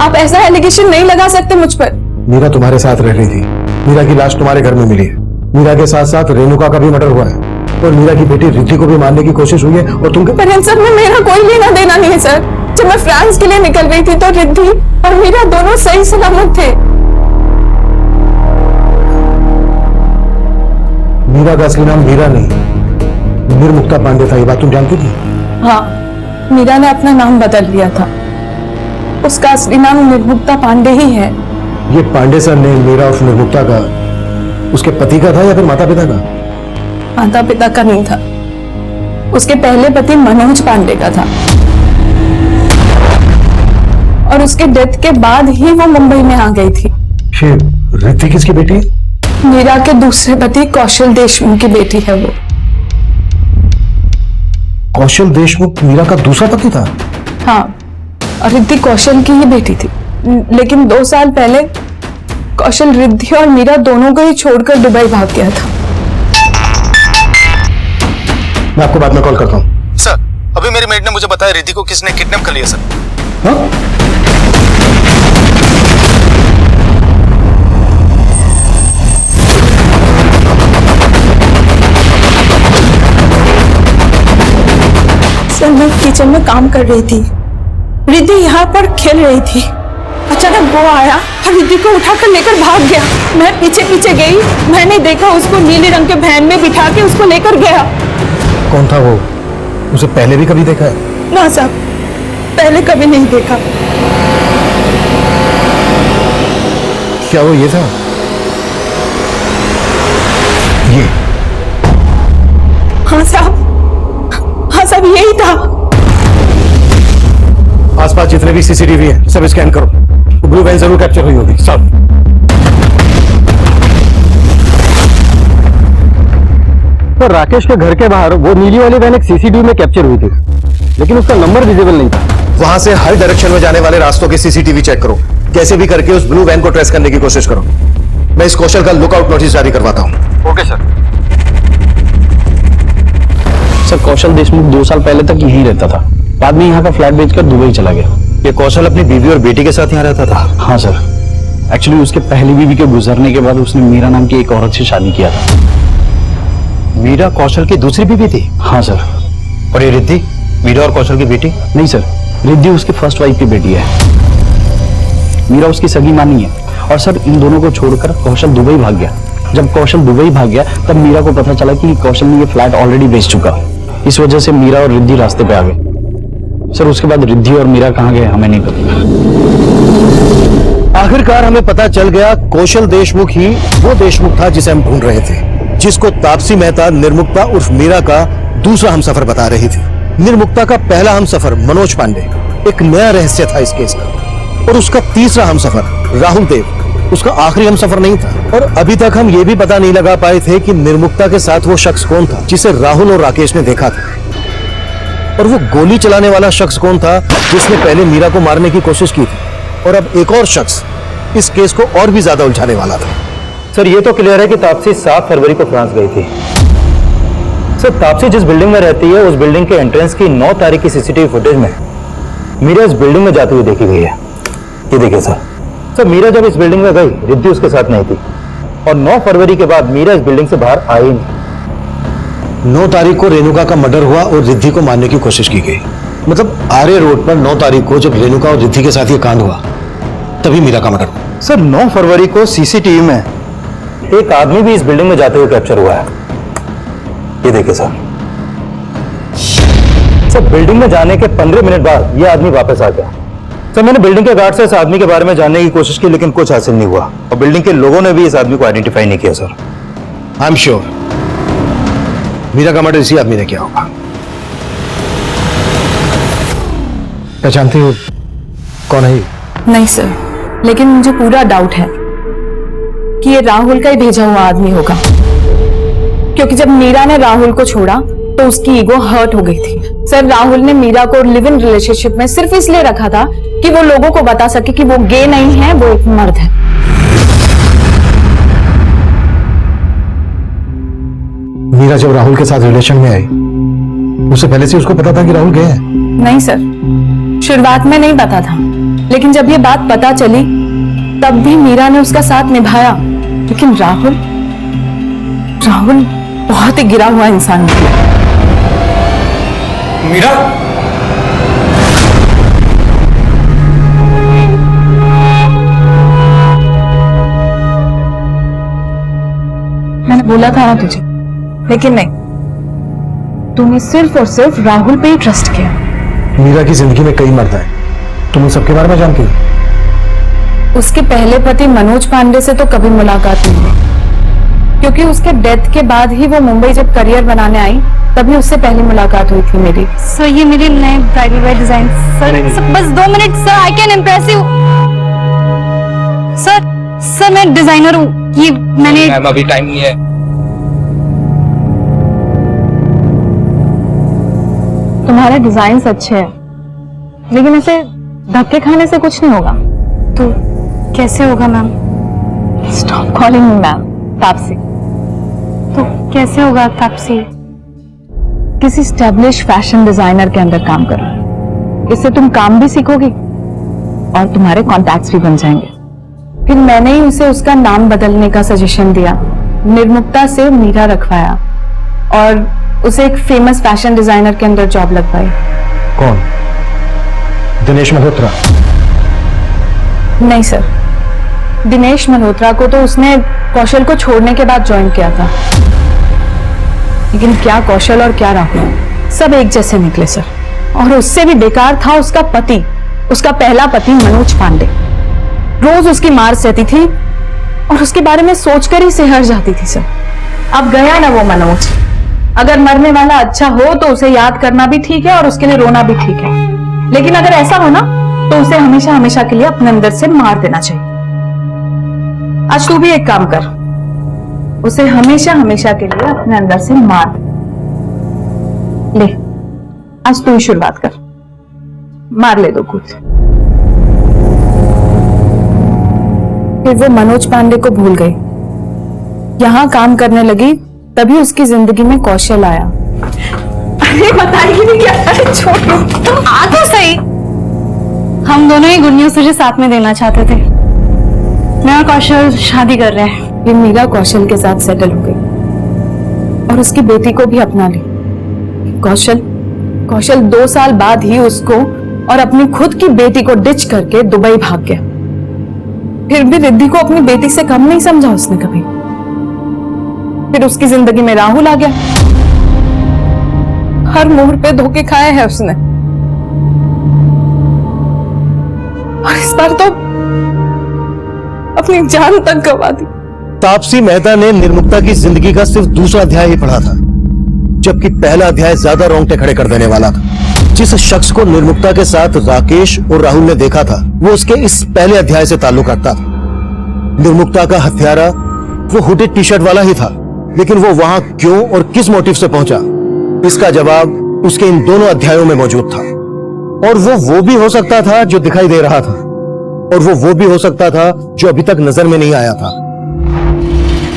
आप ऐसा एलिगेशन नहीं लगा सकते मुझ पर। मीरा तुम्हारे साथ रह रही थी, मीरा की लाश तुम्हारे घर में मिली है, मीरा के साथ साथ रेणुका का भी मर्डर हुआ है, और मीरा की बेटी रिद्धि को भी मारने की कोशिश हुई है, और तुम पर इन सब में मेरा कोई लेना देना नहीं है सर। जब मैं फ्रांस के लिए निकल गई थी तो रिद्धि और मीरा दोनों सही सलामत थे। मीरा का असली नाम मीरा नहीं, निर्मुक्ता पांडे था। ये बात तुम जानती थी? हाँ, मीरा ने अपना नाम बदल लिया था। उसका असली नाम निर्मुक्ता पांडे ही है। ये पांडे सर ने मीरा और निर्मुक्ता का उसके पति का था या फिर माता पिता का? माता पिता का नहीं था, उसके पहले पति मनोज पांडे का था, और उसके डेथ के बाद ही वो मुंबई में आ गई थी। ये रिद्धि किसकी बेटी है? मीरा के दूसरे पति कौशल देशमुख की बेटी है वो। कौशल देशमुख मीरा का दूसरा पति था? हाँ, और रिद्धि कौशल की ही बेटी थी, लेकिन 2 साल पहले कौशल रिद्धि और मीरा दोनों को ही छोड़कर दुबई भाग गया था। मैं आपको बाद में कॉल करता हूँ। सर, अभी मेरी मेड ने मुझे बताया रिद्धि को किसने किडनैप कर लिया सर। हाँ? सर, मैं किचन में काम कर रही थी, रिद्धि यहाँ पर खेल रही थी। अचानक वो आया और रिद्धि को उठाकर लेकर भाग गया। मैं पीछे पीछे गई, मैंने देखा उसको नीले रंग के वैन में बिठा के उसको लेकर गया। कौन था वो? उसे पहले भी कभी देखा है? ना साहब, पहले कभी नहीं देखा। क्या वो ये था? ये हाँ साहब यही था। आसपास जितने भी सीसीटीवी है सब स्कैन करो, ब्लू वैन जरूर कैप्चर हुई होगी। सब तो राकेश के घर के बाहर वो नीली वाली वैन एक सीसीटीवी में कैप्चर हुई थी, लेकिन उसका नंबर विजिबल नहीं था। वहां से हर डायरेक्शन में जाने वाले रास्तों के सीसीटीवी चेक करो, कैसे भी करके उस ब्लू वैन को ट्रेस करने की कोशिश करो। मैं इस कौशल का लुकआउट नोटिस जारी करवाता हूं। Okay sir. सर कौशल देशमुख 2 साल पहले तक यहीं रहता था, बाद में यहाँ का फ्लैट बेचकर दुबई चला गया। ये कौशल अपनी बीवी और बेटी के साथ यहाँ रहता था? हाँ सर, एक्चुअली उसके पहली बीवी के गुजरने के बाद उसने मीरा नाम की एक औरत से शादी किया था। मीरा कौशल की दूसरी बीवी थी? हाँ सर। और ये रिद्धि मीरा और कौशल की बेटी? नहीं सर, रिद्धि उसकी फर्स्ट वाइफ की बेटी है, मीरा उसकी सगी मां नहीं है। और सर इन दोनों को छोड़कर कौशल दुबई भाग गया। जब कौशल दुबई भाग गया तब मीरा को पता चला कि कौशल ने ये फ्लैट ऑलरेडी बेच चुका। इस वजह से मीरा और रिद्धि रास्ते पे आ गए। सर उसके बाद रिद्धि और मीरा कहाँ गए हमें नहीं पता। आखिरकार हमें पता चल गया कौशल देशमुख ही वो देशमुख था जिसे हम ढूंढ रहे थे, जिसको तापसी मेहता निर्मुक्ता उर्फ मीरा का दूसरा हमसफर बता रही थी। निर्मुक्ता का पहला हमसफर मनोज पांडे एक नया रहस्य था इस केस का, और उसका तीसरा हमसफर राहुल देव उसका आखिरी हमसफर नहीं था। और अभी तक हम ये भी पता नहीं लगा पाए थे कि निर्मुक्ता के साथ वो शख्स कौन था जिसे राहुल और राकेश ने देखा था, और वो गोली चलाने वाला शख्स कौन था जिसने पहले मीरा को मारने की कोशिश की थी, और अब एक और शख्स इस केस को और भी ज्यादा उलझाने वाला था। सर ये तो क्लियर है कि तापसी 7 फरवरी को फ्रांस गई थी। सर तापसी जिस बिल्डिंग में रहती है उस बिल्डिंग के एंट्रेंस की 9 तारीख की सीसीटीवी फुटेज में मीरा इस बिल्डिंग में जाती हुई देखी गई है। ये देखिए सर, मीरा जब इस बिल्डिंग में गई रिद्धि उसके साथ नहीं थी, और 9 फरवरी के बाद मीरा इस बिल्डिंग से बाहर आई नहीं। 9 तारीख को रेणुका का मर्डर हुआ और रिद्धि को मारने की कोशिश की गई। मतलब आर्य रोड पर 9 तारीख को जब रेणुका और रिद्धि के साथ ये कांड हुआ तभी मीरा का मर्डर हुआ। सर 9 फरवरी को सीसीटीवी में एक आदमी भी इस बिल्डिंग में जाते हुए कैप्चर हुआ है। ये देखिए सर बिल्डिंग में जाने के 15 मिनट बाद यह आदमी वापस आ गया। सर मैंने बिल्डिंग के गार्ड से इस आदमी के बारे में जानने की कोशिश की लेकिन कुछ हासिल नहीं हुआ, और बिल्डिंग के लोगों ने भी इस आदमी को आइडेंटिफाई नहीं किया। Sir I am sure Meera का मर्डर इसी आदमी ने किया होगा। पहचानती हो कौन है ये? नहीं सर, लेकिन मुझे पूरा डाउट है कि ये राहुल का ही भेजा हुआ आदमी होगा, क्योंकि जब मीरा ने राहुल को छोड़ा तो उसकी ईगो हर्ट हो गई थी। सर राहुल ने मीरा को लिव इन रिलेशनशिप में सिर्फ इसलिए रखा था कि वो लोगों को बता सके कि वो गे नहीं है, वो एक मर्द है। मीरा जब राहुल के साथ रिलेशन में आई उससे पहले से उसको पता था कि राहुल गे है? नहीं सर, शुरुआत में नहीं पता था, लेकिन जब ये बात पता चली तब भी मीरा ने उसका साथ निभाया। लेकिन राहुल बहुत ही गिरा हुआ इंसान है। मीरा मैंने बोला था ना तुझे, लेकिन नहीं, तूने सिर्फ और सिर्फ राहुल पे ही ट्रस्ट किया। मीरा की जिंदगी में कई मर्द हैं, तुम उन सबके बारे में जानती हो? उसके पहले पति मनोज पांडे से तो कभी मुलाकात नहीं हुई, क्योंकि उसके डेथ के बाद ही वो मुंबई जब करियर बनाने आई तभी उससे पहली मुलाकात हुई थी मेरी। सर ये मेरे नए ब्राइडल वेयर डिजाइन। सर बस 2 minute sir, I can impress you. Sir मैं डिजाइनर हूँ, ये मैंने अभी टाइम नहीं है। तुम्हारे डिजाइन अच्छे हैं, लेकिन ऐसे धक्के खाने से कुछ नहीं होगा। तो कैसे होगा ma'am? Stop calling me ma'am, Taapsee. तो कैसे होगा तापसी? किसी स्टैब्लिश फैशन डिजाइनर के अंदर काम करो, इससे तुम काम भी सीखोगी और तुम्हारे कॉन्टैक्ट्स भी बन जाएंगे। फिर मैंने ही उसे उसका नाम बदलने का सजेशन दिया, निर्मुक्ता से मीरा रखवाया और उसे एक फेमस फैशन डिजाइनर के अंदर जॉब लगवाई। कौन? दिनेश मल्होत्रा? नहीं सर, दिनेश मल्होत्रा को तो उसने कौशल को छोड़ने के बाद ज्वाइन किया था, लेकिन क्या कौशल और क्या राहुल सब एक जैसे निकले सर। और उससे भी बेकार था उसका पति, उसका पहला पति मनोज पांडे। रोज उसकी मार सहती थी और उसके बारे में सोचकर ही सिहर जाती थी सर। अब गया ना वो मनोज, अगर मरने वाला अच्छा हो तो उसे याद करना भी ठीक है और उसके लिए रोना भी ठीक है, लेकिन अगर ऐसा हो ना तो उसे हमेशा हमेशा के लिए अपने अंदर से मार देना चाहिए। आज तू भी एक काम कर, उसे हमेशा हमेशा के लिए अपने अंदर से मार ले। आज तू ही शुरुआत कर, मार ले दो कुछ। फिर वो मनोज पांडे को भूल गई, यहां काम करने लगी, तभी उसकी जिंदगी में कौशल आया। अरे बताइए नहीं क्या? अरे छोड़ो, तुम आ तो सही। हम दोनों ही गुड न्यूज तुझे साथ में देना चाहते थे। मैं और कौशल शादी कर रहे हैं। ये मीरा कौशल के साथ सेटल हो गई और उसकी बेटी को भी अपना ली। कौशल 2 साल बाद ही उसको और अपनी खुद की बेटी को डिच करके दुबई भाग गया। फिर भी रिद्धि को अपनी बेटी से कम नहीं समझा उसने कभी। फिर उसकी जिंदगी में राहुल आ गया। हर मोड़ पे धोखे खाए हैं उसने, और इस बार तो अपनी जान तक गंवा दी। तापसी मेहता ने निर्मुक्ता की जिंदगी का सिर्फ दूसरा अध्याय ही पढ़ा था, जबकि पहला अध्याय ज्यादा रोंगटे खड़े कर देने वाला था। जिस शख्स को निर्मुक्ता के साथ राकेश और राहुल ने देखा था, वो उसके इस पहले अध्याय से ताल्लुक रखता था। निर्मुक्ता का हत्यारा वो हुडेड टी शर्ट वाला ही था, लेकिन वो वहां क्यों और किस मोटिव से पहुंचा, इसका जवाब उसके इन दोनों अध्यायों में मौजूद था। और वो भी हो सकता था जो दिखाई दे रहा था, और वो भी हो सकता था जो अभी तक नजर में नहीं आया था।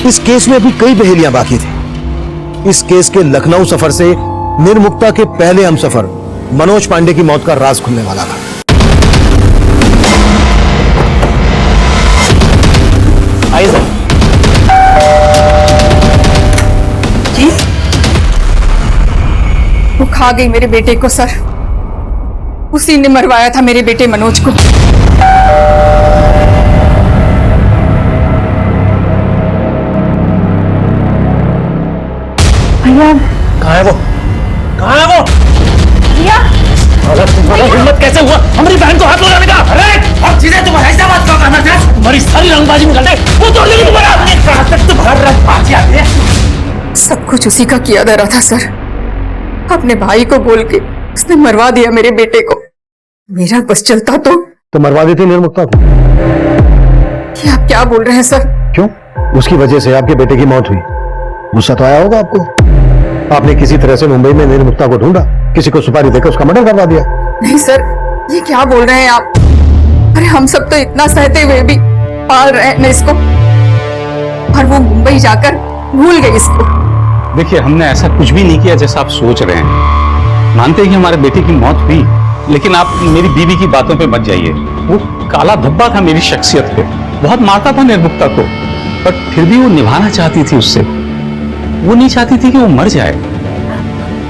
इस केस में अभी कई पहेलियां बाकी थी। इस केस के लखनऊ सफर से निर्मुक्ता के पहले हमसफर मनोज पांडे की मौत का राज खुलने वाला था। आइए सर। जी, वो खा गई मेरे बेटे को सर। उसी ने मरवाया था मेरे बेटे मनोज को। भैया कहाँ है वो? कहाँ है वो? भैया तुम्हारा हिम्मत कैसे हुआ हमारी बहन को हाथ लगाने का? अरे अब चीजें तुम ऐसा बात क्यों करना चाहते? तुम्हारी सारी रंगबाजी निकल गई, वो तोड़ लेगी तुम्हारा। कहाँ तक तुम्हारा रंगबाजी आती है? सब कुछ उसी का किया धरा था सर। अपने भाई को बोल के उसने मरवा दिया मेरे बेटे को। मेरा बस चलता तो मरवा देती निर्मुक्ता को। ये आप क्या बोल रहे हैं सर? क्यों? उसकी वजह से आपके बेटे की मौत हुई, गुस्सा तो आया होगा आपको। आपने किसी तरह से मुंबई में निर्मुक्ता को ढूंढा, किसी को सुपारी देकर उसका मर्डर करवा दिया। नहीं सर, ये क्या बोल रहे हैं आप? अरे हम सब तो इतना सहते हुए भी पाल रहे हैं इसको, और वो मुंबई जाकर भूल गई इसको। देखिए, हमने ऐसा कुछ भी नहीं किया जैसा आप सोच रहे हैं। मानते हैं कि हमारे बेटे की मौत हुई, लेकिन आप मेरी बीवी की बातों पे मत जाइए। वो काला धब्बा था मेरी शख्सियत पे, बहुत मारता था निर्मुक्ता को, पर फिर भी वो निभाना चाहती थी उससे। वो नहीं चाहती थी कि वो मर जाए।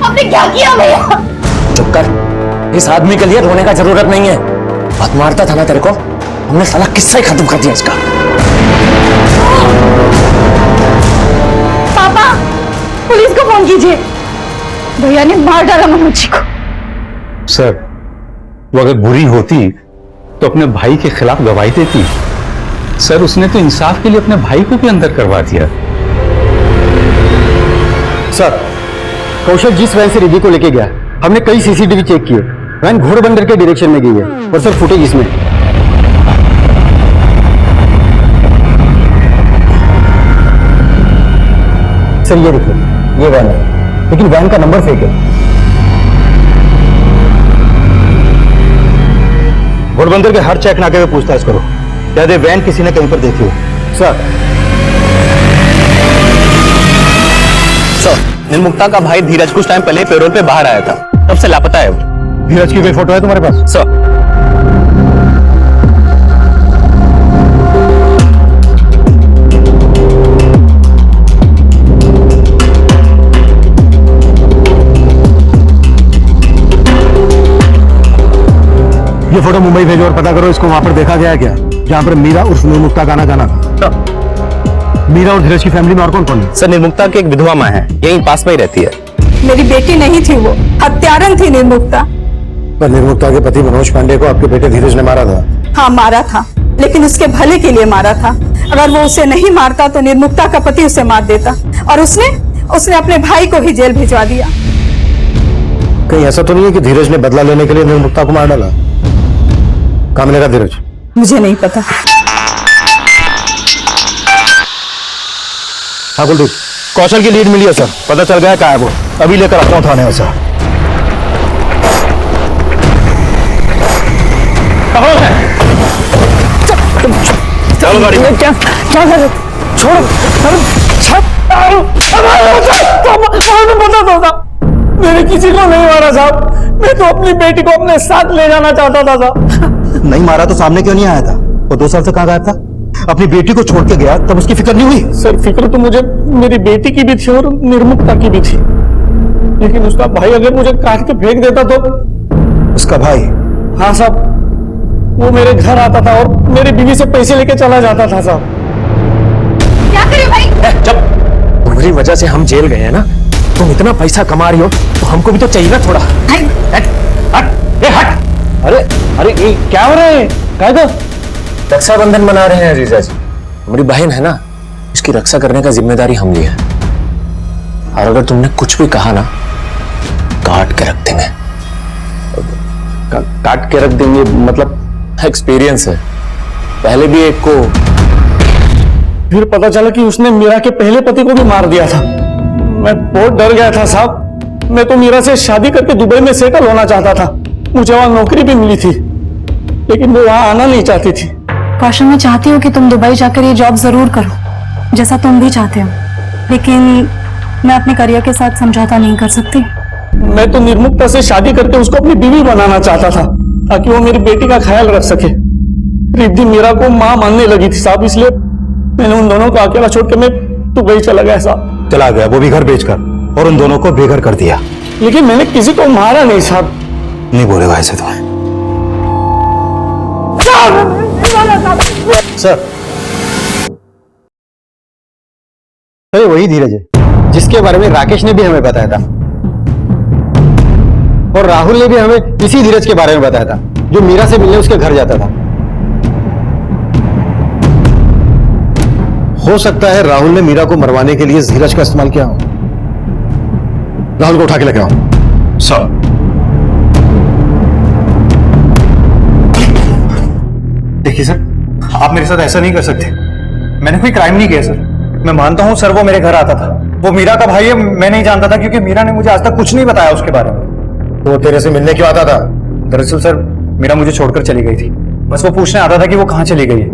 आपने क्या किया भैया? चुप कर, इस आदमी के लिए रोने का जरूरत नहीं है। बहुत मारता था ना तेरे को, हमने साला किस्सा ही खत्म कर दिया इसका। पापा, पुलिस को फोन कीजिए। भैया ने मार डाला मनोज जी को। सर, वो अगर बुरी होती तो अपने भाई के खिलाफ गवाही देती। सर, उसने तो इंसाफ के लिए अपने भाई को भी अंदर करवा दिया। सर, कौशल जिस वैन से रिद्धि को लेके गया, हमने कई सीसीटीवी चेक किए। वैन घोड़बंदर के डायरेक्शन में गई है, और सर फुटेज इसमें। सर ये देखिए, ये वैन है, लेकिन वैन का नंबर फेक है। घोड़बंदर के हर चेक नाके में पूछताछ करो, शायद वैन किसी ने कहीं पर देखी हो। सर निर्मुक्ता का भाई धीरज कुछ टाइम पहले पेरोल पे बाहर आया था, तब से लापता है वो। धीरज की कोई फोटो है तुम्हारे पास? सर, ये फोटो मुंबई भेजो और पता करो इसको वहां पर देखा गया क्या, जहां पर मीरा उर्फ निर्मुक्ता का आना जाना था। मीरा और धीरज की फैमिली में और कौन कौन है? सर, निर्मुक्ता की एक विधवा माँ है, यहीं पास में ही रहती है। मेरी बेटी नहीं थी, वो हत्यारन थी निर्मुक्ता। पर निर्मुक्ता के पति मनोज पांडे को आपके बेटे धीरज ने मारा था। हाँ मारा था, लेकिन उसके भले के लिए मारा था। अगर वो उसे नहीं मारता तो निर्मुक्ता का पति उसे मार देता, और उसने अपने भाई को ही जेल भिजवा दिया। कहीं ऐसा तो नहीं है कि धीरज ने बदला लेने के लिए निर्मुक्ता को मार डाला? कहाँ मिलेगा धीरज? मुझे नहीं पता। हाँ कुलदीप, कौशल की लीड मिली है सर, पता चल गया कहाँ है वो। अभी लेकर आता हूँ थाने में सर। चलो गाड़ी में। क्या क्या कर? छोड़ो, बता दो। मैंने किसी को नहीं मारा साहब, मैं तो अपनी बेटी को अपने साथ ले जाना चाहता था साहब। नहीं मारा तो सामने क्यों नहीं आया था? वो 2 साल से कहाँ गायब था? अपनी बेटी को छोड़ के गया तब उसकी फिक्र नहीं हुई? सर फिक्र तो मुझे मेरी बेटी की भी थी और निर्मुक्ता की भी थी, लेकिन उसका भाई अगर मुझे काट के फेंक देता तो। उसका भाई? हाँ साहब, वो मेरे घर आता था और मेरी बीवी से पैसे लेके चला जाता था साहब। क्या करे भाई? जब तुम्हारी वजह से हम जेल गए हैं ना, तुम इतना पैसा कमा रही हो तो हमको भी तो चाहिए ना थोड़ा। अरे अरे ये क्या हो रहा है? क्या तो रक्षाबंधन मना रहे हैं जीजा जी। हमारी बहन है ना, उसकी रक्षा करने का जिम्मेदारी हम लिए है। और अगर तुमने कुछ भी कहा ना, काट के रख देंगे। काट के रख देंगे मतलब एक्सपीरियंस है, पहले भी एक को। फिर पता चला कि उसने मीरा के पहले पति को भी मार दिया था। मैं बहुत डर गया था साहब। मैं तो मीरा से शादी करके दुबई में सेटल होना चाहता था, मुझे वहां नौकरी भी मिली थी, लेकिन वो वहां आना नहीं चाहती थी। कौशल, मैं चाहती हूँ कि तुम दुबई जाकर ये जॉब जरूर करो, जैसा तुम भी चाहते हो, लेकिन मैं अपने करियर के साथ समझौता नहीं कर सकती। मैं तो निर्मुक्ता से शादी करके उसको अपनी बीवी बनाना चाहता था, ताकि वो मेरी बेटी का ख्याल रख सके। रिद्धि मीरा को मां मानने लगी थी साहब, इसलिए मैंने उन दोनों को अकेला छोड़ के मैं दुबई चला गया साहब। चला गया, वो भी घर बेचकर, और उन दोनों को बेघर कर दिया। लेकिन मैंने किसी को मारा नहीं साहब। नहीं बोलेगा ऐसे तुम्हें सर। अरे वही धीरज है जिसके बारे में राकेश ने भी हमें बताया था, और राहुल ने भी हमें इसी धीरज के बारे में बताया था, जो मीरा से मिलने उसके घर जाता था। हो सकता है राहुल ने मीरा को मरवाने के लिए धीरज का इस्तेमाल किया हो। राहुल को उठा के लेके आओ। सर देखिए सर, आप मेरे साथ ऐसा नहीं कर सकते। मैंने कोई क्राइम नहीं किया सर। मैं मानता हूं सर, वो मेरे घर आता था, वो मीरा का भाई है। मैं नहीं जानता था क्योंकि मीरा ने मुझे आज तक कुछ नहीं बताया उसके बारे में। वो तेरे से मिलने क्यों आता था? दरअसल सर, मीरा मुझे छोड़कर चली गई थी, बस वो पूछने आता था कि वो कहां चली गई है।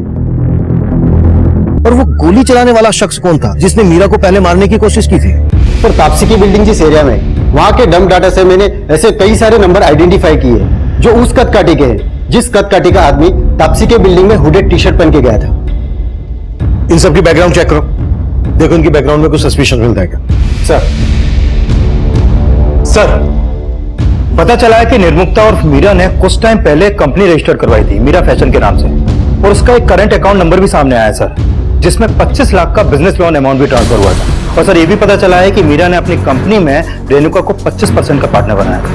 और वो गोली चलाने वाला शख्स कौन था जिसने मीरा को पहले मारने की कोशिश की थी? और तापसी की बिल्डिंग जिस एरिया में, वहां के डंप डाटा से मैंने ऐसे कई सारे नंबर आइडेंटिफाई किए जो उस कदकाठी के हैं जिस कदकाठी का आदमी तापसी के बिल्डिंग में हुडेड टी शर्ट पहन के गया था। इन सब की बैकग्राउंड चेक करो, देखो इनकी बैकग्राउंड में कुछ सस्पिशन मिलता है क्या? सर, पता चला है कि निर्मुक्ता और मीरा ने कुछ टाइम पहले कंपनी रजिस्टर करवाई थी मीरा फैशन के नाम से, और उसका एक करंट अकाउंट नंबर भी सामने आया सर, जिसमें 25 लाख का बिजनेस लोन अमाउंट भी ट्रांसफर हुआ था। और सर, ये भी पता चला है कि मीरा ने अपनी कंपनी में रेणुका को 25% का पार्टनर बनाया था।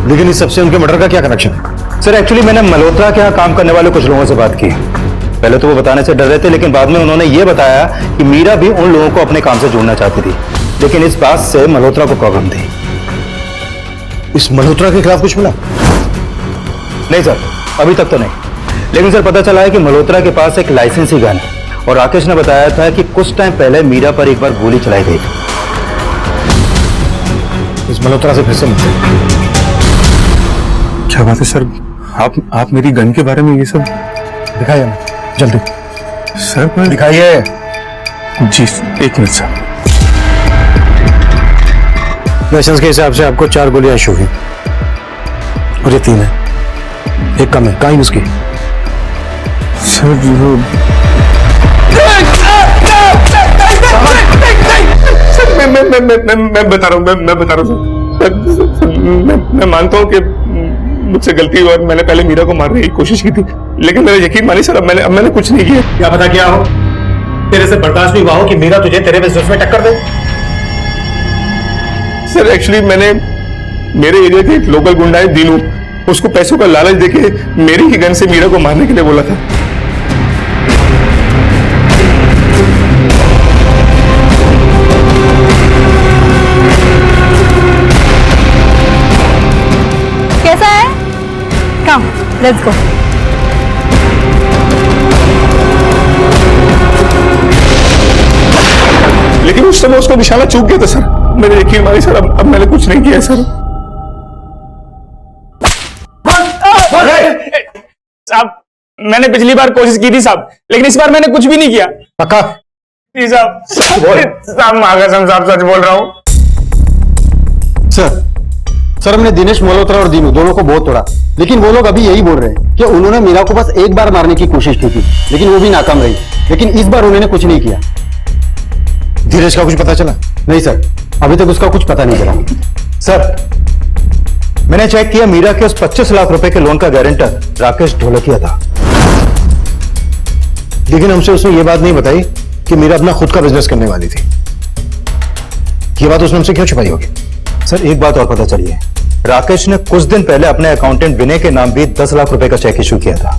लेकिन इस सबसे उनके मर्डर का क्या कनेक्शन है? सर, एक्चुअली मैंने मल्होत्रा के यहाँ काम करने वाले कुछ लोगों से बात की। पहले तो वो बताने से डर रहे थे, लेकिन बाद में उन्होंने ये बताया कि मीरा भी उन लोगों को अपने काम से जोड़ना चाहती थी, लेकिन इस बात से मल्होत्रा को प्रॉब्लम थी। इस मल्होत्रा के खिलाफ कुछ मिला? नहीं सर, अभी तक तो नहीं, लेकिन सर पता चला है कि मल्होत्रा के पास एक लाइसेंसी गन है, और राकेश ने बताया था कि कुछ टाइम पहले मीरा पर एक बार गोली चलाई गई थी। इस मल्होत्रा से फिर से मिलते। क्या बात है सर, आप मेरी गन के बारे में ये सब दिखाइए हमें जल्दी। सर पर दिखाइए। जी एक मिनट सर। लाइसेंस के हिसाब से आपको 4 गोलियां इशू हुई और ये 3 है, एक कम है। कहाँ है उसकी? सर मैं बता रहा हूँ, मैं मानता हूँ कि मुझसे गलती हुई और मैंने पहले मीरा को मारने की कोशिश की थी, लेकिन मेरा यकीन मानिए सर, अब मैंने कुछ नहीं किया। क्या पता क्या हो, तेरे से बर्दाश्त भी हुआ हो कि मीरा तुझे तेरे बिजनेस में टक्कर दे। सर एक्चुअली मैंने मेरे एरिया के एक लोकल गुंडा है दीनू, उसको पैसों का लालच देके मेरी ही गन से मीरा को मारने के लिए बोला था। कैसा है? कम, लेट्स गो। लेकिन उस समय उसका निशाना चूक गया था सर। मैंने यकीन मानी सर, अब मैंने कुछ नहीं किया सर। साहब, मैंने पिछली बार कोशिश की थी साहब, लेकिन इस बार मैंने कुछ भी नहीं किया। पक्का? जी साहब। साहब माँ कसम साहब सच बोल रहा हूँ। सर हमने दिनेश मल्होत्रा और दीनू दोनों को बहुत तोड़ा, लेकिन वो लोग अभी यही बोल रहे हैं कि उन्होंने मीरा को बस एक बार मारने की कोशिश की थी, लेकिन वो भी नाकाम रही। लेकिन इस बार उन्होंने कुछ नहीं किया। धीरज का कुछ पता चला? नहीं सर, अभी तक उसका कुछ पता नहीं चला। सर, मैंने चेक किया, मीरा के उस 25 लाख रुपए के लोन का गारंटर राकेश ढोलकिया था। लेकिन हमसे उसने ये बात नहीं बताई कि मीरा अपना खुद का बिजनेस करने वाली थी। ये बात उसने हमसे क्यों छुपाई होगी? सर, एक बात और पता चली है, राकेश ने कुछ दिन पहले अपने अकाउंटेंट विनय के नाम भी 10 लाख रुपए का चेक इशू किया था।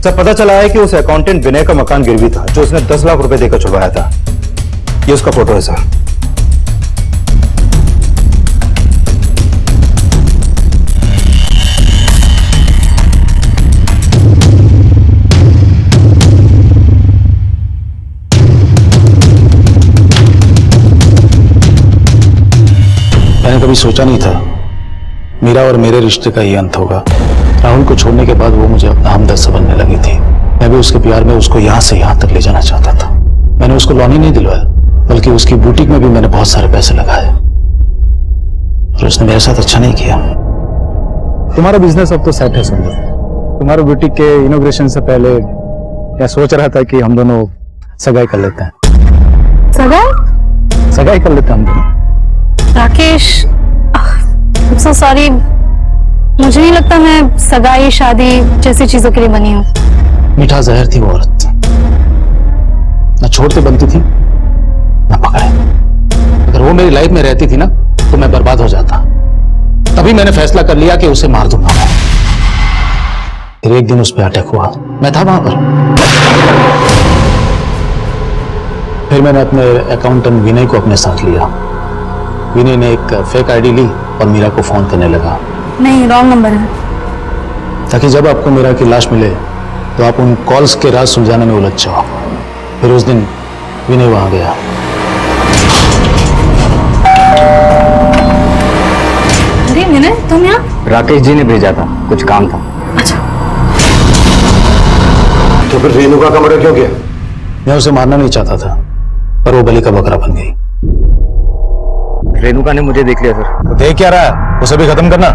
सर, पता चला है कि उस अकाउंटेंट विनय का मकान गिरवी था, जो उसने 10 लाख रुपए देकर छुड़वाया था। ये उसका फोटो है सर। मैंने कभी सोचा नहीं था मीरा और मेरे रिश्ते का ये अंत होगा। राहुल को छोड़ने के बाद वो मुझे अपना हमदर्द समझने लगी थी। मैं भी उसके प्यार में उसको यहां से यहां तक ले जाना चाहता था। मैंने उसको लॉन ही नहीं दिलवाया, बल्कि उसकी बुटीक में भी मैंने बहुत सारे पैसे लगाए, और उसने मेरे साथ अच्छा नहीं किया। तुम्हारा बिजनेस अब तो सेट है सुंदर। तुम्हारे बुटीक के इनॉग्रेशन से पहले मैं सोच रहा था कि हम दोनों सगाई कर लेते हैं। सगाई कर लेते हैं हम दोनों। राकेश, सो सॉरी, मुझे नहीं लगता मैं सगाई शादी जैसी चीजों के लिए बनी हूँ। मीठा जहर थी वो औरत, न छोड़ते बनती थी न पकड़े। अगर वो मेरी लाइफ में रहती थी ना तो मैं बर्बाद हो जाता। तभी मैंने फैसला कर लिया कि उसे मार दूंगा। फिर एक दिन उस पर अटैक हुआ, मैं था वहां पर। फिर मैंने अपने अकाउंटेंट विनय को अपने साथ लिया। विनय ने एक फेक आईडी ली और मीरा को फोन करने लगा। नहीं, रॉन्ग नंबर है। ताकि जब आपको मीरा की लाश मिले तो आप उन कॉल्स के राज सुलझाने में उलझ जाओ। फिर उस दिन विनय वहां गया। अरे विनय, तुम यहाँ? राकेश जी ने भेजा था, कुछ काम था। तो फिर रेणुका का मर्डर क्यों किया? मैं उसे मारना नहीं चाहता था, पर वो बलि का बकरा बन गई। रेणुका ने मुझे देख लिया सर। तो देख क्या रहा है, उसे भी खत्म करना।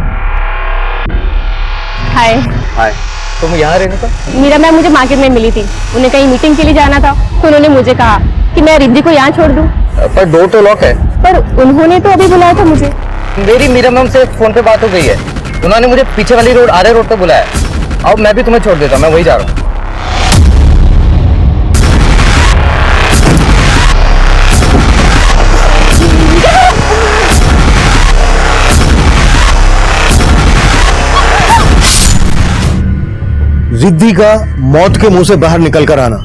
हाय। तुम यहाँ रेणुका? मीरा मैम मुझे मार्केट में मिली थी, उन्हें कहीं मीटिंग के लिए जाना था, तो उन्होंने मुझे कहा कि मैं रिद्धि को यहाँ छोड़ दूँ। पर डोर तो लॉक है। पर उन्होंने तो अभी बुलाया था मुझे। मेरी मीरा मैम से फोन पे बात हो गई है, उन्होंने मुझे पीछे वाली रोड आरे रोड पे बुलाया। अब मैं भी तुम्हें छोड़ देता हूँ, मैं वही जा रहा हूँ। रिद्धि का मौत के मुंह से बाहर निकलकर आना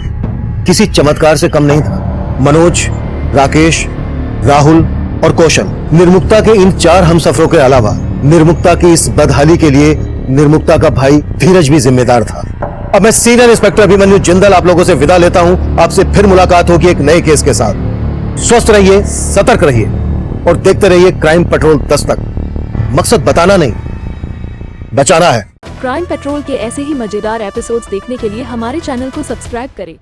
किसी चमत्कार से कम नहीं था। मनोज, राकेश, राहुल और कौशल, निर्मुक्ता के इन 4 हमसफरों के अलावा निर्मुक्ता की इस बदहाली के लिए निर्मुक्ता का भाई धीरज भी जिम्मेदार था। अब मैं सीनियर इंस्पेक्टर अभिमन्यु जिंदल आप लोगों से विदा लेता हूं। आपसे फिर मुलाकात होगी एक नए केस के साथ। स्वस्थ रहिए, सतर्क रहिए और देखते रहिए क्राइम पेट्रोल दस्तक। मकसद बताना नहीं, बचाना है। क्राइम पेट्रोल के ऐसे ही मजेदार एपिसोड्स देखने के लिए हमारे चैनल को सब्सक्राइब करें